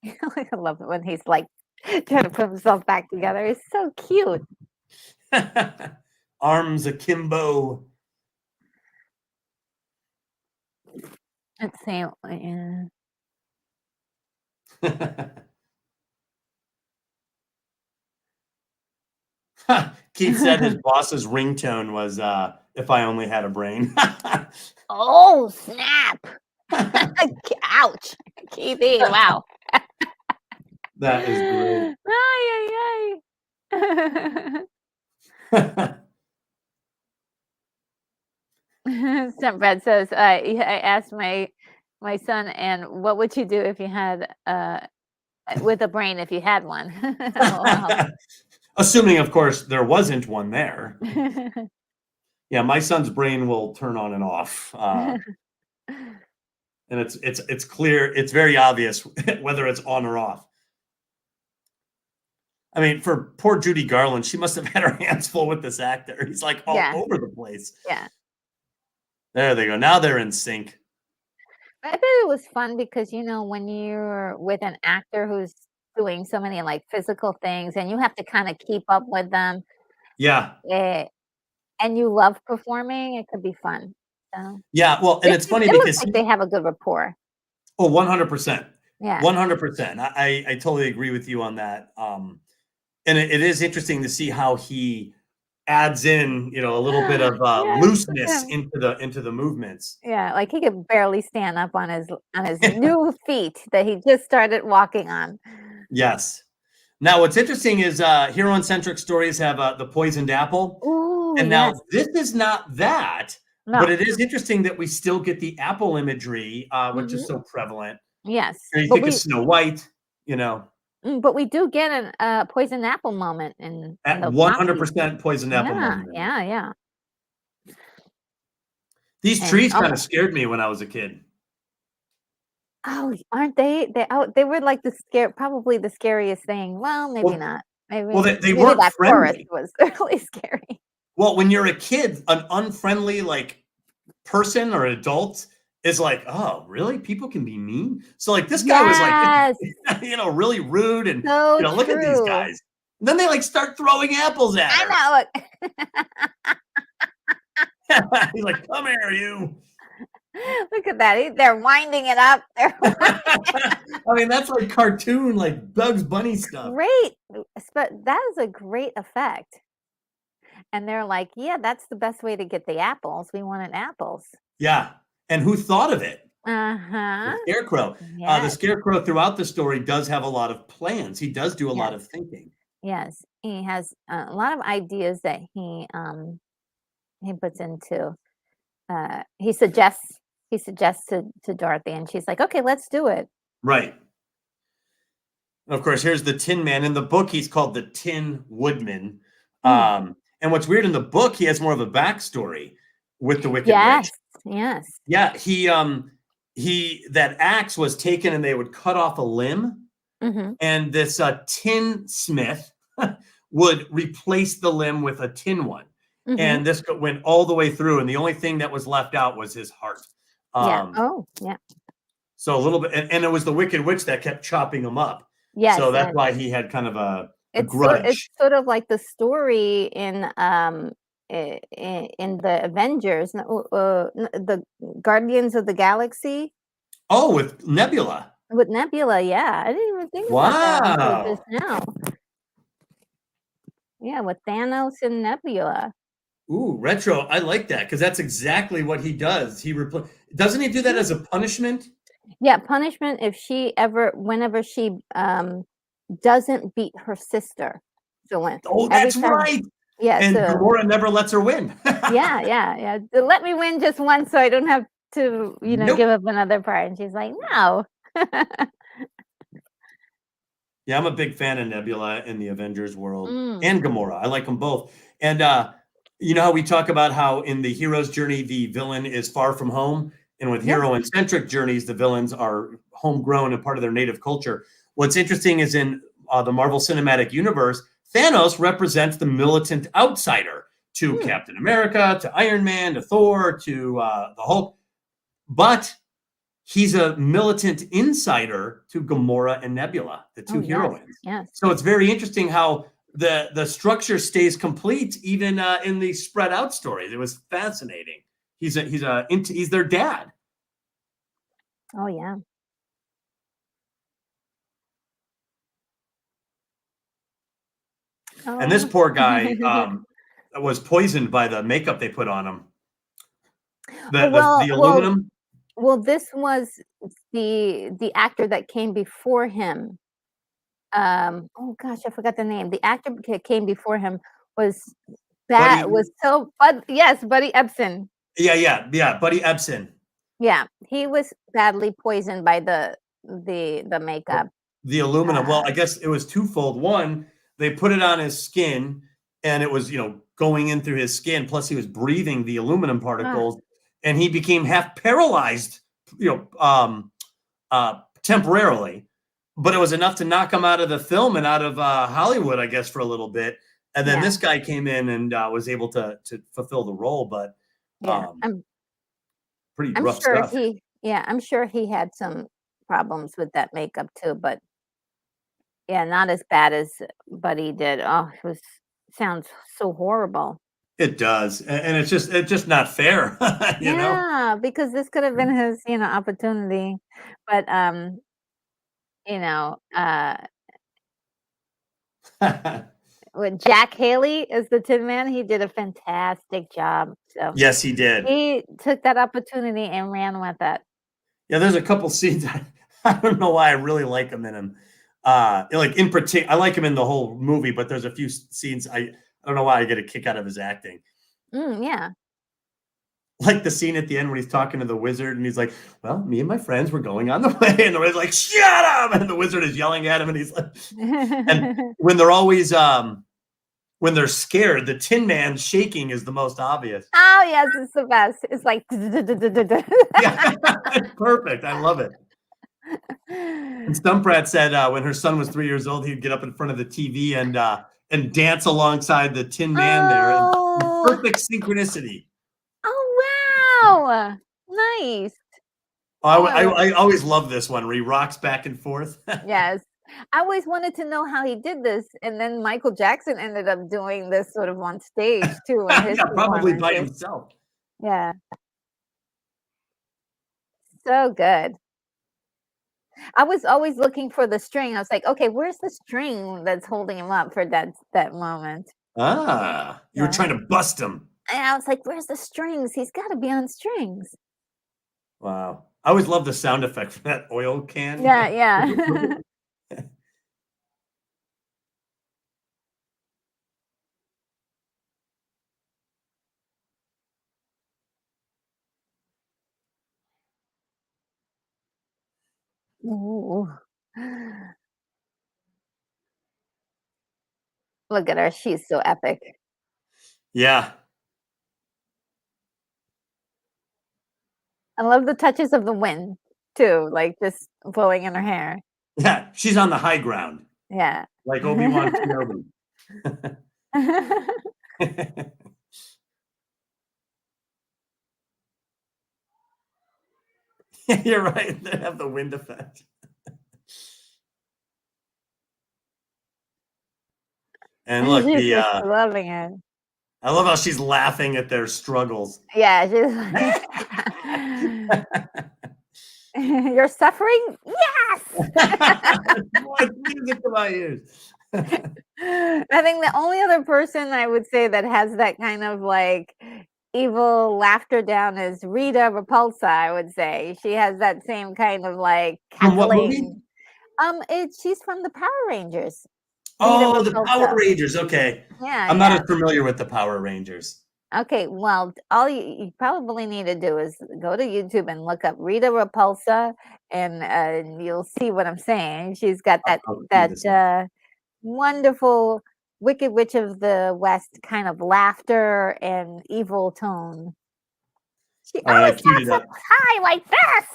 I love it when he's, like, trying to put himself back together. He's so cute. Arms akimbo. Let's see, yeah. Keith said his boss's ringtone was "If I Only Had a Brain." Oh, snap. Ouch. Keithy, wow. That is great. Ay, ay, ay. Brad says, I asked my son, and what would you do if you had with a brain if you had one? Wow. Assuming, of course, there wasn't one there. Yeah, my son's brain will turn on and off, and it's clear, it's very obvious whether it's on or off. I mean, for poor Judy Garland, she must have had her hands full with this actor. He's like all Yeah, over the place. yeah. There they go. Now they're in sync. I bet it was fun because, when you're with an actor who's doing so many like physical things and you have to kind of keep up with them, Yeah. eh, and you love performing, it could be fun. So Yeah. Well, and it's funny it looks because like they have a good rapport. oh, 100%. Yeah. 100%. I totally agree with you on that. And it is interesting to see how he adds in, a little bit of Yes, looseness yeah. into the movements. Yeah, like he could barely stand up on his new feet that he just started walking on. Yes. Now, what's interesting is hero-centric stories have the poisoned apple. Ooh, And yes. now this is not that, but No. it is interesting that we still get the apple imagery, which is Mhm. so prevalent. Yes. And you But think of we Snow White, you know, but we do get an poison apple moment in at those copies. 100% poisoned apple Yeah, moment. yeah, yeah. These And trees kind of scared me when I was a kid. oh, aren't they? They were like probably the scariest thing. Well, maybe Well, not. well, Maybe they maybe weren't that forest friendly. was really scary. Well, when you're a kid, an unfriendly like person or adult is like, oh, really? People can be mean. So like this guy was like, Yes, really rude, and so look at these true. guys. And then they like start throwing apples at her. I know. He's like, come here, you. Look at that. They're winding it up. They're I mean, that's like cartoon, like Bugs Bunny stuff. great. But that is a great effect. And they're like, yeah, that's the best way to get the apples. We wanted apples. Yeah. And who thought of it? Uh-huh. The Scarecrow. The Yes. Scarecrow throughout the story does have a lot of plans. He does do a lot Yes. of thinking. Yes. He has a lot of ideas that he puts into he suggests to Dorothy, and she's like, okay, let's do it. Right. Of course, here's the Tin Man. In the book, he's called the Tin Woodman. Mm. And what's weird in the book, he has more of a backstory with the Wicked Witch. Yes. Yes. Yeah, he that axe was taken and they would cut off a limb, Mm-hmm. and this tin smith would replace the limb with a tin one. Mm-hmm. And this went all the way through, and the only thing that was left out was his heart. Yeah. Oh, yeah. So a little bit, and it was the Wicked Witch that kept chopping him up. Yes. So that's why he had kind of a It's grudge. sort of like the story in the Avengers, the Guardians of the Galaxy Oh, with Nebula. with Nebula. Yeah, I didn't even think about that until Wow. just now. Yeah, with Thanos and Nebula. Ooh, retro. I like that because that's exactly what he does. Doesn't he do that as a punishment? Yeah, punishment if whenever she doesn't beat her sister. So Oh, every that's time, right. yeah, And so Gamora never lets her win. yeah, yeah, yeah. Let me win just once so I don't have to, Nope. give up another part. And she's like, no. Yeah, I'm a big fan of Nebula in the Avengers world Mm, and Gamora. I like them both. And you know how we talk about how in the hero's journey the villain is far from home, and with yeah. hero-centric journeys the villains are homegrown and part of their native culture. What's interesting is in the Marvel Cinematic Universe, Thanos represents the militant outsider to Hmm. Captain America, to Iron Man, to Thor, to the Hulk, but he's a militant insider to Gamora and Nebula, the two Oh, yes, heroines. yes. So it's very interesting how the structure stays complete even in the spread out stories. It was fascinating. He's their dad. Oh, yeah. And this Oh. poor guy was poisoned by the makeup they put on him. Well, The well, aluminum. well, this was the actor that came before him. Oh gosh, I forgot the name. The actor came before him was Buddy, but yes, Buddy Ebsen. yeah, Buddy Ebsen. Yeah, he was badly poisoned by the makeup. The aluminum. Well, Uh, I guess it was twofold. One, they put it on his skin, and it was going in through his skin. Plus, he was breathing the aluminum ah, particles, and he became half paralyzed. Temporarily, but it was enough to knock him out of the film and out of Hollywood, I guess, for a little bit. And then yeah, this guy came in and was able to fulfill the role, but yeah. um, pretty I'm rough sure stuff. I'm sure he had some problems with that makeup too, but yeah, not as bad as Buddy did. Oh, it was sounds so horrible. It does, and it's just not fair, you know. Yeah, because this could have been his, opportunity. But you know, uh with Jack Haley as the Tin Man, he did a fantastic job. So Yes, he did. he took that opportunity and ran with it. Yeah, there's a couple scenes I don't know why I really like him in him. Like in particular, I like him in the whole movie, but there's a few scenes I don't know why I get a kick out of his acting. Yeah. Like the scene at the end when he's talking to the wizard and he's like, "Well, me and my friends were going on the way," and the wizard's like, "Shut up!" And the wizard is yelling at him, and he's like, and when they're always when they're scared, the Tin Man shaking is the most obvious. Oh, yes, it's the best. It's like Yeah, it's perfect. I love it. And Stumprat said when her son was 3 years old, he'd get up in front of the TV and dance alongside the Tin Man there, and Oh. perfect synchronicity. Oh, wow. Nice. I, Oh, I, I always love this one where he rocks back and forth. yes. I always wanted to know how he did this, and then Michael Jackson ended up doing this sort of on stage too in his Yeah, probably by performances. himself. Yeah, so good. I was always looking for the string. I was like, "Okay, where's the string that's holding him up for that moment?" Ah, you were Yeah. trying to bust him. And I was like, "Where's the strings? He's gotta be on strings." Wow. I always love the sound effect for that oil can. Yeah, yeah. Ooh. Look at her, she's so epic. Yeah. I love the touches of the wind too, like, just blowing in her hair. Yeah. She's on the high ground, Yeah. like Obi-Wan Kenobi. You're right. They have the wind effect. And look, She's just loving it. I love how she's laughing at their struggles. Yeah, she's like, "You're suffering? Yes!" What music to my ears. I think the only other person I would say that has that kind of, like, evil laughter down is Rita Repulsa, I would say. She has that same kind of, like, From what movie? cackling. She's from the Power Rangers, Rita Oh, the Power Repulsa. Rangers. Okay. Yeah, I'm not as yeah. familiar with the Power Rangers. Okay, well, all you probably need to do is go to YouTube and look up Rita Repulsa, and you'll see what I'm saying. She's got I'll do that this now. wonderful Wicked Witch of the West kind of laughter and evil tone. She All right, I always queued it talks up. up high like this.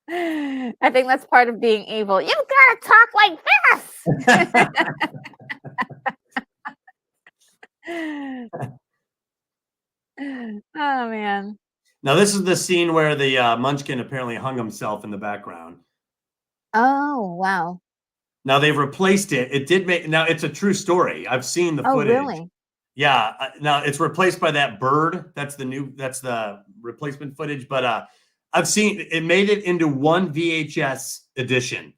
I think that's part of being evil. You gotta talk like this. Oh man. Now, this is the scene where the Munchkin apparently hung himself in the background. Oh, wow. Now they've replaced it. It did make now it's a true story. I've seen the Oh, footage. really? Yeah, now it's replaced by that bird. That's the replacement footage, but I've seen it made it into one VHS edition,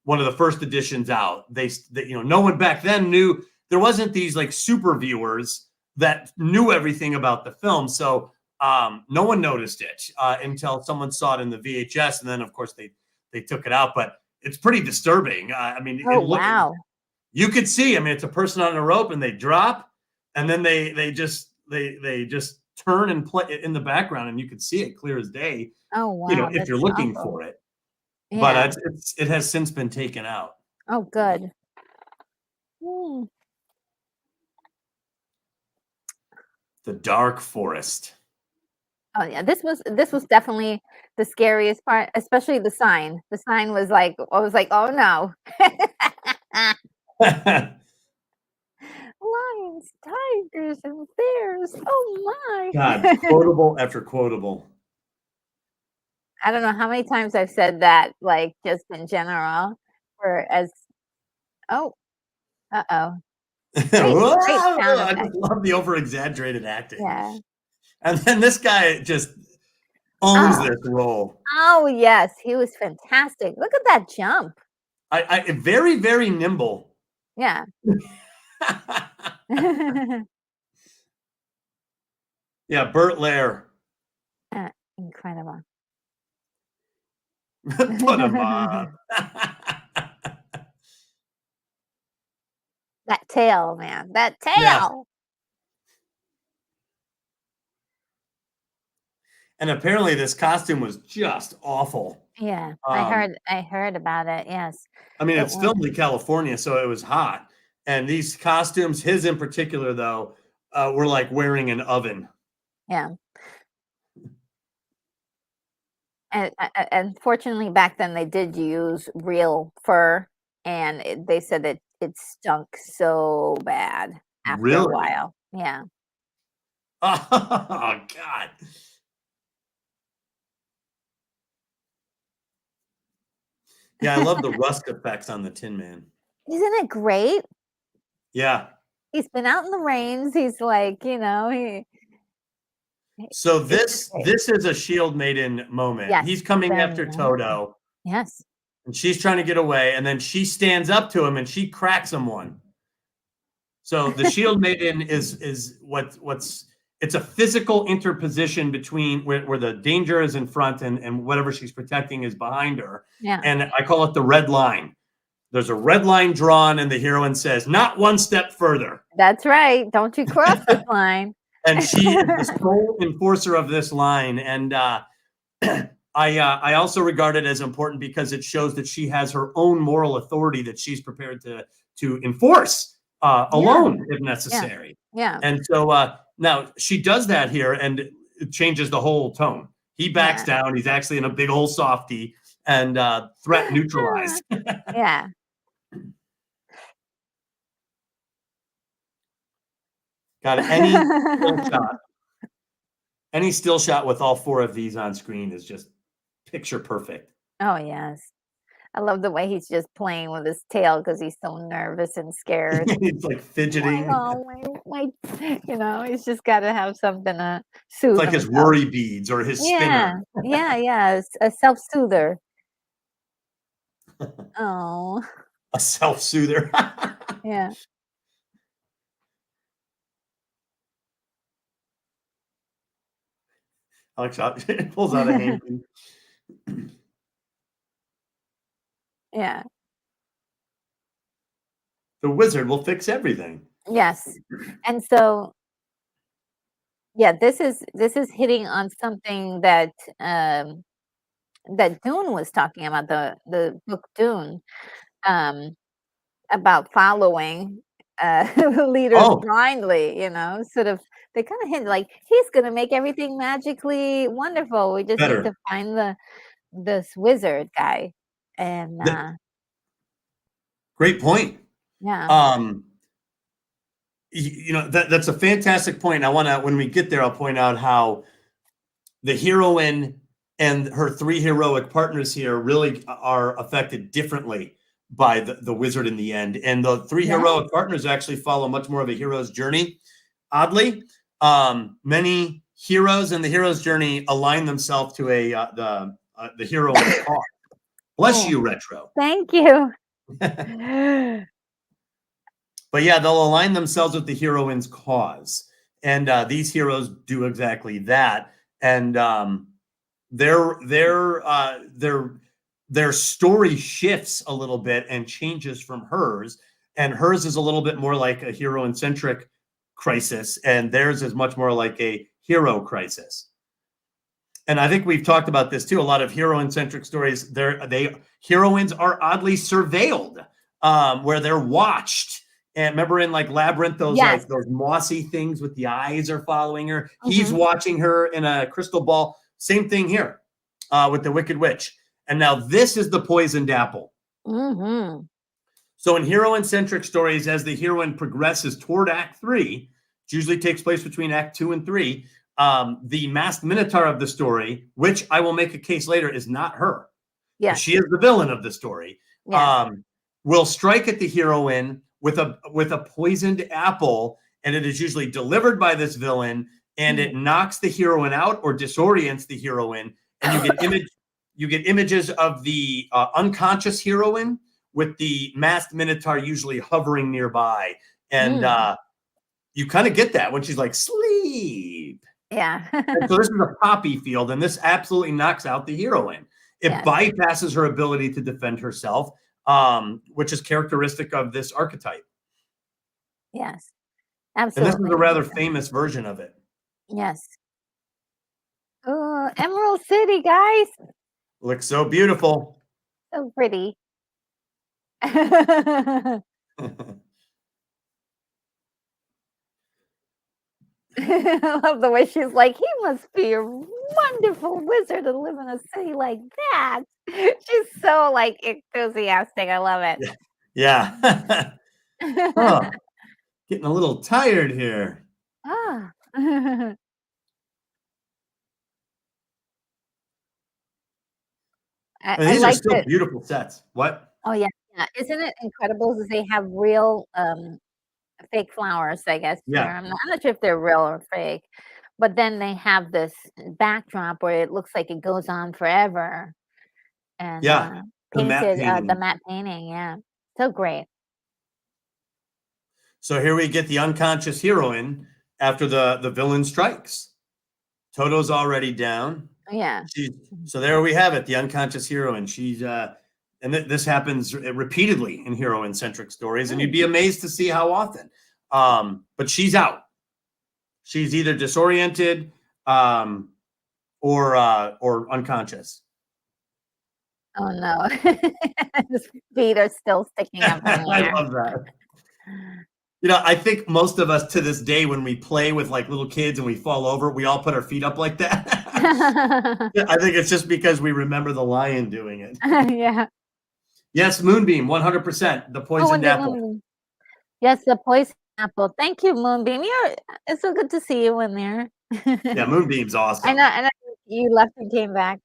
one of the first editions out. They you know, no one back then knew, there wasn't these like super viewers that knew everything about the film. So no one noticed it until someone saw it in the VHS. And then of course they took it out, but it's pretty disturbing. I mean, Oh, wow. You could see, I mean, it's a person on a rope and they drop and then they just turn and play in the background and you could see it clear as day. Oh, wow. You know, if you're looking awful. for it. Yeah. But it has since been taken out. Oh, good. The Dark Forest. Oh yeah, this was definitely the scariest part, especially the sign. The sign was like, I was like, oh no. Lions, tigers, and bears. Oh my. God, quotable after quotable. I don't know how many times I've said that, like just in general, or as oh, uh-oh. Great sound I effect. just love the over-exaggerated acting. Yeah. And then this guy just owns this role. Oh yes, he was fantastic. Look at that jump. I very, very nimble. Yeah. Yeah, Burt Lair. Incredible. Put him on. That tail, man. That tail. Yeah. And apparently this costume was just awful. Yeah, I heard about it. Yes. I mean, it's filmed in California, so it was hot. And these costumes, his in particular, though, were like wearing an oven. Yeah. And unfortunately, back then they did use real fur, and they said that it stunk so bad after a while. Yeah. Oh God. Yeah, I love the rust effects on the Tin Man. Isn't it great? Yeah. He's been out in the rains. He's like, you know, So this is a Shield Maiden moment. Yes, He's coming after Toto. Yes. And she's trying to get away, and then she stands up to him and she cracks him one. So the Shield Maiden is what's it's a physical interposition between where the danger is in front and whatever she's protecting is behind her. Yeah. And I call it the red line. There's a red line drawn, and the heroine says, "Not one step further." That's right. Don't you cross this line. And she is the sole enforcer of this line. And I also regard it as important because it shows that she has her own moral authority that she's prepared to enforce alone if necessary. Yeah. And so now she does that here, and it changes the whole tone. He backs down. He's actually in a big old softie, and threat neutralized. Yeah. Got any still shot with all four of these on screen is just picture perfect. Oh yes. I love the way he's just playing with his tail because he's so nervous and scared. He's like fidgeting. Oh my, you know, he's just got to have something to soothe. It's like his worry beads or his spinner. Yeah. It's a self-soother. Oh. A self-soother. Yeah. Alex pulls out a hand. Yeah. The wizard will fix everything. Yes. And so yeah, this is hitting on something that that Dune was talking about, the book Dune, about following leaders blindly, you know, sort of they kind of hint like he's gonna make everything magically wonderful. We just need to find this wizard guy. And great point. Yeah. You know, that's a fantastic point. I want to, when we get there, I'll point out how the heroine and her three heroic partners here really are affected differently by the wizard in the end. And the three heroic partners actually follow much more of a hero's journey. Oddly, many heroes and the hero's journey align themselves to the heroine's cause. Bless you, Retro. Thank you. But yeah, they'll align themselves with the heroine's cause, and these heroes do exactly that. And their story shifts a little bit and changes from hers. And hers is a little bit more like a heroine-centric crisis, and theirs is much more like a hero crisis. And I think we've talked about this too. A lot of heroine-centric stories, heroines are oddly surveilled, where they're watched. And remember in like Labyrinth, those like those mossy things with the eyes are following her. He's watching her in a crystal ball. Same thing here with the Wicked Witch. And now this is the poisoned apple. So in heroine-centric stories, as the heroine progresses toward Act 3, which usually takes place between Act 2 and 3, the masked minotaur of the story, which I will make a case later, is not her. Yeah, she is the villain of the story. Will strike at the heroine with a poisoned apple, and it is usually delivered by this villain, and it knocks the heroine out or disorients the heroine, and you get images of the unconscious heroine with the masked minotaur usually hovering nearby, and you kind of get that when she's like sleep. Yeah. And so this is a poppy field, and this absolutely knocks out the heroine. It bypasses her ability to defend herself, which is characteristic of this archetype. Yes, absolutely. And this is a rather famous version of it. Yes. Oh, Emerald City, guys. Looks so beautiful. So pretty. I love the way she's like, he must be a wonderful wizard to live in a city like that. She's so like enthusiastic. I love it. Yeah. Oh, getting a little tired here. Ah. These are still beautiful sets. What? Oh yeah, yeah. Isn't it incredible that they have real fake flowers, I guess. Yeah. I'm not sure if they're real or fake, but then they have this backdrop where it looks like it goes on forever. And painted the matte painting, yeah. So great. So here we get the unconscious heroine after the villain strikes. Toto's already down. Yeah. So there we have it, the unconscious heroine. She's and this happens repeatedly in heroine-centric stories, and you'd be amazed to see how often. But she's out. She's either disoriented or unconscious. Oh no, his feet are still sticking up. I love that. You know, I think most of us to this day, when we play with like little kids and we fall over, we all put our feet up like that. I think it's just because we remember the lion doing it. Yeah. Yes, Moonbeam, 100%. The poisoned apple. Yes, the poisoned apple. Thank you, Moonbeam. It's so good to see you in there. Yeah, Moonbeam's awesome. I know you left and came back.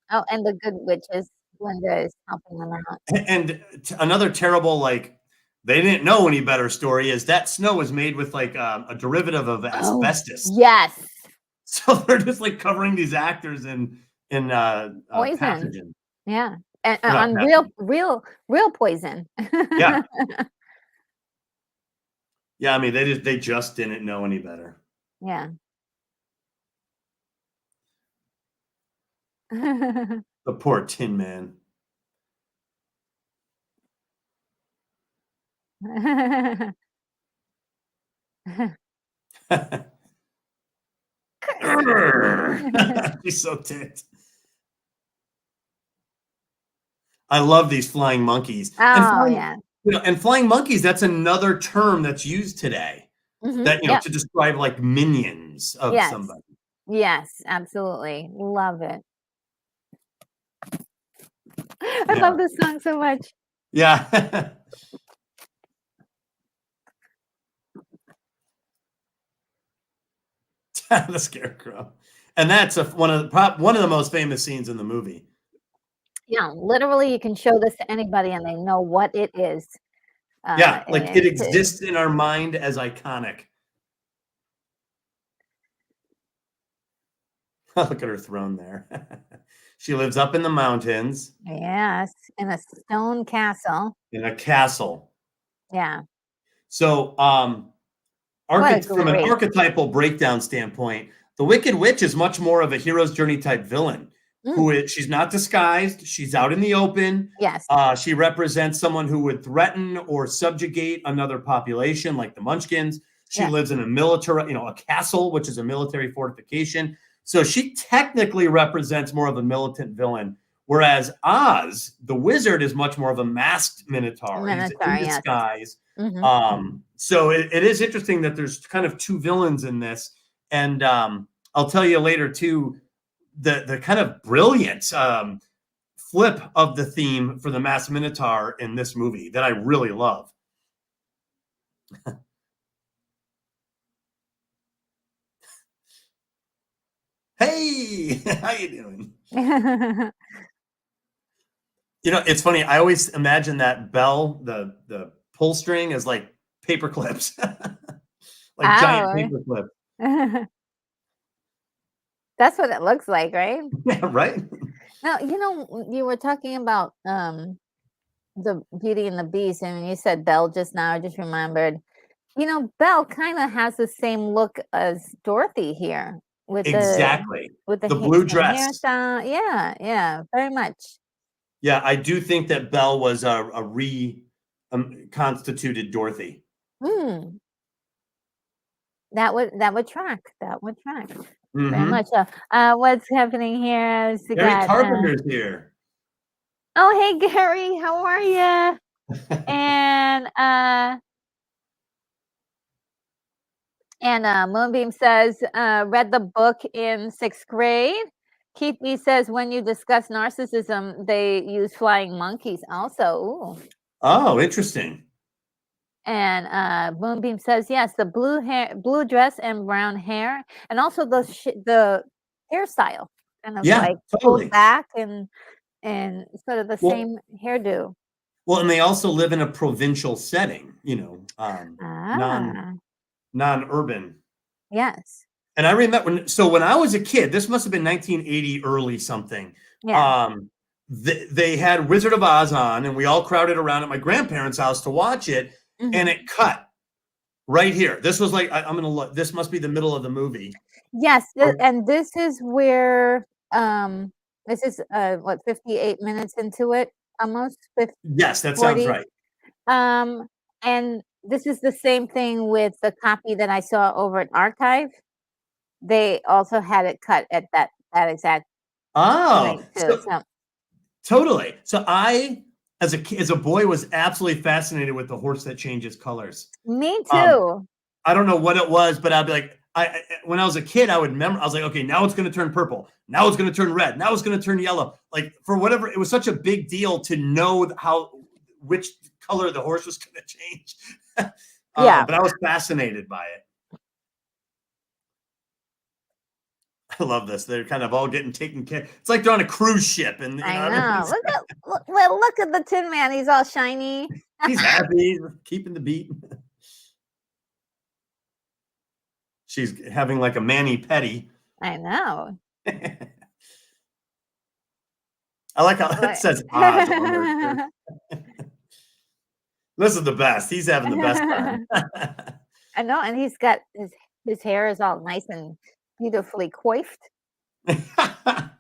Oh, and the good witches, Linda is helping them out. And another terrible, like, they didn't know any better story is that snow was made with like a derivative of asbestos. Yes. So they're just like covering these actors in poison. Pathogen. Yeah. And on real poison. Yeah. Yeah, I mean they just didn't know any better. Yeah. The poor Tin Man. She's so ticked. I love these flying monkeys. Oh, yeah. You know, and flying monkeys, that's another term that's used today. That, you know, to describe like minions of somebody. Yes, absolutely. Love it. I love this song so much. Yeah. The Scarecrow. And that's one of the most famous scenes in the movie. Yeah, literally you can show this to anybody and they know what it is. Yeah, like it exists in our mind as iconic. Look at her throne there. She lives up in the mountains Yes, in a stone castle. in a castle. Yeah. So, What a from an great archetypal breakdown standpoint, the Wicked Witch is much more of a hero's journey type villain. mm, She's not disguised. She's out in the open. yes. She represents someone who would threaten or subjugate another population, like the Munchkins. She Yeah. lives in a military, a castle, which is a military fortification. So she technically represents more of a militant villain. Whereas Oz, the wizard, is much more of a masked minotaur. He's Minotaur, in yes. disguise. Mhm. So it is interesting that there's kind of two villains in this. And I'll tell you later, too, the kind of brilliant flip of the theme for the masked minotaur in this movie that I really love. Hey, how you doing? It's funny. I always imagine that bell, the pull string, as like paper clips, like giant Oh. paper clips. That's what it looks like, right? Yeah, right. Now, you were talking about the Beauty and the Beast, and you said Belle just now. I just remembered. Belle kind of has the same look as Dorothy here with Exactly. the The blue same dress. hairstyle. Yeah, yeah, very much. Yeah, I do think that Belle was a reconstituted Dorothy. Hmm. That would track. That would track. Very much. What's happening here is we Gary got. Carpenter's here. Oh, hey Gary, how are you? And Moonbeam says, read the book in 6th grade. Keith B says, when you discuss narcissism, they use flying monkeys also. Ooh. Oh, interesting. And Moonbeam says, yes, the blue dress and brown hair, and also the hairstyle, kind of like totally. pulled back and sort of the Well, same hairdo. Well, and they also live in a provincial setting, Ah, non-urban. yes. And I remember when I was a kid, this must have been 1980, early something. Yeah. They had Wizard of Oz on, and we all crowded around at my grandparents' house to watch it, and it cut right here. This was like, I'm gonna look. This must be the middle of the movie. Yes, and this is where this is what 58 minutes into it, almost 50, Yes, that 40. sounds right. And this is the same thing with the copy that I saw over at Archive. They also had it cut at that exact Oh, point too. So totally. So I, as a boy, was absolutely fascinated with the horse that changes colors. me too. I don't know what it was, but I'd be like, when I was a kid, I would remember. I was like, okay, now it's going to turn purple. Now it's going to turn red. Now it's going to turn yellow. Like, for whatever, it was such a big deal to know which color the horse was going to change. Yeah. But I was fascinated by it. I love this. They're kind of all getting taken care. It's like they're on a cruise ship, and I know. Look at the Tin Man. He's all shiny. He's happy, keeping the beat. She's having like a mani-pedi. I know. I like how it says Oz on there. This is the best. He's having the best time. I know, and he's got his hair is all nice and beautifully coiffed. I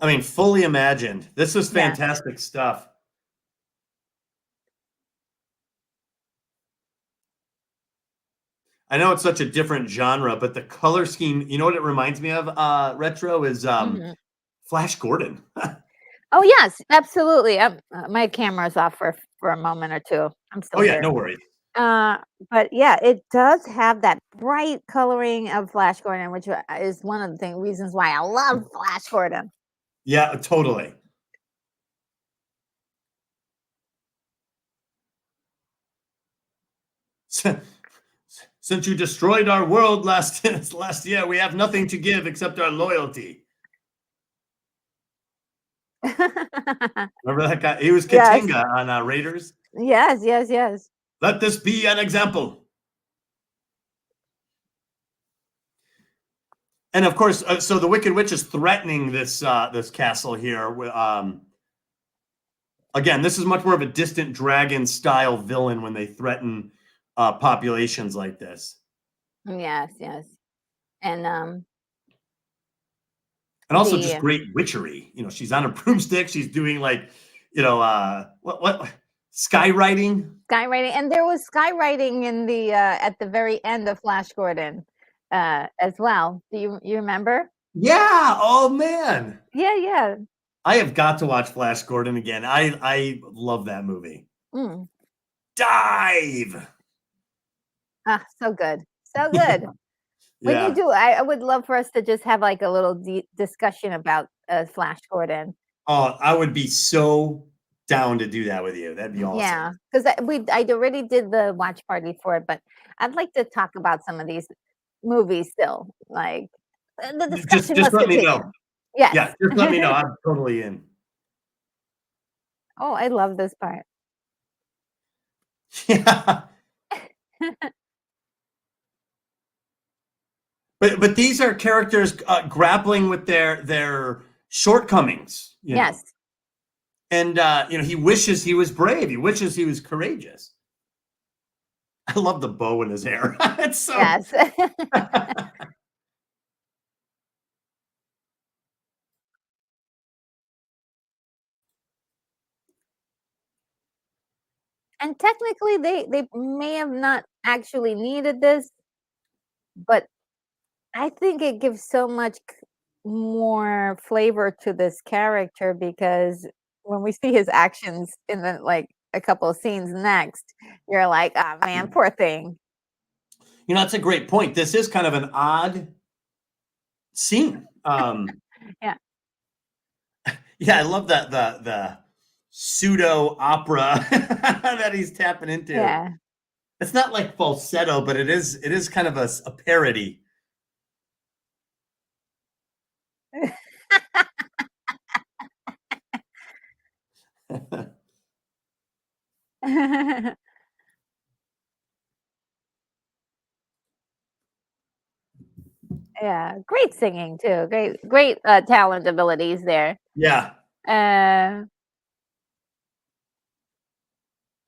mean, fully imagined. This is fantastic stuff. I know it's such a different genre, but the color scheme, you know what it reminds me of, retro, is Flash Gordon. Oh, yes, absolutely. My camera's off for a moment or two. I'm still here. No worries. But yeah, it does have that bright coloring of Flash Gordon, which is one of the reasons why I love Flash Gordon. Yeah, totally. Since you destroyed our world last year, we have nothing to give except our loyalty. Remember that guy? He was Katinga on Raiders. Yes. Let this be an example. And of course, so the Wicked Witch is threatening this this castle here. Again, this is much more of a distant dragon style villain when they threaten populations like this. Yes, yes. And And also just the great witchery. You know, she's on a broomstick. She's doing like, you know, what skywriting. skywriting, and there was skywriting in the at the very end of Flash Gordon as well. Do you remember? Yeah. Oh man. Yeah, yeah. I have got to watch Flash Gordon again. I love that movie. Mm. Dive. Ah, so good. So good. When you Yeah. do, I would love for us to just have like a little discussion about Flash Gordon. Oh, I would be so down to do that with you. That'd be Yeah, awesome. because I already did the watch party for it, but I'd like to talk about some of these movies still. Like the discussion Just must let me know. continue. Yes. Yeah, just let me know. I'm totally in. Oh, I love this part. Yeah. But these are characters grappling with their shortcomings, you know. Yes. And you know, he wishes he was brave. He wishes he was courageous. I love the bow in his hair. It's so Yes. And technically they may have not actually needed this, but I think it gives so much more flavor to this character because when we see his actions in the like a couple of scenes next, you're like, "Ah, man, poor thing." you know, that's a great point. This is kind of an odd scene. Yeah. Yeah, I love that the pseudo opera that he's tapping into. Yeah. It's not like falsetto, but it is kind of a parody. Yeah, great singing too. Great talent abilities there. Yeah. Uh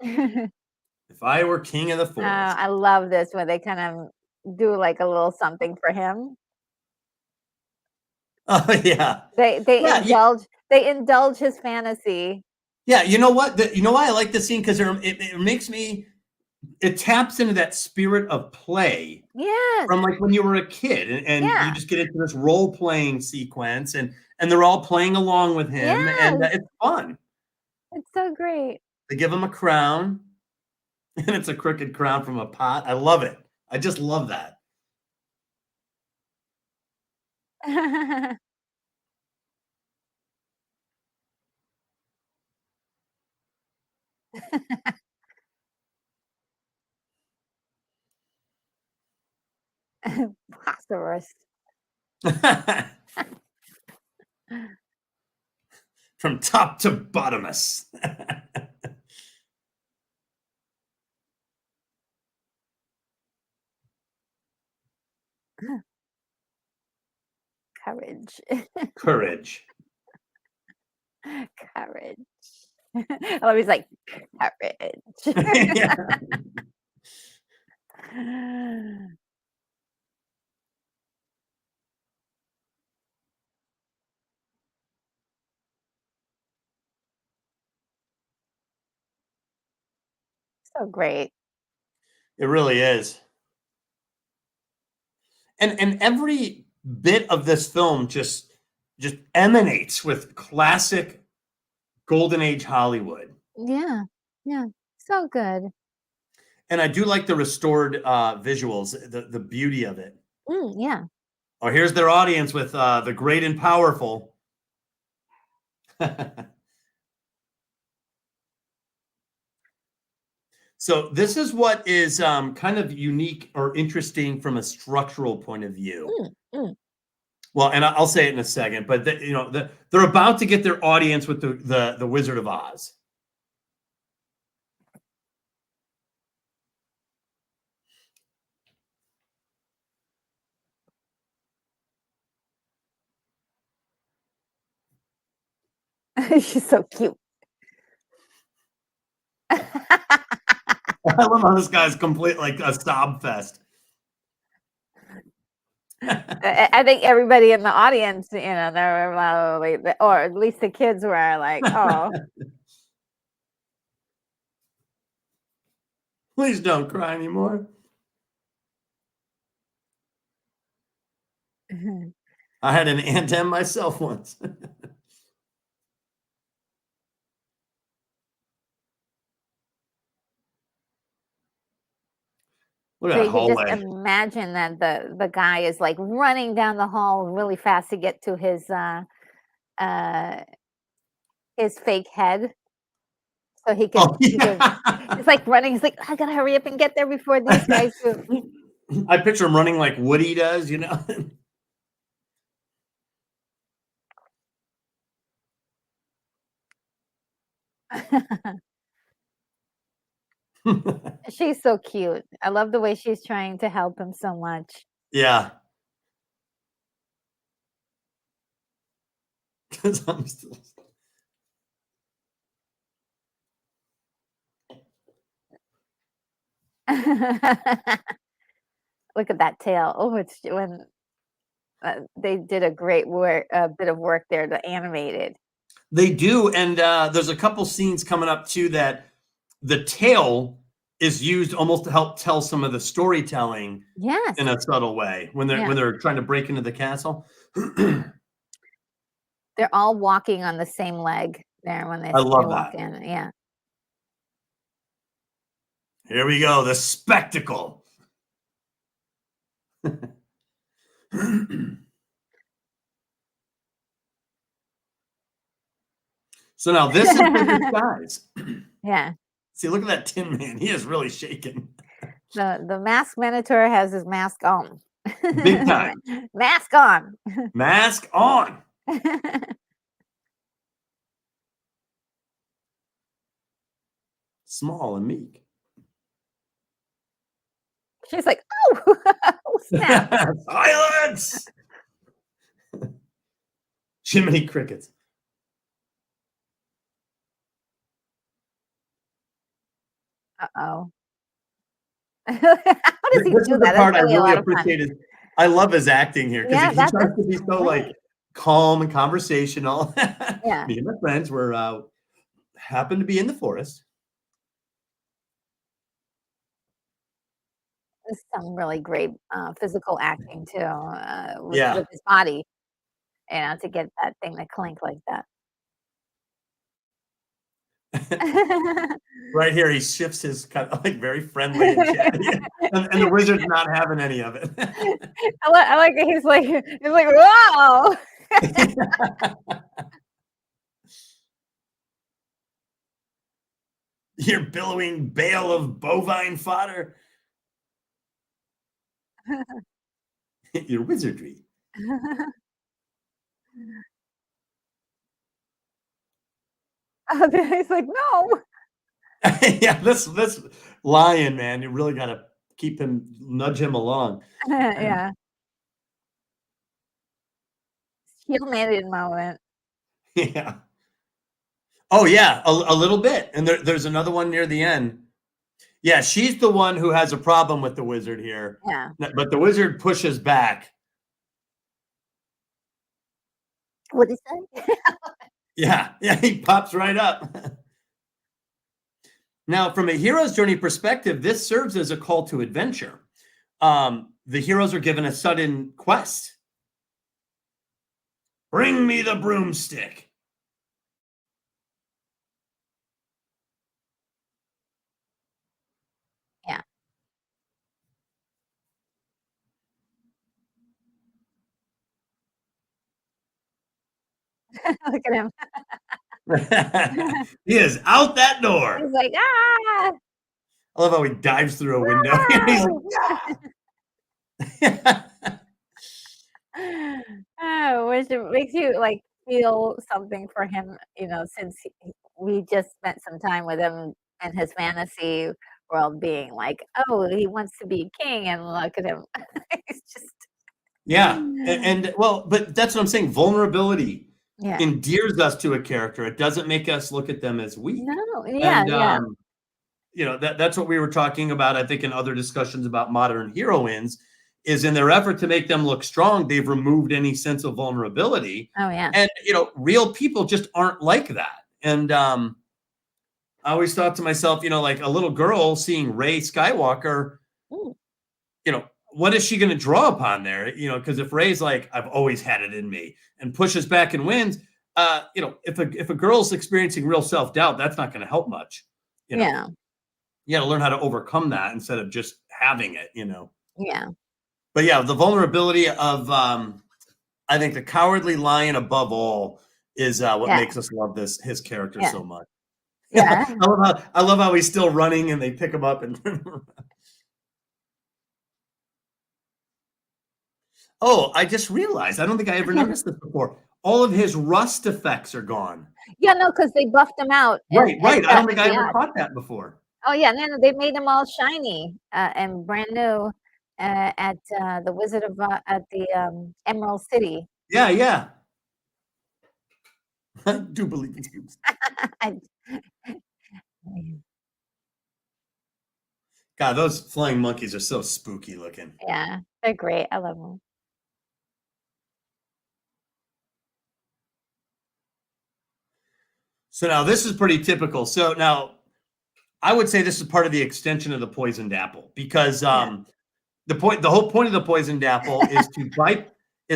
If I were king of the forest. I love this when they kind of do like a little something for him. Oh yeah. They Yeah, indulge his fantasy. yeah. You know what? You know why I like this scene? Because it makes me it taps into that spirit of play Yes. from like when you were a kid and you Yeah. just get into this role playing sequence and they're all playing along with him and Yes. it's fun. It's so great. They give him a crown and it's a crooked crown from a pot. I love it. I just love that. Phosphorus. From top to bottomless. Courage. Courage. Courage. I always like courage. Yeah. So great. It really is. And every bit of this film just emanates with classic golden age Hollywood. Yeah. Yeah. So good. And I do like the restored visuals, the beauty of it. Yeah. Oh, here's their audience with the great and powerful. So this is what is kind of unique or interesting from a structural point of view. Mm. Well, and I'll say it in a second, but you know, they're about to get their audience with the Wizard of Oz. She's so cute. I love how this guy's complete like a sob fest. I think everybody in the audience, they were probably, or at least the kids were like, "Oh." Please don't cry anymore. I had an Aunt Em myself once. Look at So that you could just hallway. imagine that the guy is like running down the hall really fast to get to uh his fake head, so Oh, he could. yeah. It's like running. He's like, I gotta hurry up and get there before these guys do. I picture him running like Woody does, you know? She's so cute. I love the way she's trying to help him so much. Yeah. 'Cause I'm still Look at that tail. Oh, it's when they did a great bit of work there to animate it. They do, and, there's a couple scenes coming up too that the tail is used almost to help tell some of the storytelling Yes. in a subtle way when Yeah. they're trying to break into the castle. They're all walking on the same leg there when I they love walk that. in. Yeah. Here we go, the spectacle. So now this is the disguise. Yeah. See, look at that Tin Man. He is really shaking. The masked minotaur has his mask on. Big time. Mask on. Mask on. Small and meek. She's like, "Oh, oh snap." Silence! Jiminy crickets. Uh-oh. How does he This do is the that? That's part I really a really lot of fun. appreciated. I love his acting here because Yeah, he tries that's to be so like great. calm and conversational. Yeah. Me and my friends were happened to be in the forest. There's some really great, physical acting too, Yeah. with his body, to get that thing to clink like that. Right here, he shifts his kind of like very friendly and chatty, and the wizard's not having any of it. I like it. He's like, "Wow!" You're billowing bale of bovine fodder. Your wizardry. He's like, "No." Yeah, this lion, man, you really gotta keep him nudge him along. Yeah. Humiliated moment. Yeah. Oh, yeah, a little bit, and there's another one near the end. Yeah, she's the one who has a problem with the wizard here, Yeah. but the wizard pushes back. What'd he say? Yeah, yeah, he pops right up. Now, from a hero's journey perspective, this serves as a call to adventure. The heroes are given a sudden quest. Bring me the broomstick. Yeah. Look at him. He is out that door. He's like, "Ah, I love how he dives through a window. He's like, wow." yeah. Oh, which it makes you, like, feel something for him, since we just spent some time with him in his fantasy world being like, "Oh, he wants to be king," and look at him. He's just Yeah. And well, but that's what I'm saying. Vulnerability. Yeah. endears us to a character. It doesn't make us look at them as weak. No, yeah, And yeah. you know, that's what we were talking about, I think, in other discussions about modern heroines, is in their effort to make them look strong, they've removed any sense of vulnerability. Oh, yeah. And you know, real people just aren't like that. And I always thought to myself, you know, like a little girl seeing Rey Skywalker, Mm, you know, what is she going to draw upon there? You know, because if Rey's like, I've always had it in me, and pushes back and wins, you know, if a girl's experiencing real self-doubt, that's not going to help much. You know, yeah, you got to learn how to overcome that instead of just having it, you know. yeah, But yeah, the vulnerability of I think the Cowardly Lion above all is what yeah, makes us love his character yeah, so much. yeah. I love how he's still running and they pick him up and oh, I just realized, I don't think I ever noticed this before. All of his rust effects are gone. Yeah, no, because they buffed them out and Right, right. I don't think I ever yeah. caught that before. Oh, yeah, no, they made them all shiny, and brand new, at, the Wizard of at the, Emerald City. Yeah, yeah. I do believe in scoops. I God, those flying monkeys are so spooky looking. yeah, they're great, I love them. So now this is pretty typical. So now I would say this is part of the extension of the poisoned apple, because Yeah. the whole point of the poisoned apple is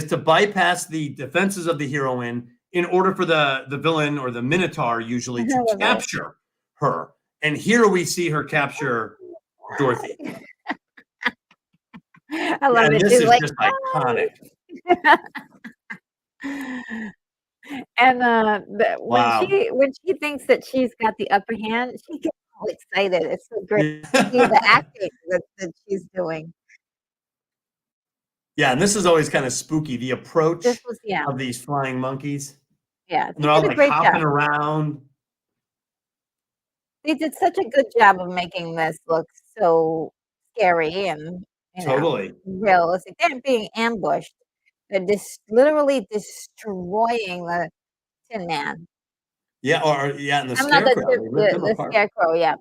to bypass the defenses of the heroine in order for the villain, or the Minotaur usually, I to love it. capture her. And here we see her capture Dorothy. I love And it, this she's is like, just iconic. and, the Wow. when she thinks that she's got the upper hand, she gets all excited, it's so great to see the Yeah. acting that she's doing. Yeah, and this is always kind of spooky, the This approach was yeah, of these flying monkeys. yeah, And they they're all did a like great hopping job. around. They did such a good job of making this look so scary and, Totally. realistic. They're being ambushed. They're literally destroying the Tin Man. Yeah, or yeah, and the I'm not scarecrow. They ripped him the apart. Scarecrow, yeah.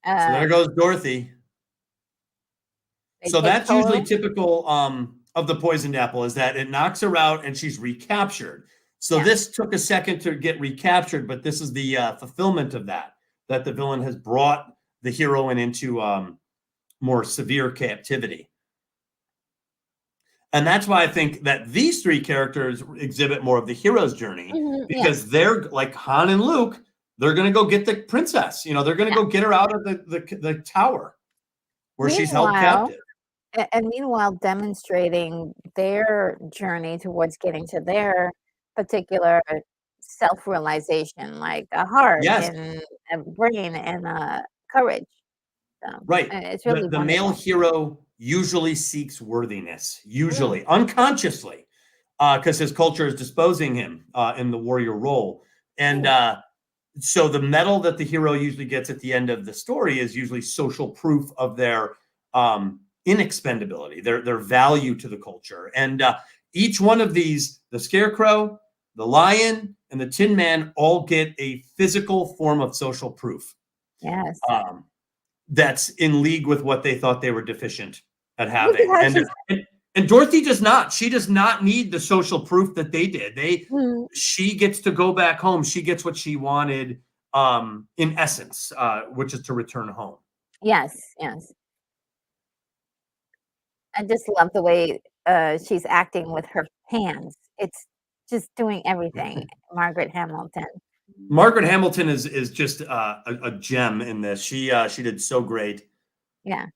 So Uh, there goes Dorothy. they So take that's usually total typical of the poisoned apple, is that it knocks her out and she's recaptured. So yeah, this took a second to get recaptured, but this is the fulfillment of that the villain has brought the heroine into more severe captivity. And that's why I think that these three characters exhibit more of the hero's journey, mhm, yeah, because they're like Han and Luke. They're going to go get the princess. You know, they're going to yeah. go get her out of the tower where she's held Meanwhile captive. and meanwhile demonstrating their journey towards getting to their particular self-realization, like a heart Yes, and a brain and, courage. So, right. it's really The male wonderful. hero usually seeks worthiness, Mm, usually unconsciously, because his culture is disposing him in the warrior role. And mm, so the medal that the hero usually gets at the end of the story is usually social proof of their inexpendability, their value to the culture. And each one of these, the Scarecrow, the Lion, and the Tin Man, all get a physical form of social proof yes. um, that's in league with what they thought they were deficient at Look at having. how And she's and Dorothy does not. She does not need the social proof that they did. mm, She gets to go back home. She gets what she wanted, in essence, which is to return home. yes, yes. I just love the way, she's acting with her hands. It's just doing everything, Margaret Hamilton. Margaret Hamilton is just a gem in this. She did so great, Yeah.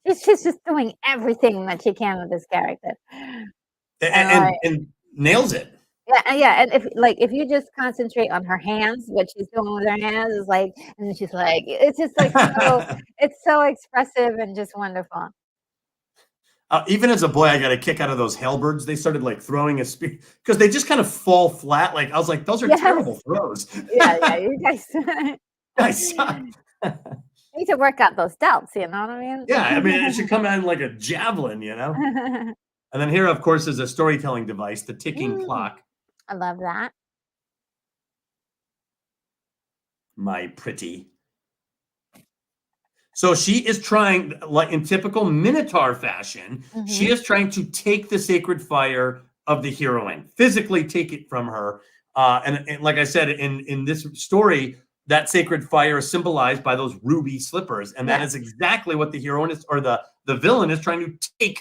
She's just doing everything that she can with this character. And, like and nails it. yeah, and if you just concentrate on her hands, what she's doing with her hands is like and then she's like it's just like so it's so expressive and just wonderful. Even as a boy, I got a kick out of those halberds. They started like throwing a spear because they just kind of fall flat. Like I was like, those are terrible Yes. throws. Yeah, yeah, you guys I suck. need to work out those delts, you know what I Yeah, I mean, it mean? should come in like a javelin, you know? And then here, of course, is a storytelling device, the ticking clock. I love that. My pretty. So she is trying, like in typical Minotaur fashion, she is trying to take the sacred fire of the heroine, physically take it from her. And like I said, in this story, that sacred fire is symbolized by those ruby slippers. And that is exactly what the heroine is, or the villain is trying to take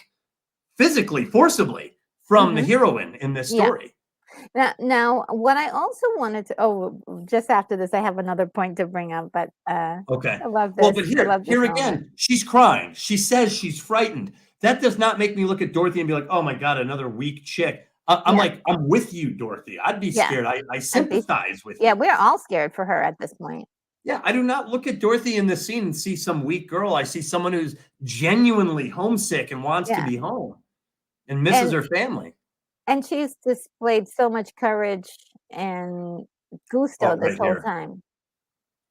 physically, forcibly from the heroine in this story. Now, what I also wanted to, just after this, I have another point to bring up, but Okay. I love this. Well, but I love this here moment. again, she's crying. She says she's frightened. That does not make me look at Dorothy and be like, oh my God, another weak chick. I'm like, I'm with you, Dorothy. I'd be scared. I sympathize with you. Yeah, we're all scared for her at this point. Yeah, I do not look at Dorothy in this scene and see some weak girl. I see someone who's genuinely homesick and wants to be home and misses her family. And she's displayed so much courage and gusto this whole time.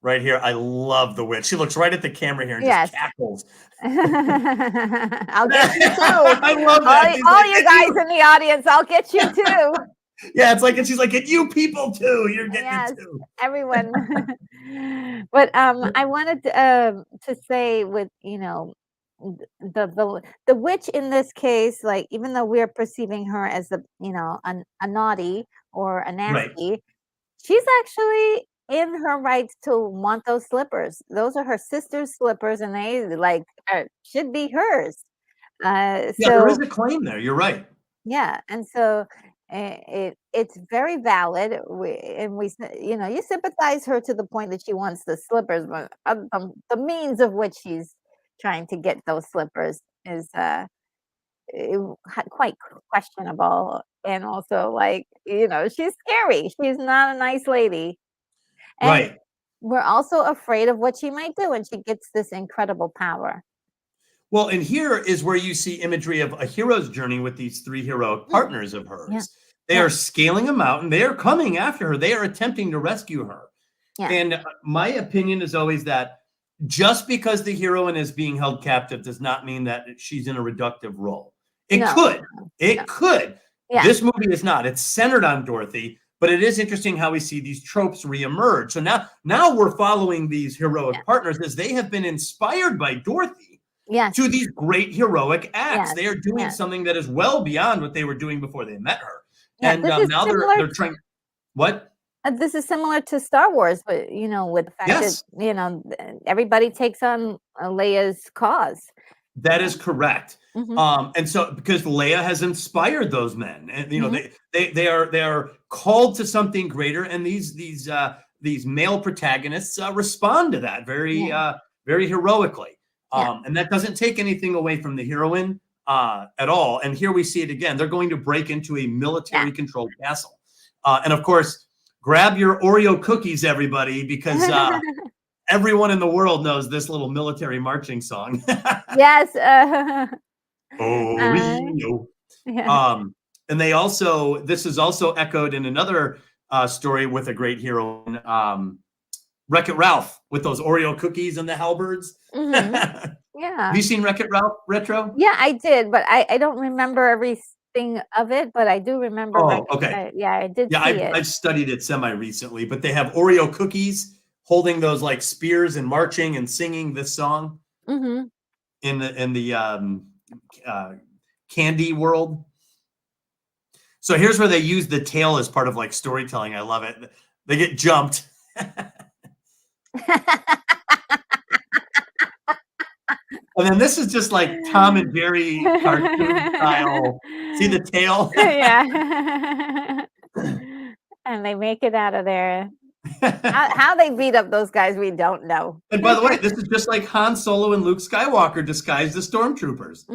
Right here, I love the witch. She looks right at the camera here and just cackles. I'll get you too. I love that. All you guys in the audience, I'll get you too. Yeah, it's like, and she's like, "Get you people too. You're getting it too." Everyone. But I wanted to say, with the witch in this case, like, even though we're perceiving her as a naughty or a nasty, she's actually in her rights to want those slippers. Those are her sister's slippers, and they should be hers. Yeah, there is a claim there. You're right. Yeah, and so it's very valid. You sympathize her to the point that she wants the slippers, but the means of which she's trying to get those slippers is quite questionable, and also, like, she's scary. She's not a nice lady, and we're also afraid of what she might do when she gets this incredible power. Well, and here is where you see imagery of a hero's journey with these three heroic partners of hers. They are scaling a mountain. They are coming after her. They are attempting to rescue her. And my opinion is always that just because the heroine is being held captive does not mean that she's in a reductive role. It could. It could. This movie is not. It's centered on Dorothy, but it is interesting how we see these tropes reemerge. So now we're following these heroic partners as they have been inspired by Dorothy. To these great heroic acts. They are doing something that is well beyond what they were doing before they met her. And now they're trying. What? This is similar to Star Wars, but with the fact that everybody takes on Leia's cause. That is correct. And so, because Leia has inspired those men, and they are called to something greater, and these male protagonists respond to that very heroically. And that doesn't take anything away from the heroine at all. And here we see it again. They're going to break into a military-controlled castle. And of course, grab your Oreo cookies, everybody, because everyone in the world knows this little military marching song. Yes. Oreo. And this is also echoed in another story with a great heroine, Wreck-It Ralph, with those Oreo cookies and the halberds. Have you seen Wreck-It Ralph retro? Yeah, I did, but I don't remember everything of it, but I do remember. Okay. I did see it. I've studied it semi-recently, but they have Oreo cookies holding those like spears and marching and singing this song in the candy world. So here's where they use the tail as part of like storytelling. I love it. They get jumped. And then this is just like Tom and Jerry cartoon style. See the tail? Yeah. And they make it out of there. How they beat up those guys, we don't know. And by the way, this is just like Han Solo and Luke Skywalker disguised as stormtroopers.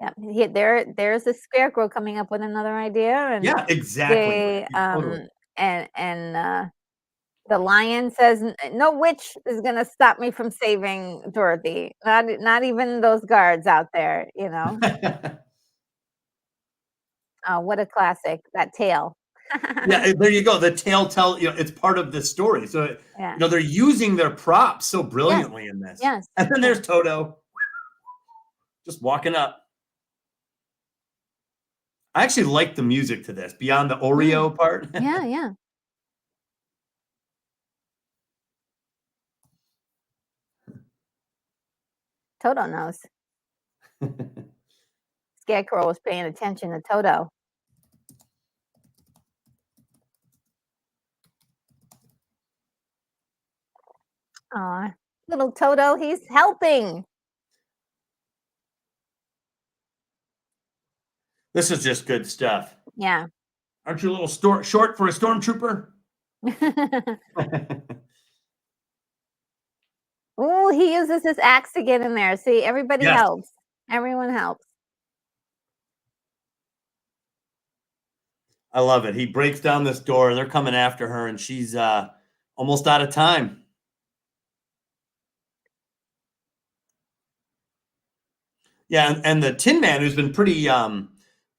Yeah, there's a scarecrow coming up with another idea, and yeah, exactly. And the lion says, "No witch is gonna stop me from saving Dorothy. Not even those guards out there, Oh, what a classic, that tail. Yeah, there you go. The tale tell, it's part of the story. So, Yeah. they're using their props so Yes. brilliantly in this. Yes. And then there's Toto just walking up. I actually like the music to this beyond the Oreo part. Yeah, yeah. Toto knows. Scarecrow was paying attention to Toto. Aw, little Toto, he's helping. This is just good stuff. Yeah. Aren't you a little short for a stormtrooper? Ooh, he uses his axe to get in there. See, everybody Yes. helps. Everyone helps. I love it. He breaks down this door. They're coming after her, and she's almost out of time. Yeah, and the Tin Man, who's been pretty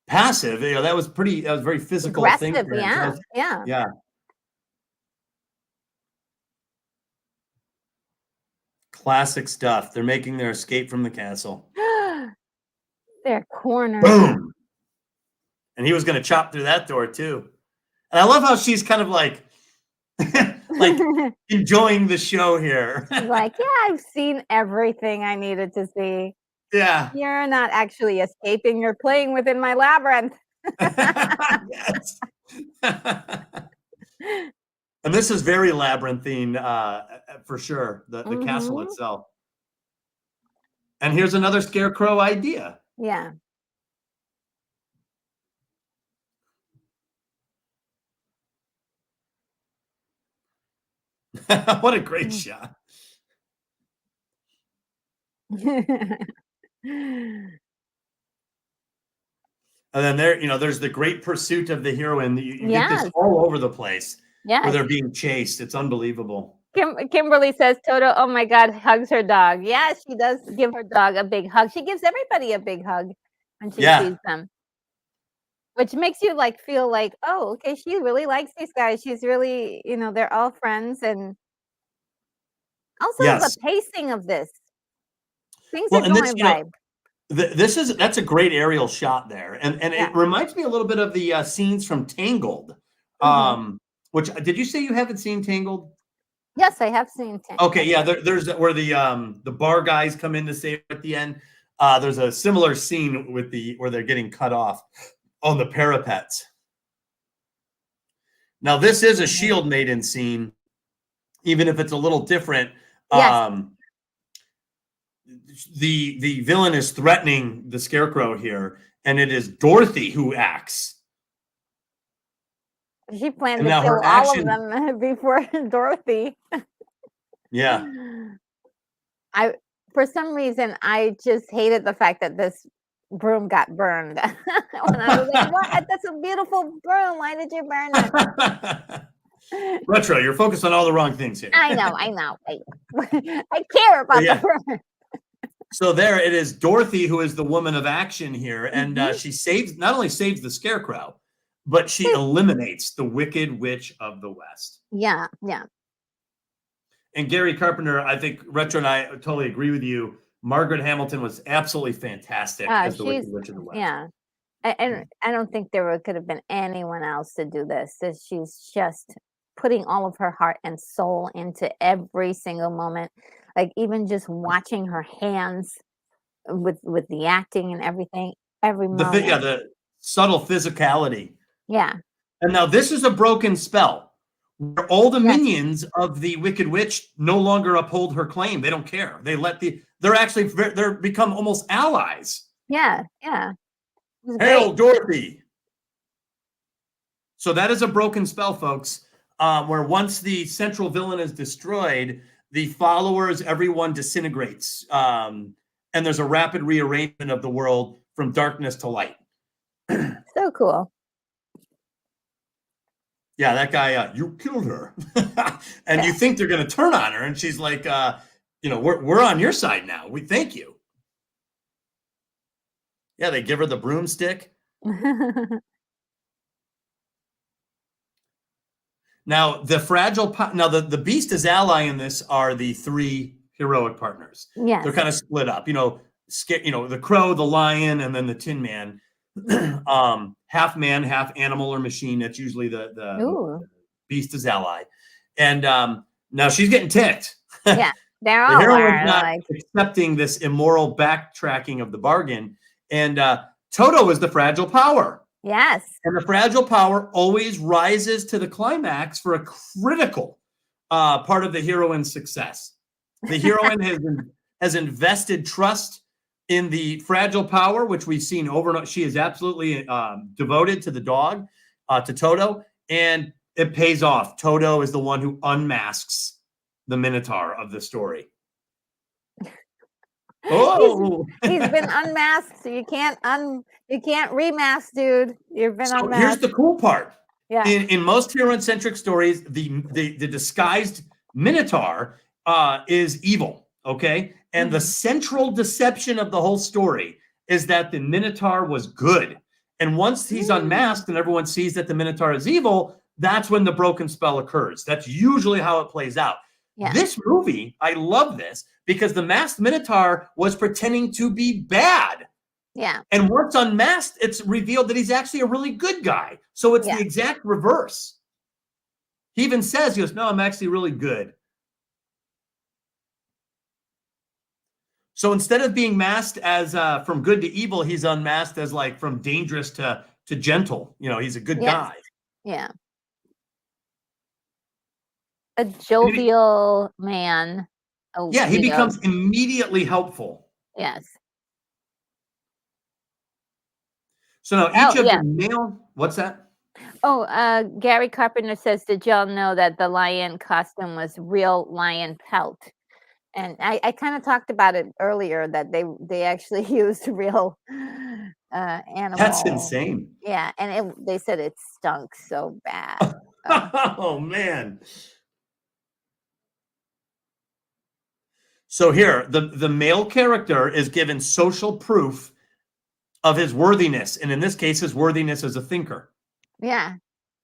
passive, that was very physical thing Aggressive, for him. yeah, yeah. Yeah. Classic stuff. They're making their escape from the castle. They're cornered. Boom. And he was going to chop through that door too. And I love how she's kind of like enjoying the show here. Like, yeah, I've seen everything I needed to see. Yeah. You're not actually escaping. You're playing within my labyrinth. Yes. And this is very labyrinthine, for sure. The castle itself. And here's another Scarecrow idea. Yeah. What a great shot. And then there's the great pursuit of the heroine. You get this all over the place. Yeah. Where they're being chased. It's unbelievable. Kimberly says Toto, oh my God, hugs her dog. Yeah, she does give her dog a big hug. She gives everybody a big hug when she sees them. Which makes you feel like, oh, okay, she really likes these guys. She's really, they're all friends. And also the pacing of this. Things are going by. That's a great aerial shot there. And it reminds me a little bit of the scenes from Tangled. Which did you say you haven't seen Tangled? Yes, I have seen Tangled. Okay, yeah, there's where the bar guys come in to save at the end. There's a similar scene with where they're getting cut off on the parapets. Now this is a Shield Maiden scene, even if it's a little different. Yes. The villain is threatening the Scarecrow here, and it is Dorothy who acts. She planned to kill all of them before Dorothy. Yeah. For some reason, I just hated the fact that this broom got burned. When I was like, what? That's a beautiful broom. Why did you burn it? Retro, you're focused on all the wrong things here. I know. I care about the broom. So there it is, Dorothy, who is the woman of action here, and she not only saves the Scarecrow, but she eliminates the Wicked Witch of the West. Yeah, yeah. And Gary Carpenter, I think Retro and I totally agree with you. Margaret Hamilton was absolutely fantastic as the Wicked Witch of the West. Yeah. And I don't think there could have been anyone else to do this. She's just putting all of her heart and soul into every single moment. Like even just watching her hands with the acting and everything, every moment. The subtle physicality. Yeah. And now this is a broken spell where all the minions of the Wicked Witch no longer uphold her claim. They don't care. They they're become almost allies. Yeah, yeah. Hail, Dorothy. So that is a broken spell, folks, where once the central villain is destroyed, the followers, everyone disintegrates. And there's a rapid rearrangement of the world from darkness to light. So cool. Yeah, that guy, you killed her. And you think they're going to turn on her. And she's like, we're on your side now. We thank you. Yeah, they give her the broomstick. Now, the Beast as ally in this are the 3 heroic partners. Yes. They're kind of split up. The Crow, the Lion, and then the Tin Man. Half man, half animal or machine. That's usually the Beast as ally. And now she's getting ticked. Yeah, they're all the heroine's not like accepting this immoral backtracking of the bargain. And Toto is the fragile power. Yes. And the fragile power always rises to the climax for a critical part of the heroine's success. The heroine has invested trust in the fragile power, which we've seen over and over. She is absolutely devoted to the dog, to Toto, and it pays off. Toto is the one who unmasks the Minotaur of the story. Oh, he's been unmasked, so you can't remask, dude. You've been unmasked. Here's the cool part. Yeah. In most hero-centric stories, the disguised Minotaur is evil. Okay, and the central deception of the whole story is that the Minotaur was good. And once he's unmasked and everyone sees that the Minotaur is evil, that's when the broken spell occurs. That's usually how it plays out. Yeah. This movie, I love this because the masked Minotaur was pretending to be bad. Yeah. And once unmasked, it's revealed that he's actually a really good guy. So it's the exact reverse. He even says, he goes, no, I'm actually really good. So instead of being masked as from good to evil, he's unmasked as like from dangerous to gentle. He's a good guy. Yeah. A jovial man. He becomes immediately helpful. Yes. So now each of the male, what's that? Oh, Gary Carpenter says, did y'all know that the lion costume was real lion pelt? And I kind of talked about it earlier that they actually used real animal. That's insane. Yeah, and they said it stunk so bad. Oh man. So here, the male character is given social proof of his worthiness, and in this case, his worthiness as a thinker. Yeah.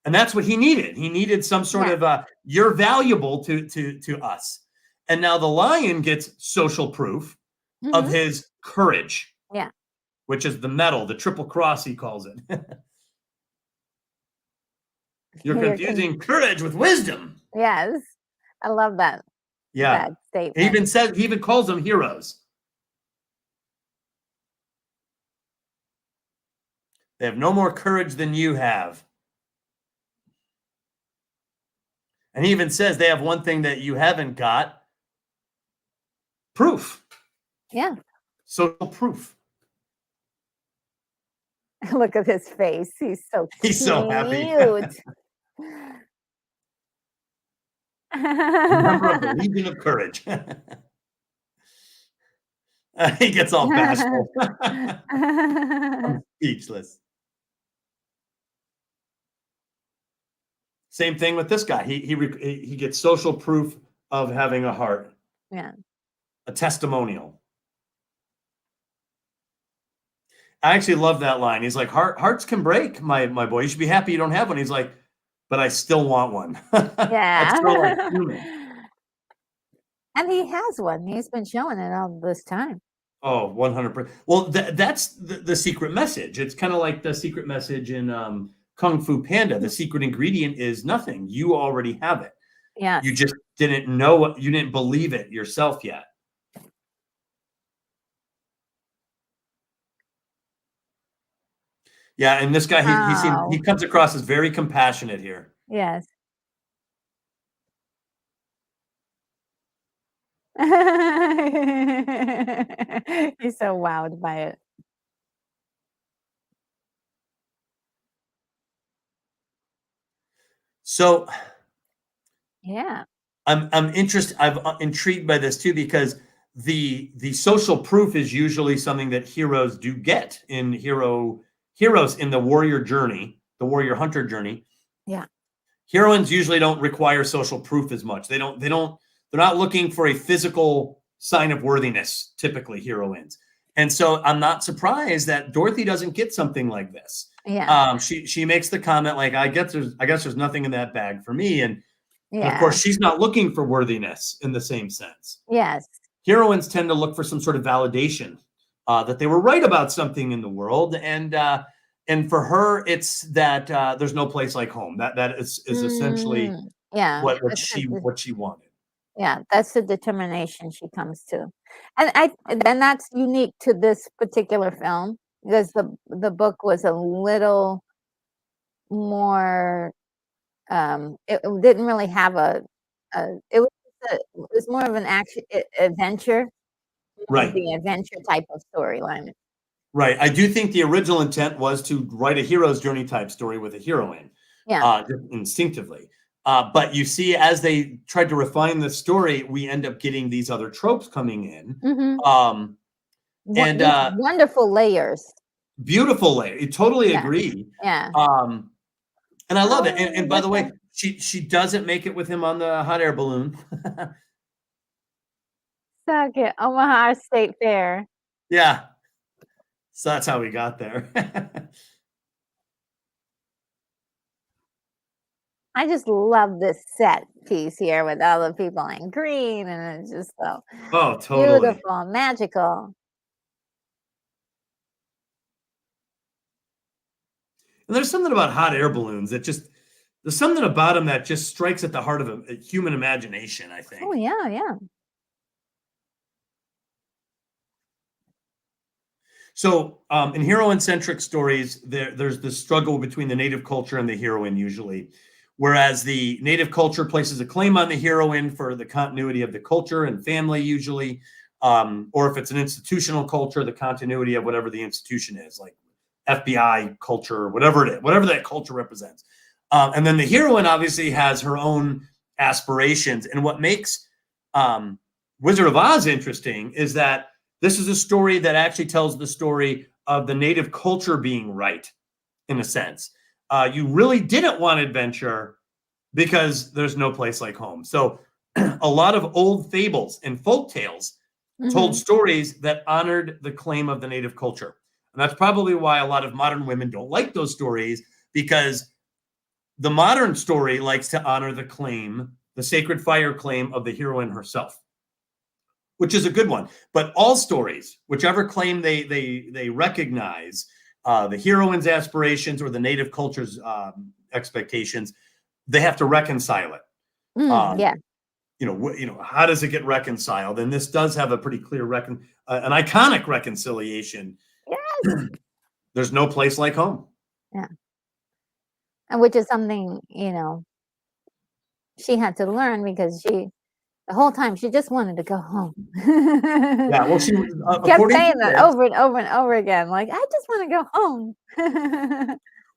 And that's what he needed. He needed some sort of you're valuable to us. And now the lion gets social proof of his courage. Yeah. Which is the medal, the triple cross, he calls it. You're confusing courage with wisdom. Yes. I love that. Yeah. That statement. He even calls them heroes. They have no more courage than you have. And he even says they have one thing that you haven't got. Proof. Yeah. Social proof. Look at his face. He's so cute. He's so happy. Member of the Legion of Courage. He gets all bashful. I'm speechless. Same thing with this guy. He gets social proof of having a heart. Yeah. A testimonial. I actually love that line. He's like, hearts can break, my boy. You should be happy you don't have one. He's like, but I still want one. Yeah. That's so like human. And he has one. He's been showing it all this time. Oh, 100%. Well, that's the secret message. It's kind of like the secret message in Kung Fu Panda. The secret ingredient is nothing. You already have it. Yeah. You just didn't know, you didn't believe it yourself yet. Yeah, and this guy, he comes across as very compassionate here. Yes. He's so wowed by it. So, yeah, I'm interested. I'm intrigued by this too because the social proof is usually something that heroes do get in heroes in the warrior journey, the warrior hunter journey. Yeah, heroines usually don't require social proof as much. They're not looking for a physical sign of worthiness. Typically, heroines. And so I'm not surprised that Dorothy doesn't get something like this. Yeah. She makes the comment like, I guess there's nothing in that bag for me. And of Yeah. course, she's not looking for worthiness in the same sense. Yes. Heroines tend to look for some sort of validation that they were right about something in the world, and for her, it's that there's no place like home. That is essentially Yeah. what That's she wanted. yeah, that's the determination she comes to. And that's unique to this particular film because the book was a little more it didn't really have it was more of an action adventure, more of Right. the adventure type of storyline. Right. I do think the original intent was to write a hero's journey type story with a heroine, Yeah. just instinctively. But you see, as they tried to refine the story, we end up getting these other tropes coming in. Mhm. And These wonderful layers. beautiful layer. You totally Yeah. agree. Yeah. And I love it. Oh, And by what's the way, that? she doesn't make it with him on the hot air balloon. Second, Omaha State Fair. Yeah. So that's how we got there. I just love this set piece here with all the people in green, and it's just so Oh, totally. beautiful, magical. And there's something about hot air balloons that just there's something about them that just strikes at the heart of a human imagination, I Oh, think. yeah, yeah. So, in hero-centric stories, there's this struggle between the native culture and the heroine usually, whereas the native culture places a claim on the heroine for the continuity of the culture and family usually, or if it's an institutional culture, the continuity of whatever the institution is, like FBI culture, or whatever it is, whatever that culture represents. And then the heroine obviously has her own aspirations. And what makes Wizard of Oz interesting is that this is a story that actually tells the story of the native culture being right, in a sense. You really didn't want adventure because there's no place like home. So a lot of old fables and folk tales told Mhm. stories that honored the claim of the native culture. And that's probably why a lot of modern women don't like those stories, because the modern story likes to honor the claim, the sacred fire claim of the heroine herself, which is a good one. But all stories, whichever claim they recognize, the heroine's aspirations or the native culture's expectations, they have to reconcile it. Um, Yeah. how does it get reconciled? And this does have a pretty clear an iconic reconciliation. Yes. There's no place like home. Yeah. And which is something, she had to learn because the whole time she just wanted to go home. Yeah, well, she Kept according to saying that this, over and over and over again, like, "I just wanna go home."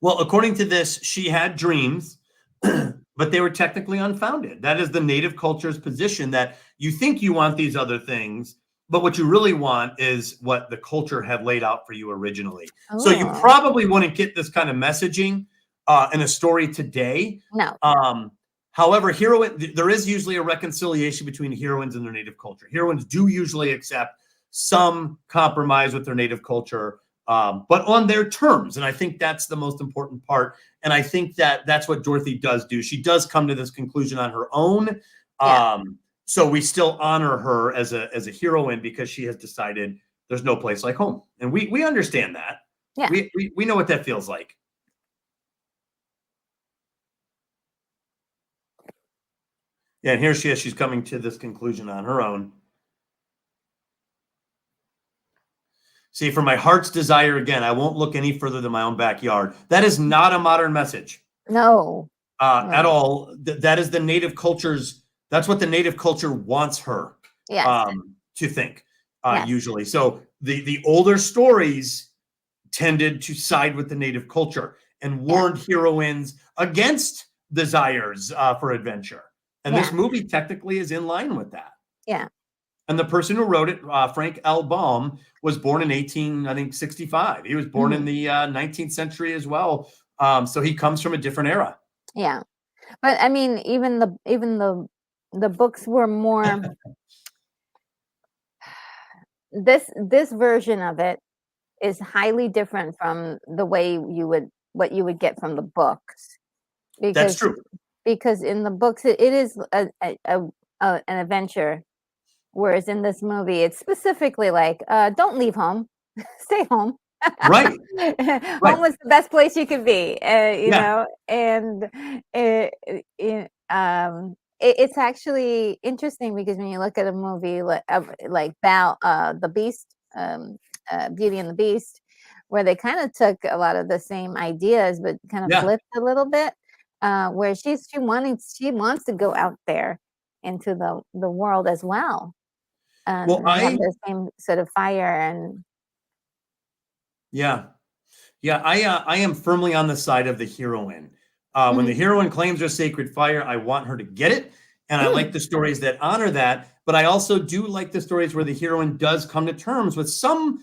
according to this, she had dreams, but they were technically unfounded. That is the native culture's position, that you think you want these other things, but what you really want is what the culture had laid out for you originally. So you Oh, probably wouldn't get this kind of messaging in a story today. no. However, there is usually a reconciliation between heroines and their native culture. Heroines do usually accept some compromise with their native culture, but on their terms. And I think that's the most important part. And I think that's what Dorothy does do. She does come to this conclusion on her own. Yeah. So we still honor her as a heroine because she has decided there's no place like home. And we understand that. Yeah. We know what that feels like. Yeah, and here she is. She's coming to this conclusion on her own. See, for my heart's desire, again, I won't look any further than my own backyard. That is not a modern message No. at Right. all. That is the native culture's. That's what the native culture wants her Yes. to think, Yes. usually. So the older stories tended to side with the native culture and Yeah. warned heroines against desires for adventure. And this Yeah. movie technically is in line with that. Yeah. And the person who wrote it, Frank L. Baum, was born in 1865. He was born in Mhm. the 19th century as well. So he comes from a different era. Yeah. But, I mean, even the books were more this version of it is highly different from the way what you would get from the books, That's because true. in the books it is an adventure, whereas in this movie it's specifically like, don't leave home, stay home. Right. Right. Home is the best place you could be, you Yeah. know, and it's actually interesting because when you look at a movie like the Beast, Beauty and the Beast, where they kind of took a lot of the same ideas but kind of Yeah. flipped a little bit, where she wants to go out there into the world as well, Well, and have the same sort of fire and yeah. Yeah, I am firmly on the side of the heroine. When the mhm, heroine claims her sacred fire, I want her to get it, and I like mm, the stories that honor that. But I also do like the stories where the heroine does come to terms with some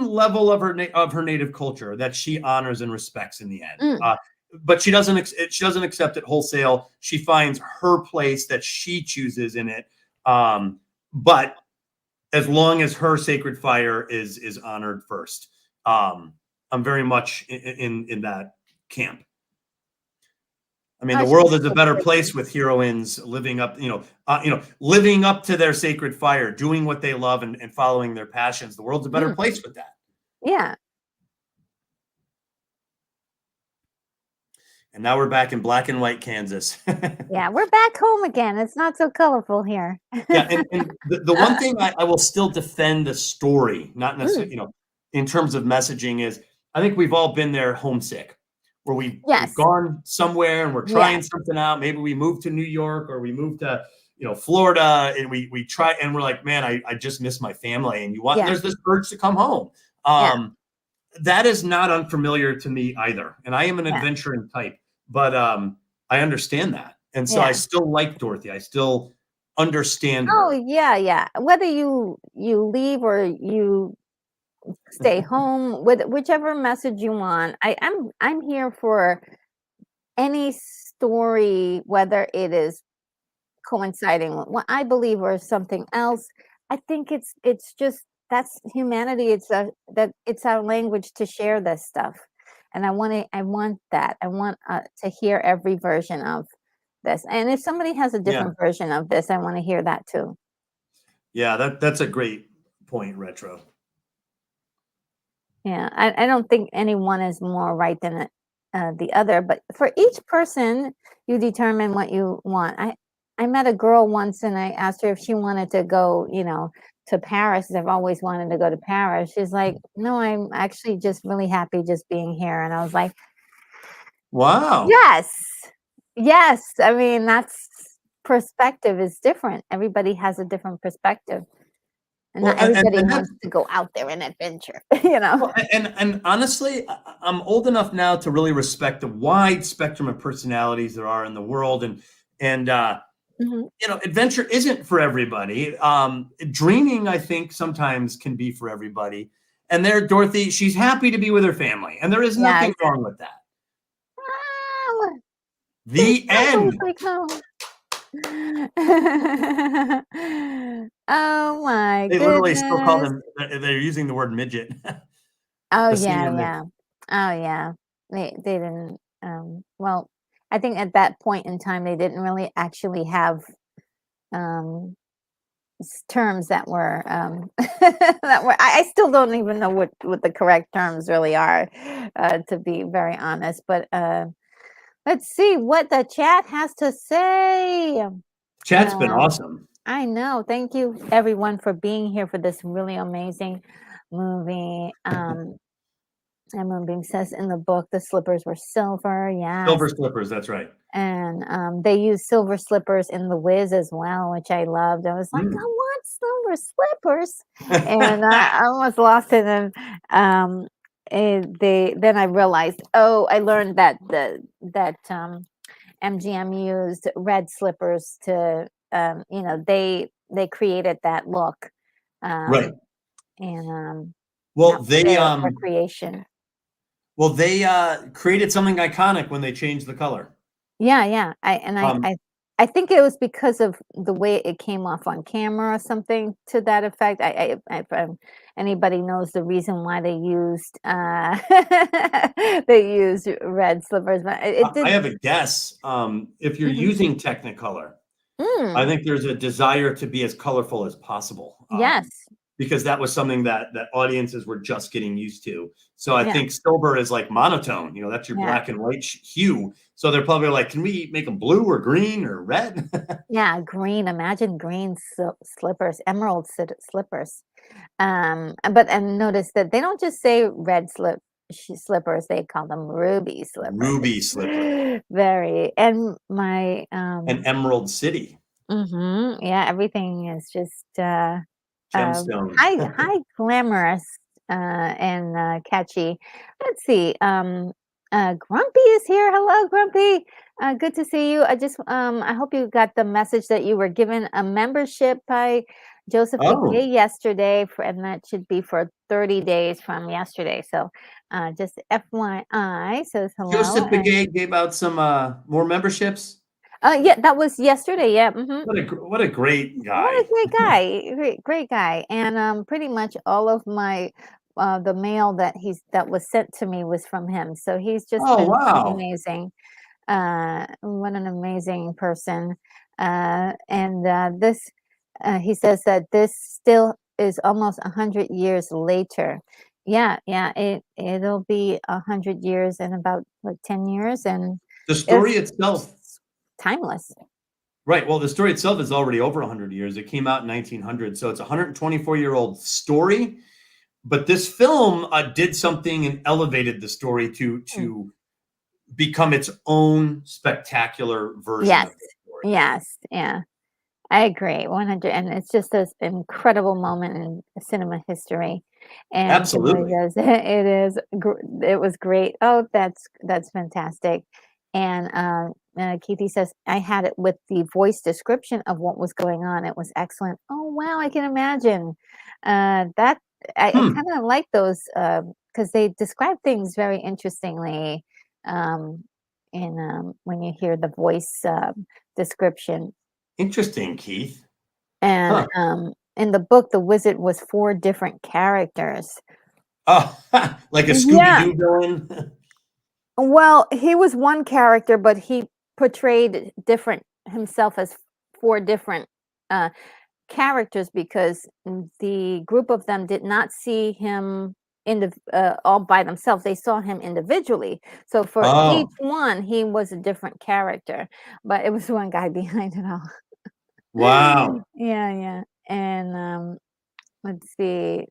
level of of her native culture that she honors and respects in the end. mm. But she doesn't accept it wholesale. She finds her place that she chooses in it. But as long as her sacred fire is honored first. Um, I'm very much in that camp. I mean, Oh, the she's world is a so better pretty. place with heroines living up, living up to their sacred fire, doing what they love and following their passions. The world's a better Mm, place with that. yeah. And now we're back in black and white Kansas. Yeah, we're back home again. It's not so colorful here. Yeah, and the one thing I will still defend the story, not necessarily, Mm, in terms of messaging is I think we've all been there homesick, where we've yes, gone somewhere and we're trying yes, something out. Maybe we moved to New York or we moved to, Florida and we try and we're like, man, I just miss my family. And yes, there's this urge to come home. yeah, That is not unfamiliar to me either. And I am an yeah. adventuring type, but I understand that. And so I Yeah. still like Dorothy. I still understand Oh, her. yeah, yeah. Whether you leave or you stay home, with whichever message you want, I'm here for any story, whether it is coinciding with what I believe or something else. I think it's just that's humanity. It's our language to share this stuff, and I want that. I want to hear every version of this. And if somebody has a Yeah. different version of this, I want to hear that too. Yeah, that's a great point, Retro. Yeah, I don't think anyone is more right than the other, but for each person, you determine what you want. I met a girl once, and I asked her if she wanted to go, to Paris. 'Cause I've always wanted to go to Paris. She's like, "No, I'm actually just really happy just being here." And I was like, Wow. "Yes, yes." I mean, that's perspective is different. Everybody has a different perspective, and Well, not everybody and that's wants to go out there and adventure. You know. well, and honestly, I'm old enough now to really respect the wide spectrum of personalities there are in the world, and Mhm. adventure isn't for everybody. Dreaming, I think, sometimes can be for everybody. And there, Dorothy, she's happy to be with her family, and there is Yes. nothing wrong with that. Oh, she's The end. someplace home. Oh my They literally still call goodness. them. They're using the word midget. Oh, A yeah, senior midget. yeah. Oh, yeah. They didn't, well, I think at that point in time, they didn't really actually have, um, terms that were, that were I still don't even know what the correct terms really are, to be very honest, but, let's see what the chat has to say. Chat's been Um, awesome. I know. Thank you everyone for being here for this really amazing movie. And Moonbeam says in the book the slippers were silver. Yes. Silver slippers. That's right. And they use silver slippers in The Wiz as well, which I loved. I was like, I Mm. want silver slippers. And I almost lost it. And then I realized, oh, I learned that MGM used red slippers to, they created that look, Right. um, and that Well, was their creation. they created something iconic when they changed the color. Yeah, yeah. I and Um, I I think it was because of the way it came off on camera or something to that effect. If anybody knows the reason why they used they used red slippers, but it I did. have a guess. If you're Mhm. using Technicolor, I Mm, think there's a desire to be as colorful as possible, yes, because that was something that audiences were just getting used to. So I yeah, think silver is like monotone. You know, that's your yeah, black and white hue. So they're probably like, can we make them blue or green or red? yeah. Green. Imagine green slippers, emerald slippers. And notice that they don't just say red slippers, they call them ruby slippers. Ruby slipper Very. And my and Emerald City yeah, everything is just gemstone. high glamorous and catchy. Let's see. Grumpy is here. Hello, Grumpy. Good to see you. I hope you got the message that you were given a membership by Joseph Oh, Begay yesterday, and that should be for 30 days from yesterday. So, just FYI says hello. Joseph Begay gave out some more memberships. Yeah, that was yesterday. Yeah. Hmm. What a great What a guy. great guy, great guy, and, pretty much all of my the mail that was sent to me was from him, so he's just Oh, been so wow. amazing. What an amazing person, and, he says that this still is almost 100 years later. Yeah, yeah, it'll be 100 years in about, what, 10 years, and The story it's itself, s timeless. right? Well, the story itself is already over 100 years. It came out in 1900, so it's a 124-year-old story. But this film did something and elevated the story Mm. to become its own spectacular version Yes, of the story. yes, yeah. I agree, 100, and it's just this incredible moment in cinema history, and it really Absolutely. does. It was great. Oh, that's fantastic, and, Keithy says, "I had it with the voice description of what was going on, it was excellent." Oh, wow, I can imagine. That I Hmm. kinda like those, because they describe things very interestingly, um, when you hear the voice, description. Interesting, Keith. And, Huh. in the book, the wizard was 4 different characters. Oh, like a Scooby Yeah. Doo villain. Well, he was one character, but he portrayed different himself as 4 different, uh, characters because, the group of them did not see him all by themselves, they saw him individually. So for each Oh, one, he was a different character, but it was one guy behind it all. wow. Yeah, yeah, and, let's see.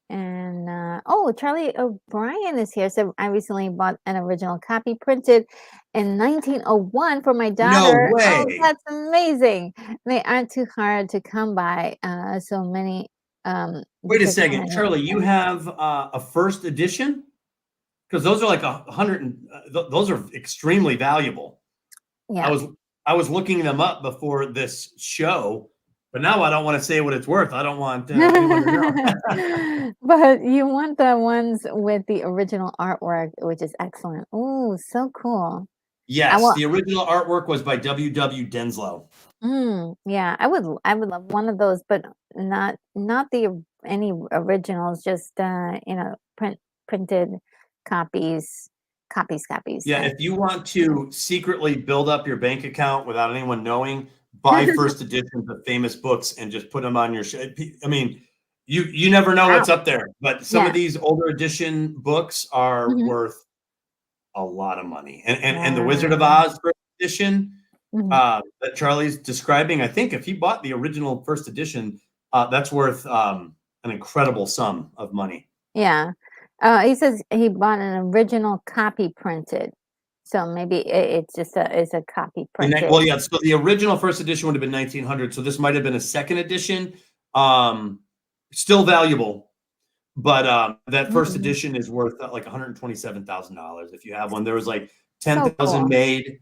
And oh, Charlie O'Brien is here. So I recently bought an original copy printed in 1901 for my No daughter. Oh, way. that's amazing. They aren't too hard to come by. So many Wait a because so second, many of Charlie, you them. have a first edition? Because those are like 100 those are extremely valuable. I Yeah. was I was looking them up before this show, but now I don't want to say what it's worth. I don't want anyone to know. But you want the ones with the original artwork, which is excellent. Oh, so cool. I Yes, want. the original artwork was by W. Denslow. Yeah, I would love one of those, but not any originals, just, printed copies, copies. Yeah, if you want to secretly build up your bank account without anyone knowing, buy first editions of famous books and just put them on your I mean, you never know Wow. what's up there, but some of Yeah. these older edition books are Mhm. worth a lot of money. And the Wizard of Wow. Oz first edition Mhm. that Charlie's describing, I think if he bought the original first edition, that's worth an incredible sum of money. Yeah. He says he bought an original copy printed, so maybe it's a copy printed. Well, yeah. So the original first edition would have been 1900. So this might have been a second edition. Um, Still valuable, but that first Mm, edition is worth like $127,000 if you have one. There was like so 10,000 cool. made.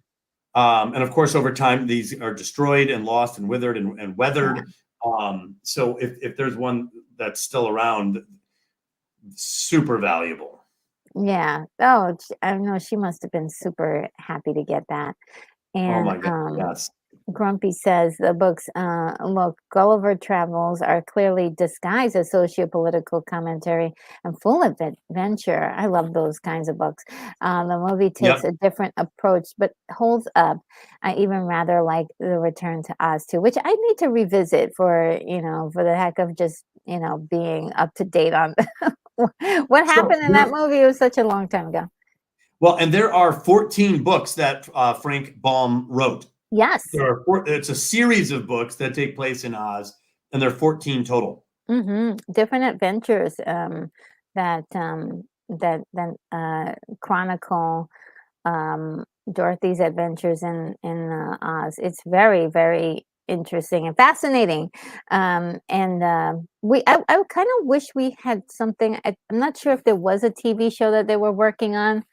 And of course, over time, these are destroyed and lost and withered and Yeah. weathered. So if there's one that's still around, super valuable. Yeah. Oh, I know she must have been super happy to get that. Oh And, my God, yes. Grumpy says the books, look, Gulliver Travels are clearly disguised as socio-political commentary and full of adventure. I love those kinds of books. The movie takes Yep. a different approach, but holds up. I even rather like The Return to Oz too, which I need to revisit for, for the heck of just, being up to date on what So happened in that movie. It was such a long time ago. well, and there are 14 books that Frank Baum wrote. Yes. It's a series of books that take place in Oz, and there are 14 total. Different adventures that chronicle Dorothy's adventures in Oz. It's very, very interesting and fascinating. I kind of wish we had something. I'm not sure if there was a TV show that they were working on,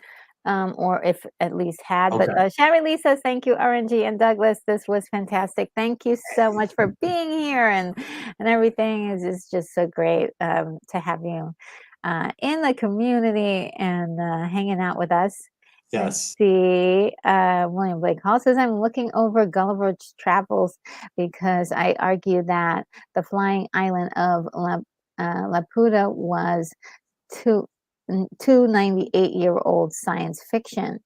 or if at least had. But Okay. Sherry Lee says, thank you, RNG and Douglas. This was fantastic. Thank you so much for being here, and everything is just so great to have you in the community and hanging out with us. Let's Yes. see. William Blake Hall says, I'm looking over Gulliver's Travels because I argue that the flying island of Laputa was too 298-year-old science fiction.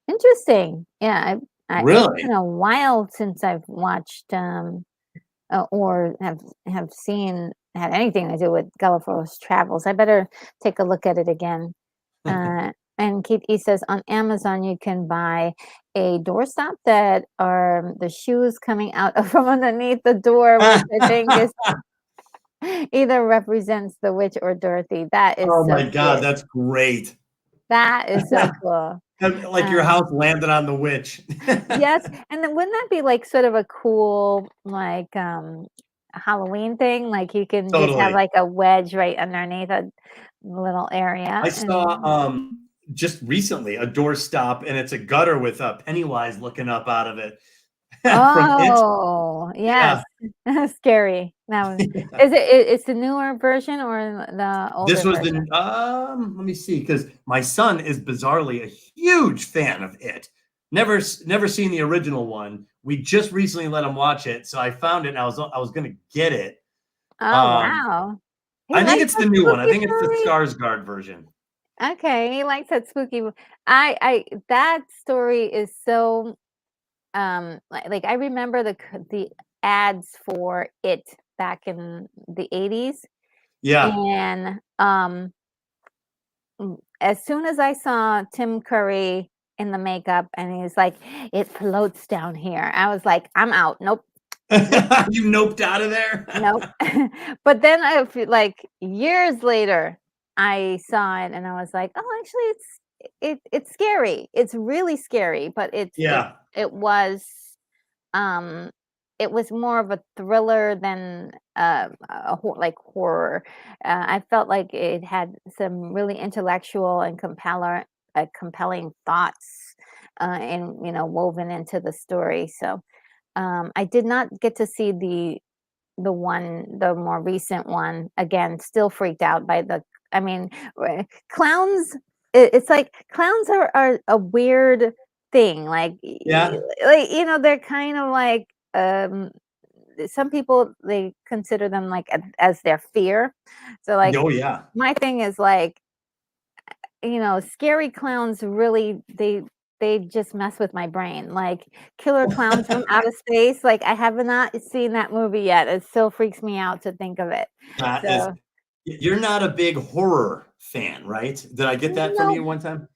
Interesting. Yeah, it's Really? been a while since I've watched or have seen had anything to do with Gulliver's Travels. I better take a look at it again. And Keith E says on Amazon you can buy a doorstop that are the shoes coming out from underneath the door, which I think is either represents the witch or Dorothy. That is Oh so my God, cute. that's great. That is so cool. Like your house landed on the witch. Yes, and then wouldn't that be like sort of a cool like Halloween thing? Like you can just have Totally. like a wedge right underneath a little area I saw and just recently a doorstop, and it's a gutter with Pennywise looking up out of it from it. oh, yes. Yeah. Scary. Now, Yeah. is it's the newer version or the This older was the version? let me see, because my son is bizarrely a huge fan of it. Never seen the original one. We just recently let him watch it, so I found it and I was gonna get it. Oh, Um, wow. He I think likes it's that the new one. I spooky think it's the story? Skarsgård version. Okay, he likes that spooky I that story is so, like, I remember the ads for it back in the '80s, Yeah. and, as soon as I saw Tim Curry in the makeup and he's like, "It floats down here," I was like, "I'm out. Nope, nope, You noped out of there? nope." But then I feel like years later, I saw it and I was like, "Oh, actually, it's scary. It's really scary, but Yeah. um, it was more of a thriller than like horror. I felt like it had some really intellectual and compelling thoughts, and woven into the story. So I did not get to see the more recent one. Again, still freaked out by the. I mean, clowns. It's like clowns are a weird thing. Like, Yeah. they're kind of like some people they consider them like as their fear. So like Oh, yeah. my thing is like scary clowns really they just mess with my brain. Like Killer Clowns from Outer Space, like I have not seen that movie yet. It still freaks me out to think of it. That is So you're not a big horror fan, right? Did I get that from no, you one time?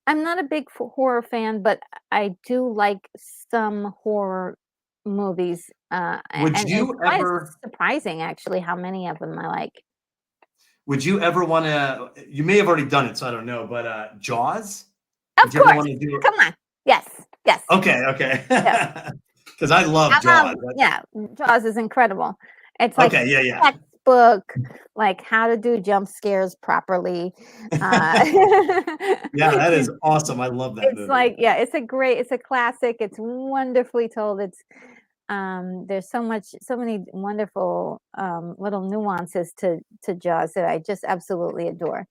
I'm not a big horror fan, but I do like some horror movies. Would And it's you quite ever surprising actually how many of them I like. wanna you may have already done it, so I don't know, but, Jaws? Of Would you ever course. wanna do it? Come on. Yes. Yes. Okay, okay. Yes. Because I love I love Jaws. yeah, Jaws is incredible. It's like Okay, yeah, yeah. textbook, like how to do jump scares properly. Uh, Yeah, that is awesome. I love that it's movie. like, yeah, it's a classic. It's wonderfully told. There's so many wonderful little nuances to Jaws that I just absolutely adore.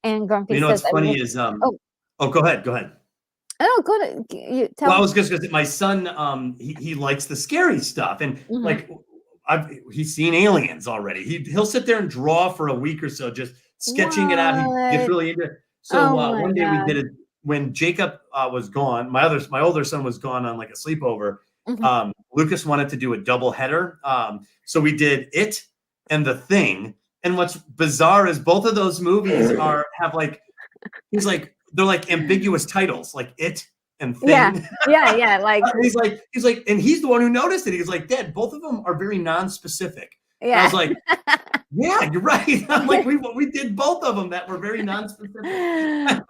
And Grumpy You know says, what's I funny wish. is, Oh, oh, go ahead, go ahead. Oh, good. You tell Well, I me. was just because my son, he likes the scary stuff, and Mhm. like he's seen Aliens already. He'll sit there and draw for a week or so, just sketching it out. He gets What? really into it. So Oh my one day we God. did it when Jacob was gone. My older son was gone on like a sleepover. Mhm. Lucas wanted to do a double header, so we did It and The Thing. And what's bizarre is both of those movies have like they're like ambiguous titles, like It and Yeah. Thing. Yeah. Like, He's like, and he's the one who noticed it. He's like, Dad, both of them are very non-specific. And I yeah. was like, yeah, you're right. I'm like, we did both of them that were very non-specific. Oh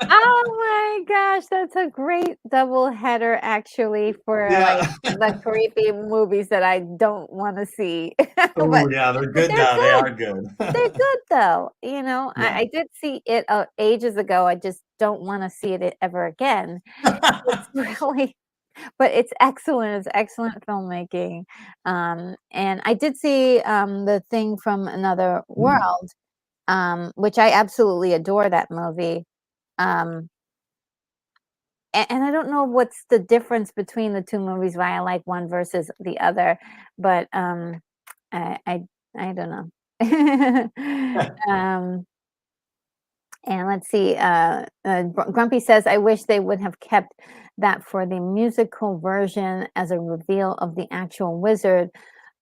my gosh, that's a great double header actually for, like, Yeah. the creepy movies that I don't wanna see. Oh yeah, they're But good they're though. They good. are good. They're good though, you know? Yeah. I did see it, ages ago, I just don't wanna see it ever again. It's really but it's excellent, it's excellent filmmaking, and I did see, The Thing from Another World, which I absolutely adore that movie, um, and I don't know what's the difference between the 2 movies, why I like one versus the other, but, I I I don't know. Um, and let's see, Grumpy says, "I wish they would have kept that for the musical version as a reveal of the actual wizard,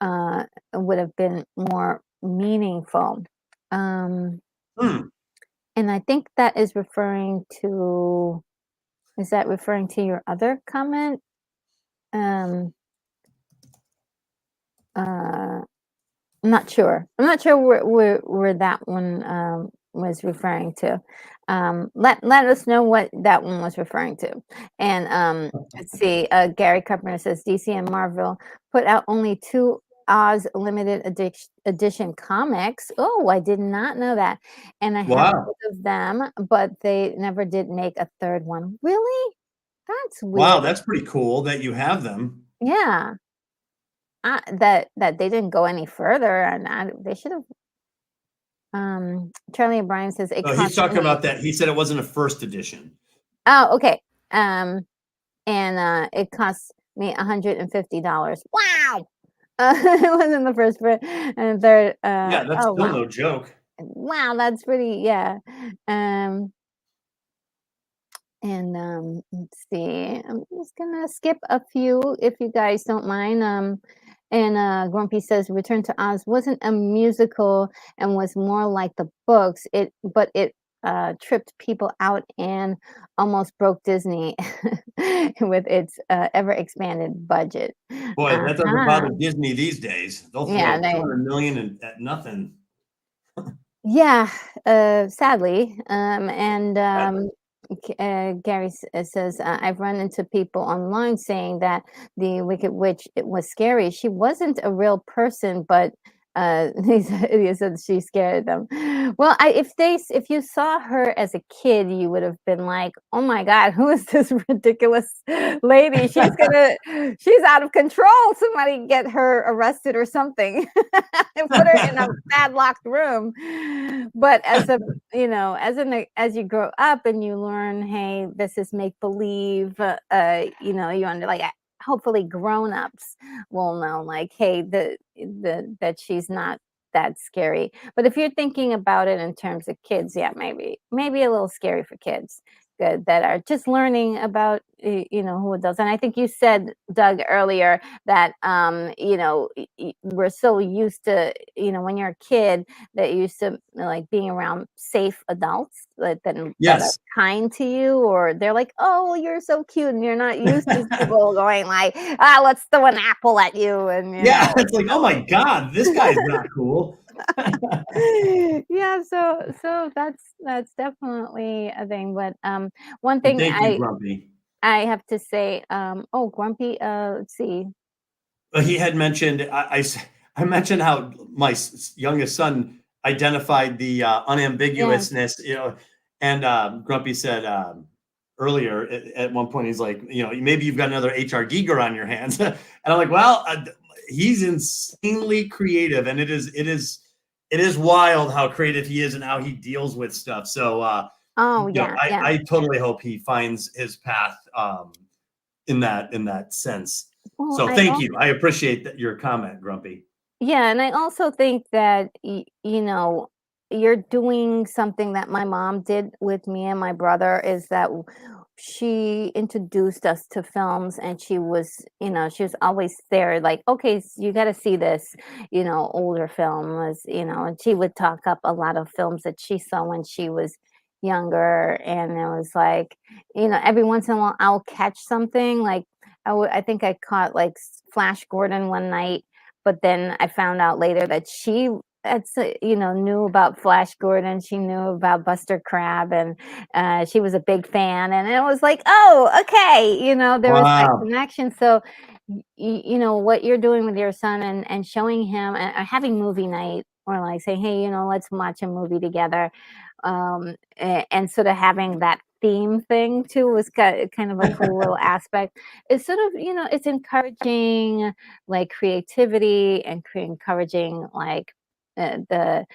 would have been more meaningful." Um, Hmm. and I think that is referring to is that referring to your other comment? Um, uh, I'm not sure. I'm not sure where that one, was referring to. Let us know what that one was referring to. And, let's see, Gary Carpenter says, "DC and Marvel put out only 2 Oz limited edition comics." Oh, I did not know that. "And I have Wow. both of them, but they never did make a 3rd one." Really? That's Wow, weird. that's pretty cool that you have them. Yeah. That they didn't go any further, and they should've. Charlie O'Brien says it Oh, he's cost talking me. about that. He said it wasn't a first edition. Oh, okay. And it cost me $150. Wow. It wasn't the first print and third. Yeah, that's Oh still wow, no joke. wow, that's pretty. Yeah. Um, and let's see. I'm just gonna skip a few if you guys don't mind. And Grumpy says Return to Oz wasn't a musical and was more like the books. But it tripped people out and almost broke Disney with its ever expanded budget. Boy, that doesn't Uh-huh. bother Disney these days. They'll Yeah, throw 200 million at nothing. yeah, sadly, and Sadly. Gary says, "I've run into people online saying that the Wicked Witch it was scary. She wasn't a real person, but he said she scared them. Well, if you saw her as a kid, you would have been like, oh my God, who is this ridiculous lady? She's out of control. Somebody get her arrested or something and put her in a padlocked room." But as you grow up and you learn, hey, this is make believe, you under like hopefully grown-ups will know like, hey, that she's not that scary. But if you're thinking about it in terms of kids, yeah, maybe a little scary for kids good that are just learning about who it does. And I think you said, Doug, earlier that we're so used to, when you're a kid, that you're used to like being around safe adults that are Yes. kind to you, or they're like, oh, you're so cute, and you're not used to people going like, let's throw an apple at you, and Yeah, it's like, oh my God, this guy's not cool. yeah, so that's definitely a thing. But one And thing thank you, I Grumpy. I have to say, oh, Grumpy, let's see. He had mentioned, I mentioned how my youngest son identified the Yeah. unambiguousness, and Grumpy said earlier at one point, he's like, maybe you've got another HR geeker on your hands. And I'm like, well, he's insanely creative, and it is wild how creative he is and how he deals with stuff. So Oh, You know, yeah, yeah. I totally hope he finds his path in that sense. Well, So I thank also you. I appreciate that your comment, Grumpy. yeah, and I also think that you know, you're doing something that my mom did with me and my brother is that she introduced us to films and she was, you know, she was always there like, okay, you got to see this, you know, older film was, you know, and she would talk up a lot of films that she saw when she was younger and it was like, you know, every once in a while I'll catch something like I think I caught like Flash Gordon one night but then I found out later that she you know, knew about Flash Gordon, she knew about Buster Crabbe, and, she was a big fan, and it was like, "Oh, okay," you know, there was that Wow. connection, so, you know, what you're doing with your son and showing him and having movie night or, like, say, "Hey, you know, let's watch a movie together," and sort of having that theme thing too was kind of a cool little aspect. It's sort of, you know, it's encouraging like creativity and encouraging like the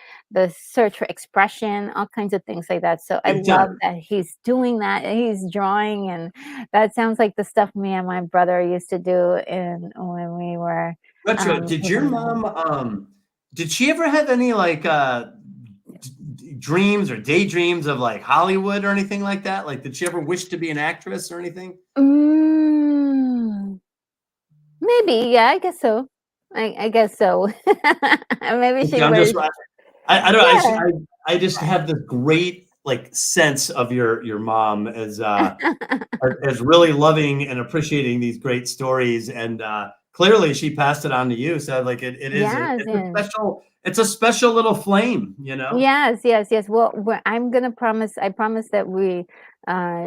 search for expression, all kinds of things like that. So I Big love time. that he's doing that and he's drawing, and that sounds like the stuff me and my brother used to do in when we were Retro, did your living at home. mom did she ever have any like dreams or daydreams of like Hollywood or anything like that? Like did she ever wish to be an actress or anything? Mm, maybe, yeah, I guess so. I guess so. Maybe she Okay, I'm just was. I don't know. Yeah. I just have this great like sense of your mom as really loving and appreciating these great stories, and clearly she passed it on to you. So like it is Yes, and it's a special little flame, you know. yes, yes, yes. Well, I'm gonna promise. I promise that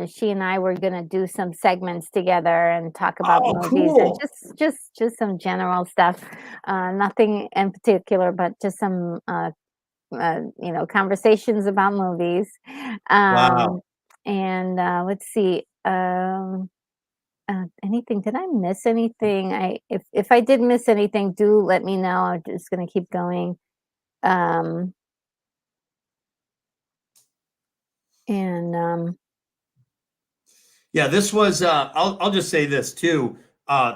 she and I were gonna do some segments together and talk about Oh, movies and cool! just some general stuff. Nothing in particular, but just some you know, conversations about movies. Um, Wow. and let's see. Anything? Did I miss anything? If I did miss anything, do let me know. I'm just gonna keep going. Um, and Yeah, this was. I'll just say this too.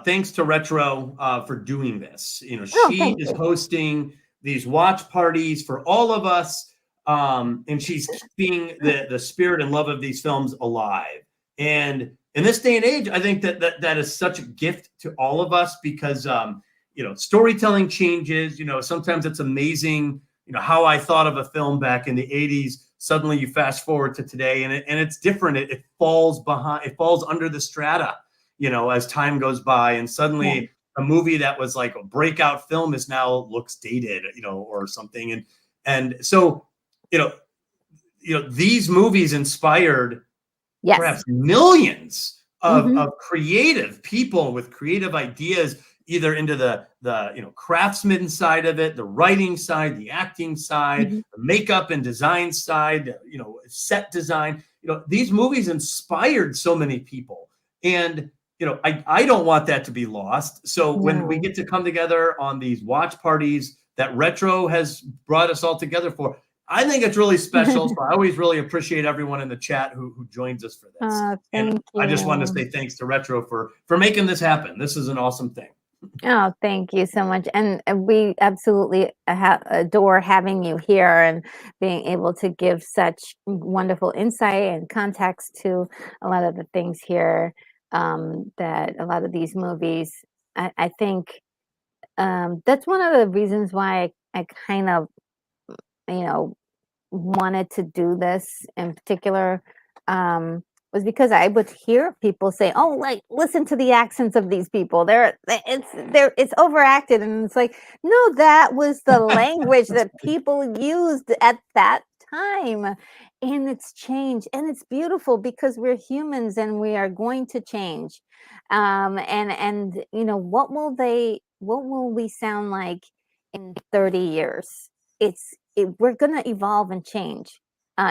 Thanks to Retro for doing this. You know, oh, she thank is you. hosting these watch parties for all of us, and she's keeping the spirit and love of these films alive. And in this day and age, I think that is such a gift to all of us because you know storytelling changes. You know, sometimes it's amazing. You know how I thought of a film back in the '80s. Suddenly, you fast forward to today, and it's different. It falls behind. It falls under the strata. You know, as time goes by, and Yeah. suddenly a movie that was like a breakout film is now looks dated. You know, or something. And so these movies inspired Yes. perhaps millions Mhm. of creative people with creative ideas either into the craftsman side of it, the writing side, the acting side, Mhm. the makeup and design side, set design. These movies inspired so many people, and I don't want that to be lost. So when we No. get to come together on these watch parties that Retro has brought us all together for, I think it's really special. So I always really appreciate everyone in the chat who joins us for this. And Thank I just want to you. say thanks to Retro for making this happen. This is an awesome thing. Oh, thank you so much, and we absolutely adore having you here and being able to give such wonderful insight and context to a lot of the things here, that a lot of these movies, I think, that's one of the reasons why I kind of, you know, wanted to do this in particular, was because I would hear people say, "Oh, like listen to the accents of these people. It's overacted," and it's like, no, that was the language that people used at that time, and it's changed, and it's beautiful because we're humans and we are going to change. And you know, what will we sound like in 30 years? We're gonna evolve and change.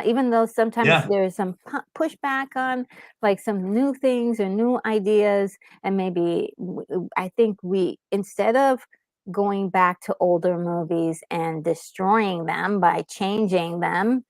Even though sometimes Yeah. there's some pushback on like some new things or new ideas, and maybe I think we instead of going back to older movies and destroying them by changing them,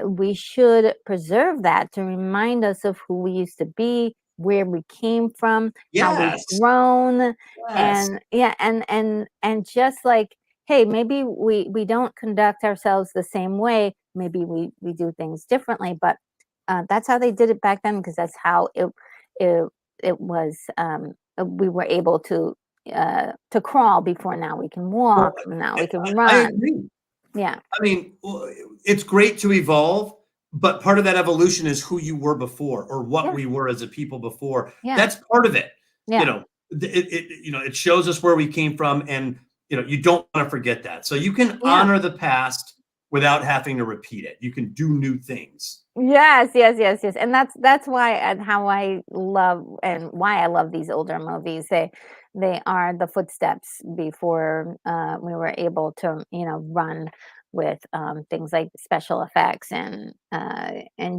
we should preserve that to remind us of who we used to be, where we came from, how we've Yes. grown, Yes. and yeah, and just like, hey, maybe we don't conduct ourselves the same way. Maybe we do things differently, but that's how they did it back then because that's how it it was. We were able to crawl before now we can Well, walk. Now we can I run. agree. Yeah, I mean, it's great to evolve, but part of that evolution is who you were before or what yeah, we were as a people before. yeah, That's part of it. You yeah, know, it shows us where we came from, and you don't want to forget that. So you can yeah. honor the past without having to repeat it. You can do new things. Yes, yes, yes, yes, and that's why and how I love and why I love these older movies. They are the footsteps before we were able to, run with things like special effects and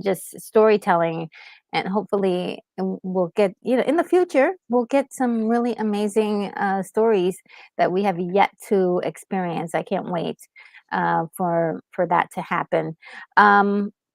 just storytelling, and hopefully we'll get, in the future we'll get some really amazing stories that we have yet to experience. I can't wait for that to happen.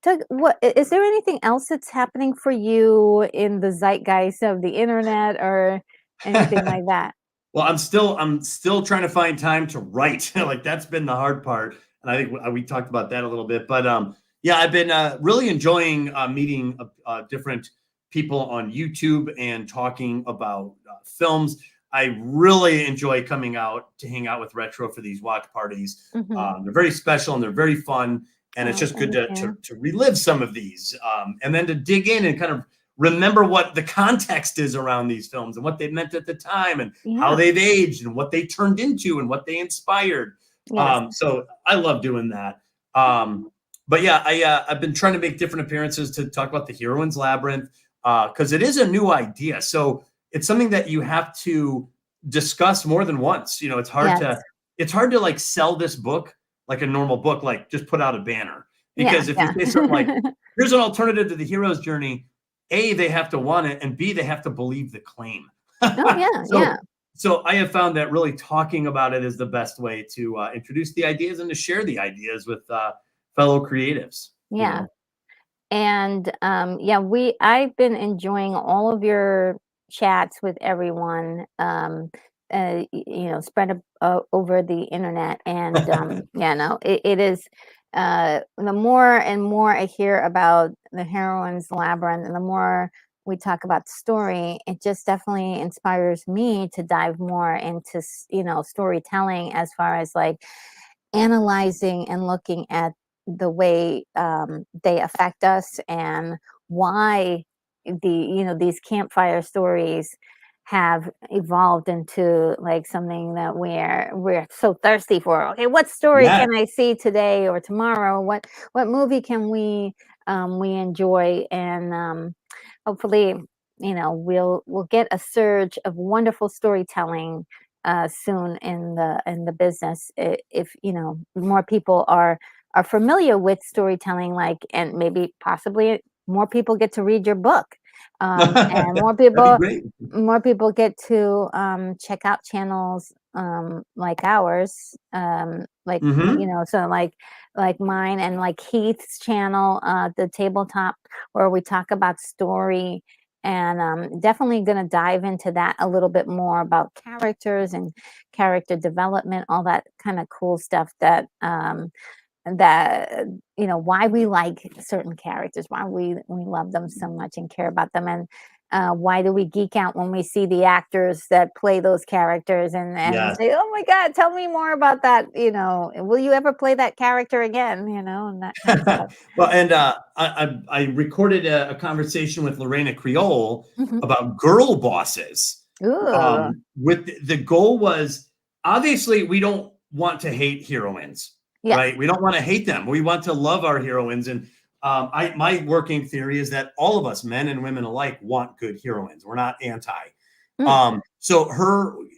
Doug, is there anything else that's happening for you in the zeitgeist of the internet or anything like that? Well, I'm still trying to find time to write. Like that's been the hard part, and I think we talked about that a little bit. But yeah, I've been really enjoying meeting different people on YouTube and talking about films. I really enjoy coming out to hang out with Retro for these watch parties. Hmm. They're very special and they're very fun, and it's Oh, just good thank to you. relive some of these, and then to dig in and kind of remember what the context is around these films and what they meant at the time and how Yeah. they've aged and what they turned into and what they inspired. Yes. So I love doing that. But yeah, I've been trying to make different appearances to talk about the Heroine's Labyrinth because it is a new idea. So it's something that you have to discuss more than once. Yes. It's hard to like sell this book like a normal book, like just put out a banner. Yeah. Because if you Yeah. say something like, here's an alternative to the hero's journey, A, they have to want it, and B, they have to believe the claim. Oh, yeah. so, Yeah. so I have found that really talking about it is the best way to introduce the ideas and to share the ideas with fellow creatives. You Yeah. know, And yeah, I've been enjoying all of your chats with everyone, spread over the internet. And yeah, no, it is. The more and more I hear about the Heroine's Labyrinth, and the more we talk about story, it just definitely inspires me to dive more into storytelling, as far as like analyzing and looking at the way they affect us, and why these campfire stories have evolved into like something that we're so thirsty for. Okay, what story yeah, can I see today or tomorrow? What movie can we enjoy? And hopefully, we'll get a surge of wonderful storytelling soon in the business, if more people are familiar with storytelling, like, and maybe possibly more people get to read your book, and that'd be great. more people get to check out channels like ours, like Hmm. so like mine and like Heath's channel, the tabletop, where we talk about story. And definitely going to dive into that a little bit more, about characters and character development, all that kind of cool stuff, that why we like certain characters, why we love them so much and care about them, and why do we geek out when we see the actors that play those characters, and Yes. say, oh my god, tell me more about that, will you ever play that character again, and that kind of stuff. Well, and I recorded a conversation with Lorena Creole Hmm. about girl bosses. Ooh. With the goal was, obviously we don't want to hate heroines, Yeah. right? We don't want to hate them. We want to love our heroines. And my working theory is that all of us, men and women alike, want good heroines. We're not anti. Mm.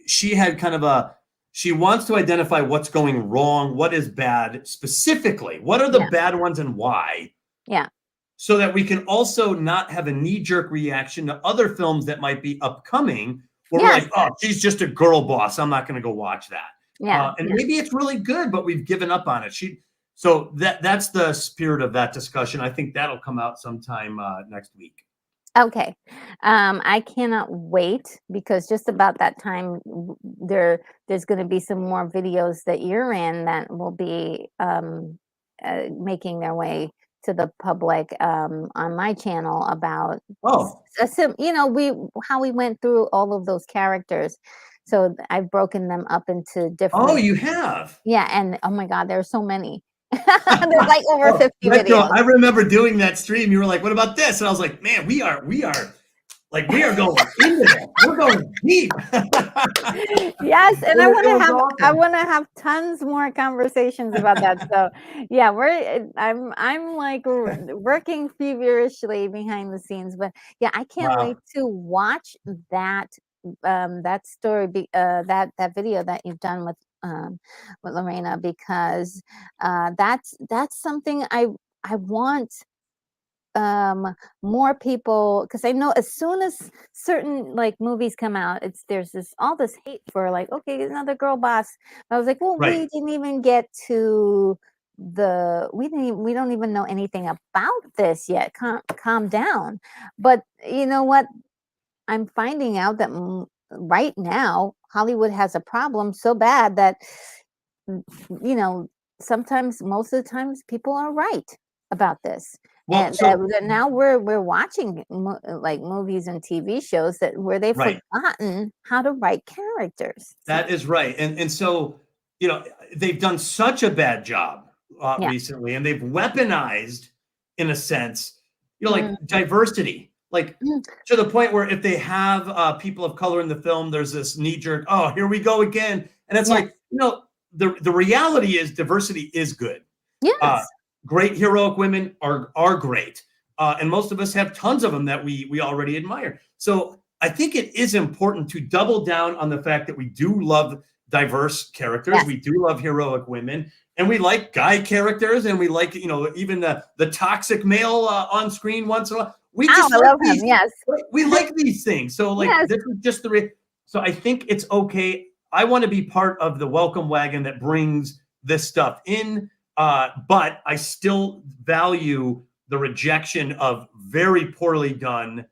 She had kind of she wants to identify what's going wrong, what is bad specifically, what are the Yeah. bad ones and why, Yeah. so that we can also not have a knee-jerk reaction to other films that might be upcoming where we're Yes. like, oh, she's just a girl boss, I'm not going to go watch that. Yeah. And Yeah. maybe it's really good, but we've given up on it. So that's the spirit of that discussion. I think that'll come out sometime next week. Okay. I cannot wait because just about that time there's going to be some more videos that you're in that will be making their way to the public on my channel about Oh, we how we went through all of those characters. So I've broken them up into oh, different. you have. Yeah, and oh my God, there's so many. There's like over Oh, 50 Metro, videos. I remember doing that stream. You were like, "What about this?" And I was like, "Man, we are like we are going into this. We're going deep." Yes, and It was I awesome. want to have tons more conversations about that. So, yeah, I'm like working feverishly behind the scenes, but yeah, I can't wait Wow. to watch that that story that video that you've done with Lorena because that's something I want more people because I know as soon as certain like movies come out there's this all this hate for like okay another girl boss. I was like well Right. we didn't even get to we don't even know anything about this yet. Calm down. But you know what, I'm finding out that right now Hollywood has a problem so bad that you know, sometimes, most of the times, people are right about this, Well, and that, so that now we're watching like movies and TV shows that where they've right. forgotten how to write characters. That is right. And so, they've done such a bad job Yeah. recently, and they've weaponized, in a sense, Mm, like diversity, like mm, to the point where if they have people of color in the film, there's this knee jerk, oh, here we go again. And it's yes. like, the reality is diversity is good. Uh, Yes. Great heroic women are great, and most of us have tons of them that we already admire. So I think it is important to double down on the fact that we do love diverse characters, Yes. we do love heroic women, and we like guy characters, and we like even the toxic male on screen once in a while. We Oh, just I like love him. these. Yes. We like these things. So like Yes. this is just so I think it's okay. I want to be part of the welcome wagon that brings this stuff in. But I still value the rejection of very poorly done,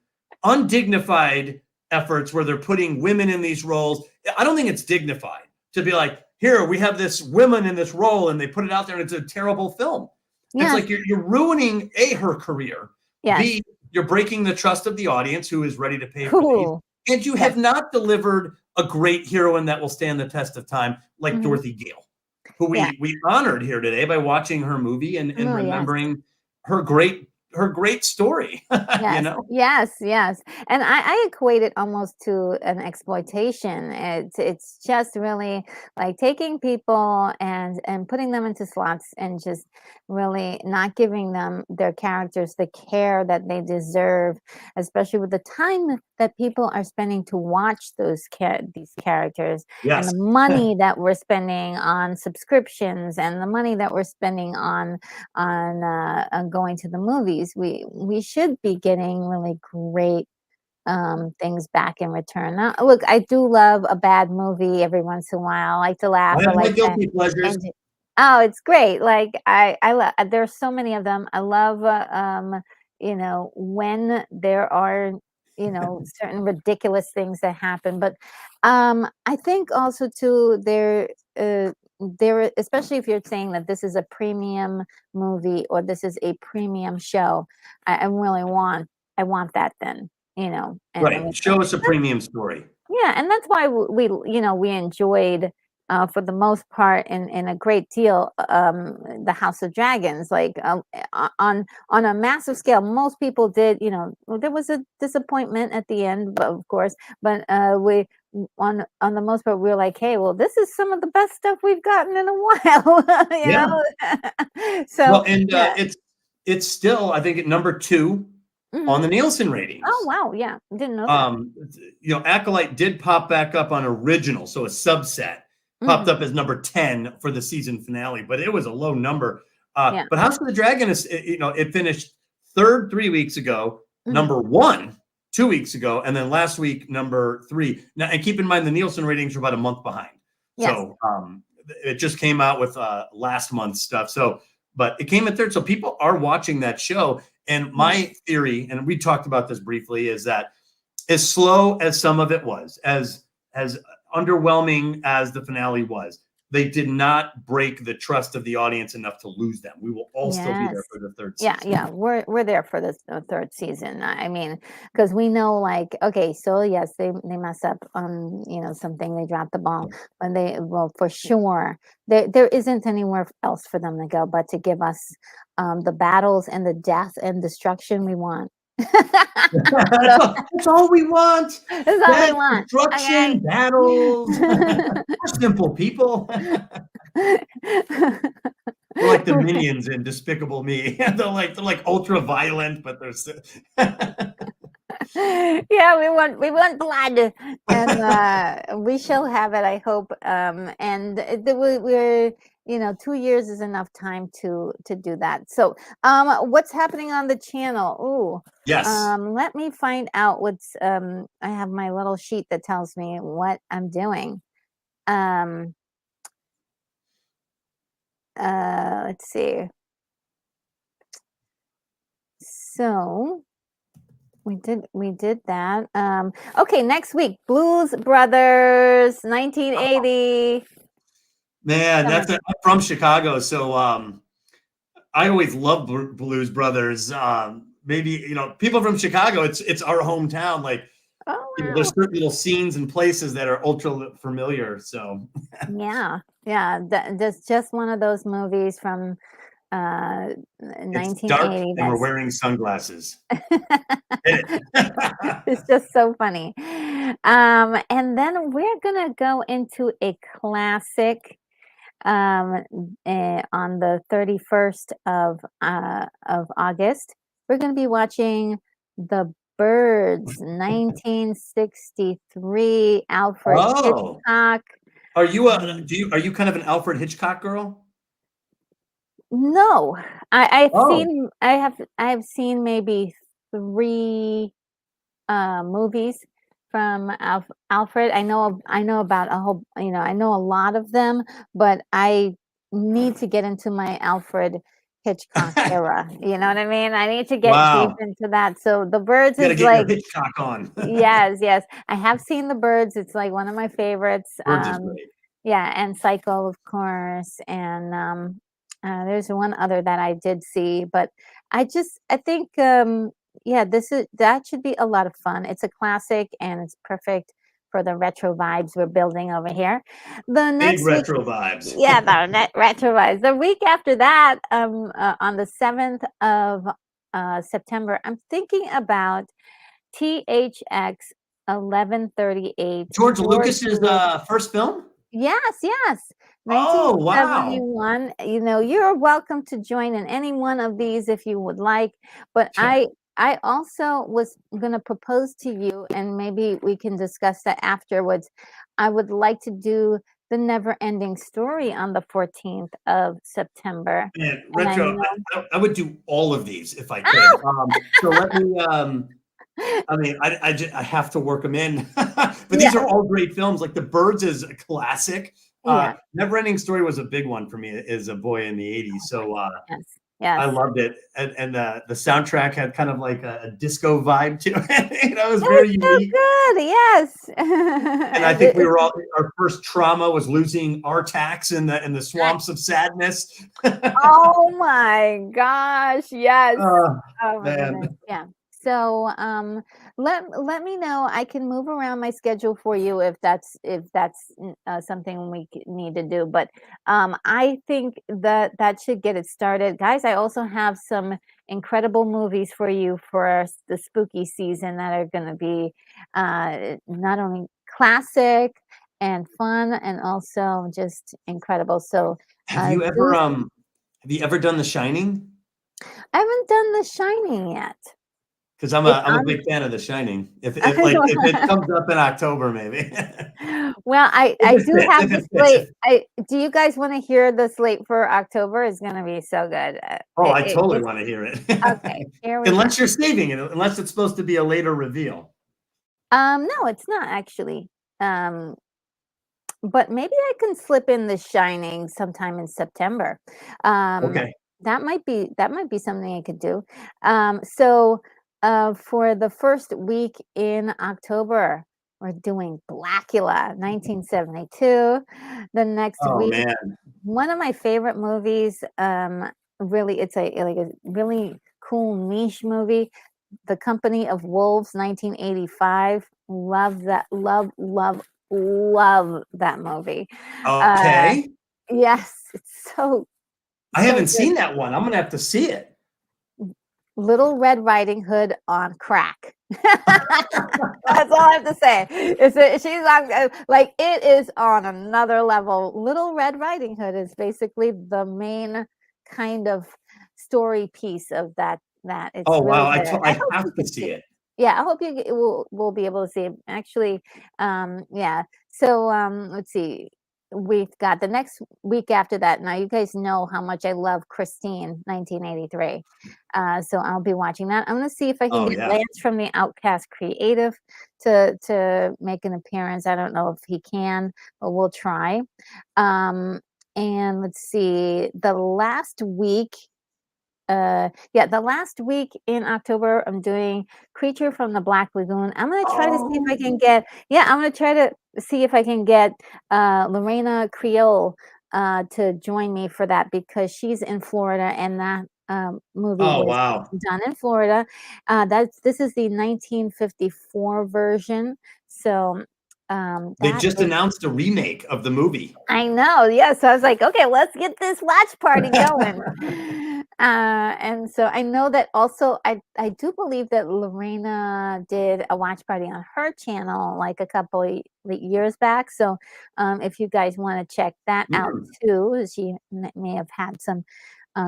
undignified efforts where they're putting women in these roles. I don't think it's dignified to be like, here, we have this woman in this role, and they put it out there, and it's a terrible film. It's Yes. like you're ruining her career. Yes. B, you're breaking the trust of the audience who is ready to pay for these. Ooh. And you Yes. have not delivered a great heroine that will stand the test of time like Hmm. Dorothy Gale, who Yeah. we honored here today by watching her movie and Oh, yes. remembering her great story. you Yes, know? yes, yes. And I equate it almost to an exploitation. It's just really like taking people and putting them into slots and just really not giving them their characters the care that they deserve, especially with the time that people are spending to watch these characters and Yes. the money that we're spending on subscriptions and the money that we're spending on going to the movies. We should be getting really great things back in return. Now, look, I do love a bad movie every once in a while. I like to laugh. I I have my like to guilty pleasures. and oh, it's great. Like I love. There's so many of them. I love. When there are certain ridiculous things that happen, but I think also too there, especially if you're saying that this is a premium movie or this is a premium show, I really I want that then, and I Right. mean, Show us a premium story. yeah, and that's why we enjoyed for the most part in a great deal the House of Dragons. Like on a massive scale, most people did. There was a disappointment at the end, of course, but we on the most part we were like, hey, well, this is some of the best stuff we've gotten in a while, Yeah. So Well, and yeah. it's still, I think, at number 2 Mhm. on the Nielsen Oh ratings. wow, yeah, didn't know that. Acolyte did pop back up on original, so a subset popped Hmm. up as number 10 for the season finale, but it was a low number. Yeah. But House of the Dragon is, it finished third 3 weeks ago, Hmm. number 1 2 weeks ago, and then last week number 3. Now, and keep in mind the Nielsen ratings are about a month behind, Yes. so it just came out with last month's stuff. So but it came in third. So people are watching that show. And my theory, and we talked about this briefly, is that as slow as some of it was, as underwhelming as the finale was, they did not break the trust of the audience enough to lose them. We will all still be there for the third season. Yeah, we're there for the third season. I mean, because we know, like, okay, so yes, they mess up on, you know, something, they drop the ball, but well, for sure there isn't anywhere else for them to go but to give us the battles and the death and destruction we want. That's all we want. That's all we want. Destruction, Okay. battles. We're simple people. We're like the minions in Despicable Me. they're like ultra violent, but they're yeah, we want blood, and we shall have it, I hope. And we're, you know, 2 years is enough time to do that. So what's happening on the channel? Ooh, yes. Let me find out what's I have my little sheet that tells me what I'm doing. Let's see. So we did that. Okay, next week, Blues Brothers, 1980. Man, I'm from Chicago, so I always loved Blues Brothers. Maybe, you know, people from Chicago, it's our hometown. Like, you know, there's certain little scenes and places that are ultra familiar. So yeah, that's just one of those movies from 1980. It's dark and we're wearing sunglasses. It's just so funny. And then we're gonna go into a classic on the 31st of August. We're gonna be watching The Birds, 1963, Alfred Hitchcock. Are you are you kind of an Alfred Hitchcock girl? No, I've seen maybe 3 movies from Alfred. I know about a whole, you know, I know a lot of them, but I need to get into my Alfred Hitchcock era. You know what I mean? I need to get deep into that. So The Birds is like Hitchcock on. yes. I have seen The Birds. It's like one of my favorites. Birds is great. Yeah, and Psycho, of course, and there's one other that I did see, but I think yeah, that should be a lot of fun. It's a classic and it's perfect for the retro vibes we're building over here. The next big retro vibes. Yeah, the retro vibes. The week after that, on the 7th of September, I'm thinking about THX 1138. George Lucas's first film? Yes. Oh, wow. 1971. You know, you're welcome to join in any one of these if you would like. But I also was going to propose to you, and maybe we can discuss that afterwards. I would like to do The Never Ending Story on the 14th of September. Man, retro. I would do all of these if I could. So let me. I mean, I have to work them in, but these are all great films. Like The Birds is a classic. Never Ending Story was a big one for me as a boy in the 80s. So I loved it. And the soundtrack had kind of like a disco vibe to it. You know, it was very unique. So good, yes. And I think our first trauma was losing our tax in the swamps of sadness. Oh my gosh, yes. Oh my goodness. Yeah. So let me know. I can move around my schedule for you if that's something we need to do. But I think that should get it started, guys. I also have some incredible movies for you for the spooky season that are going to be not only classic and fun and also just incredible. So have you ever done The Shining? I haven't done The Shining yet. Because I'm a big fan of The Shining. If it comes up in October, maybe. Well, I do have the slate. Do you guys want to hear the slate for October? It's going to be so good. I totally want to hear it. Okay, here we unless you're saving it, unless it's supposed to be a later reveal. No, it's not actually. But maybe I can slip in The Shining sometime in September. Okay. That might be something I could do. So for the first week in October, we're doing Blackula, 1972. The next Oh week, man. one of my favorite movies. Really, it's a like a really cool niche movie. The Company of Wolves, 1985. Love that. Love that movie. Uh, Okay. yes, it's I so haven't good. seen that one. I'm gonna have to see it. Little Red Riding Hood on crack. That's all I have to say. She's on like it is on another level. Little Red Riding Hood is basically the main kind of story piece of that. It's Oh really wow. good. I I hope you have to can see see it. it. Yeah, I hope will be able to see it. Actually, yeah. So let's see. We've got the next week after that. Now you guys know how much I love Christine, 1983. So I'll be watching that. I'm gonna see if I can Oh get yeah. Lance from the Outcast Creative to make an appearance. I don't know if he can, but we'll try. Um, and let's see, the last week in October, I'm doing Creature from the Black Lagoon. I'm gonna try to see if I can Oh. get, yeah, I'm gonna try to see if I can get Lorena Creole to join me for that because she's in Florida and that movie Oh was wow. done in Florida. This is the 1954 version. So They that just announced a remake of the movie. I know, yeah, so I was like, "Okay, let's get this watch party going." And so I know that also I do believe that Lorena did a watch party on her channel, like, a couple years back, so, if you guys wanna check that out Mm. too, she may have had some,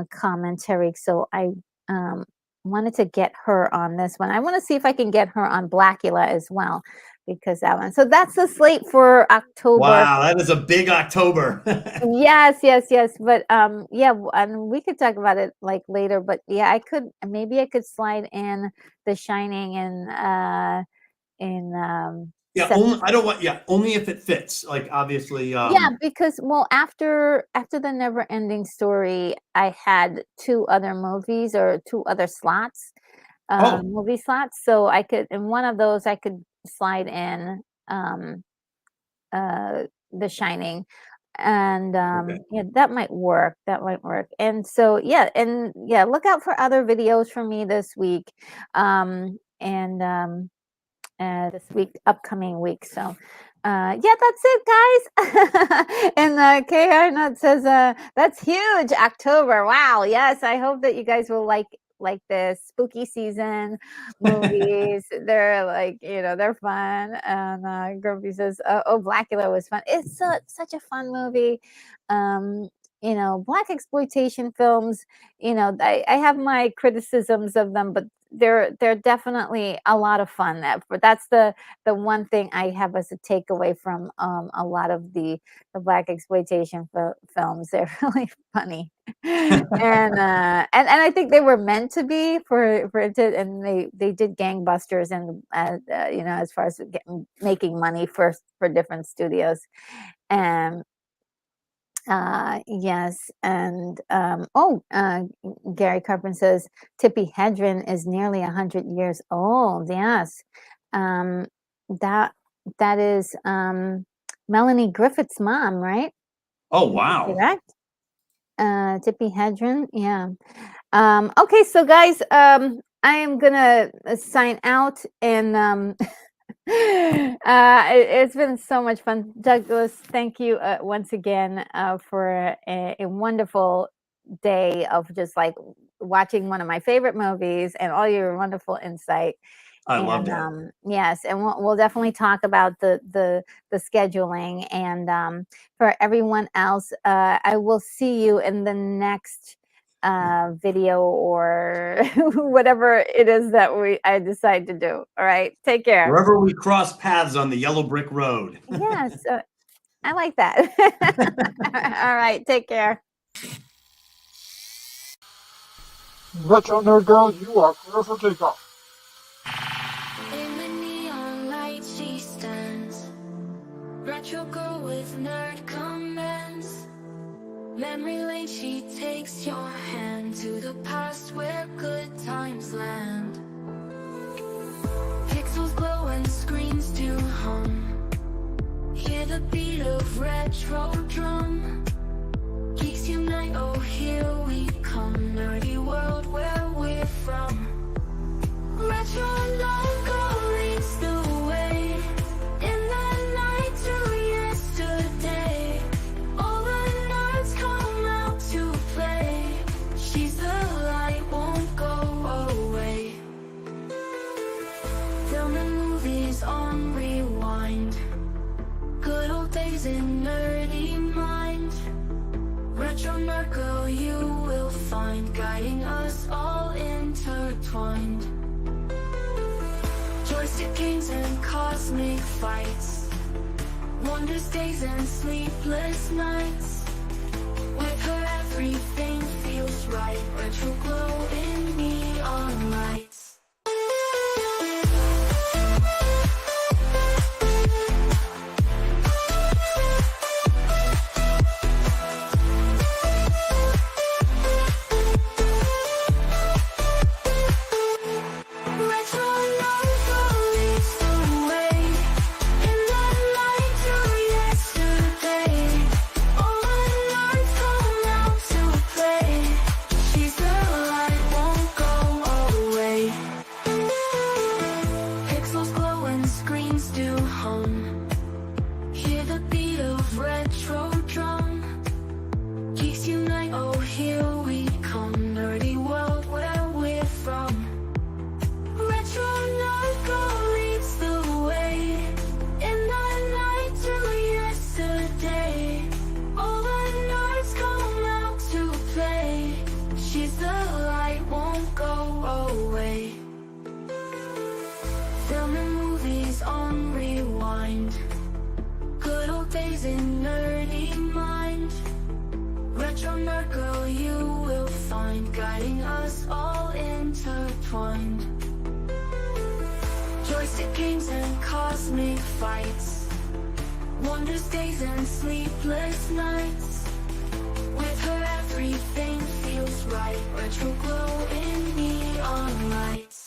commentary, so I, um, wanted to get her on this one. I wanna see if I can get her on Blackula as well, because that one so that's the slate for October. Wow, that is a big October. Yes, yes, yes, but, yeah, and we could talk about it, like, later, but, yeah, maybe I could slide in The Shining in, Yeah, only I don't want, yeah, only if it fits. Like obviously, yeah, because well, after the Never Ending Story, I had 2 other movies or 2 other slots, oh, movie slots, so I could in one of those, I could slide in, um, The Shining, and, okay. yeah, that might work, and so, yeah, look out for other videos from me this week, and, this week upcoming week, so, yeah, that's it, guys, and, KR Nut says, "That's huge, October, wow, yes, I hope that you guys will like this spooky season movies, they're like, they're fun," and, Grumpy says, "Oh, Blackula was fun." It's such a fun movie, um, Black exploitation films, I have my criticisms of them, but they're definitely a lot of fun. That's the one thing I have as a takeaway from a lot of the Black exploitation films. They're really funny, and I think they were meant to be for it to, and they did gangbusters and as far as making money for different studios, and yes, and Gary Carpenter says Tippi Hedren is nearly 100 years old. Yes, um, that that is Melanie Griffith's mom, right? Oh Is that wow. correct? Tippi Hedren, yeah. Okay, so guys, I am gonna sign out and it's been so much fun. Douglas, thank you once again for a wonderful day of just like watching one of my favorite movies and all your wonderful insight. I loved And it. yes, and we'll definitely talk about the scheduling. And for everyone else, I will see you in the next video or whatever it is that I decide to do. All right, take care. Wherever we cross paths on the yellow brick road. Yes, I like that. All right, take care. Retro Nerd Girl, you are clear for takeoff. In the neon light she stands, retro girl with nerd comments, memory lane. night she takes your hand to the past where good times land. Pixels glow and screens do hum. Hear the beat of retro drum. Geeks unite, oh here we come. Nerdy world where we're from. Retro logo leads the way. In the night to yesterday. All the nerds come out to play. She's the light, won't go away. Film and movies on rewind. Good old days in nerdy mind. Retro nerd girl you will find, guiding us all intertwined. Joystick games and cosmic fights. Wonders days and sleepless nights. With her everything feels right. Retro glow in neon lights. Retro logo leads the way. In the night to yesterday. All the nerds come out to play. She's the light, won't go away. Pixels glow and screens do hum. Hear the beat of retro drum. Geeks unite, oh here we come. Nerdy world where we're from. Retro logo leads the way. In the night to yesterday. All the nerds come out to play. She's the light, won't go away. Film and movies on rewind. Good old days in nerdy mind. Retro nerd girl you will find, guiding us all intertwined. Joystick games and cosmic fights. Wonders days and sleepless nights. With her everything feels right. Retro glow in neon lights.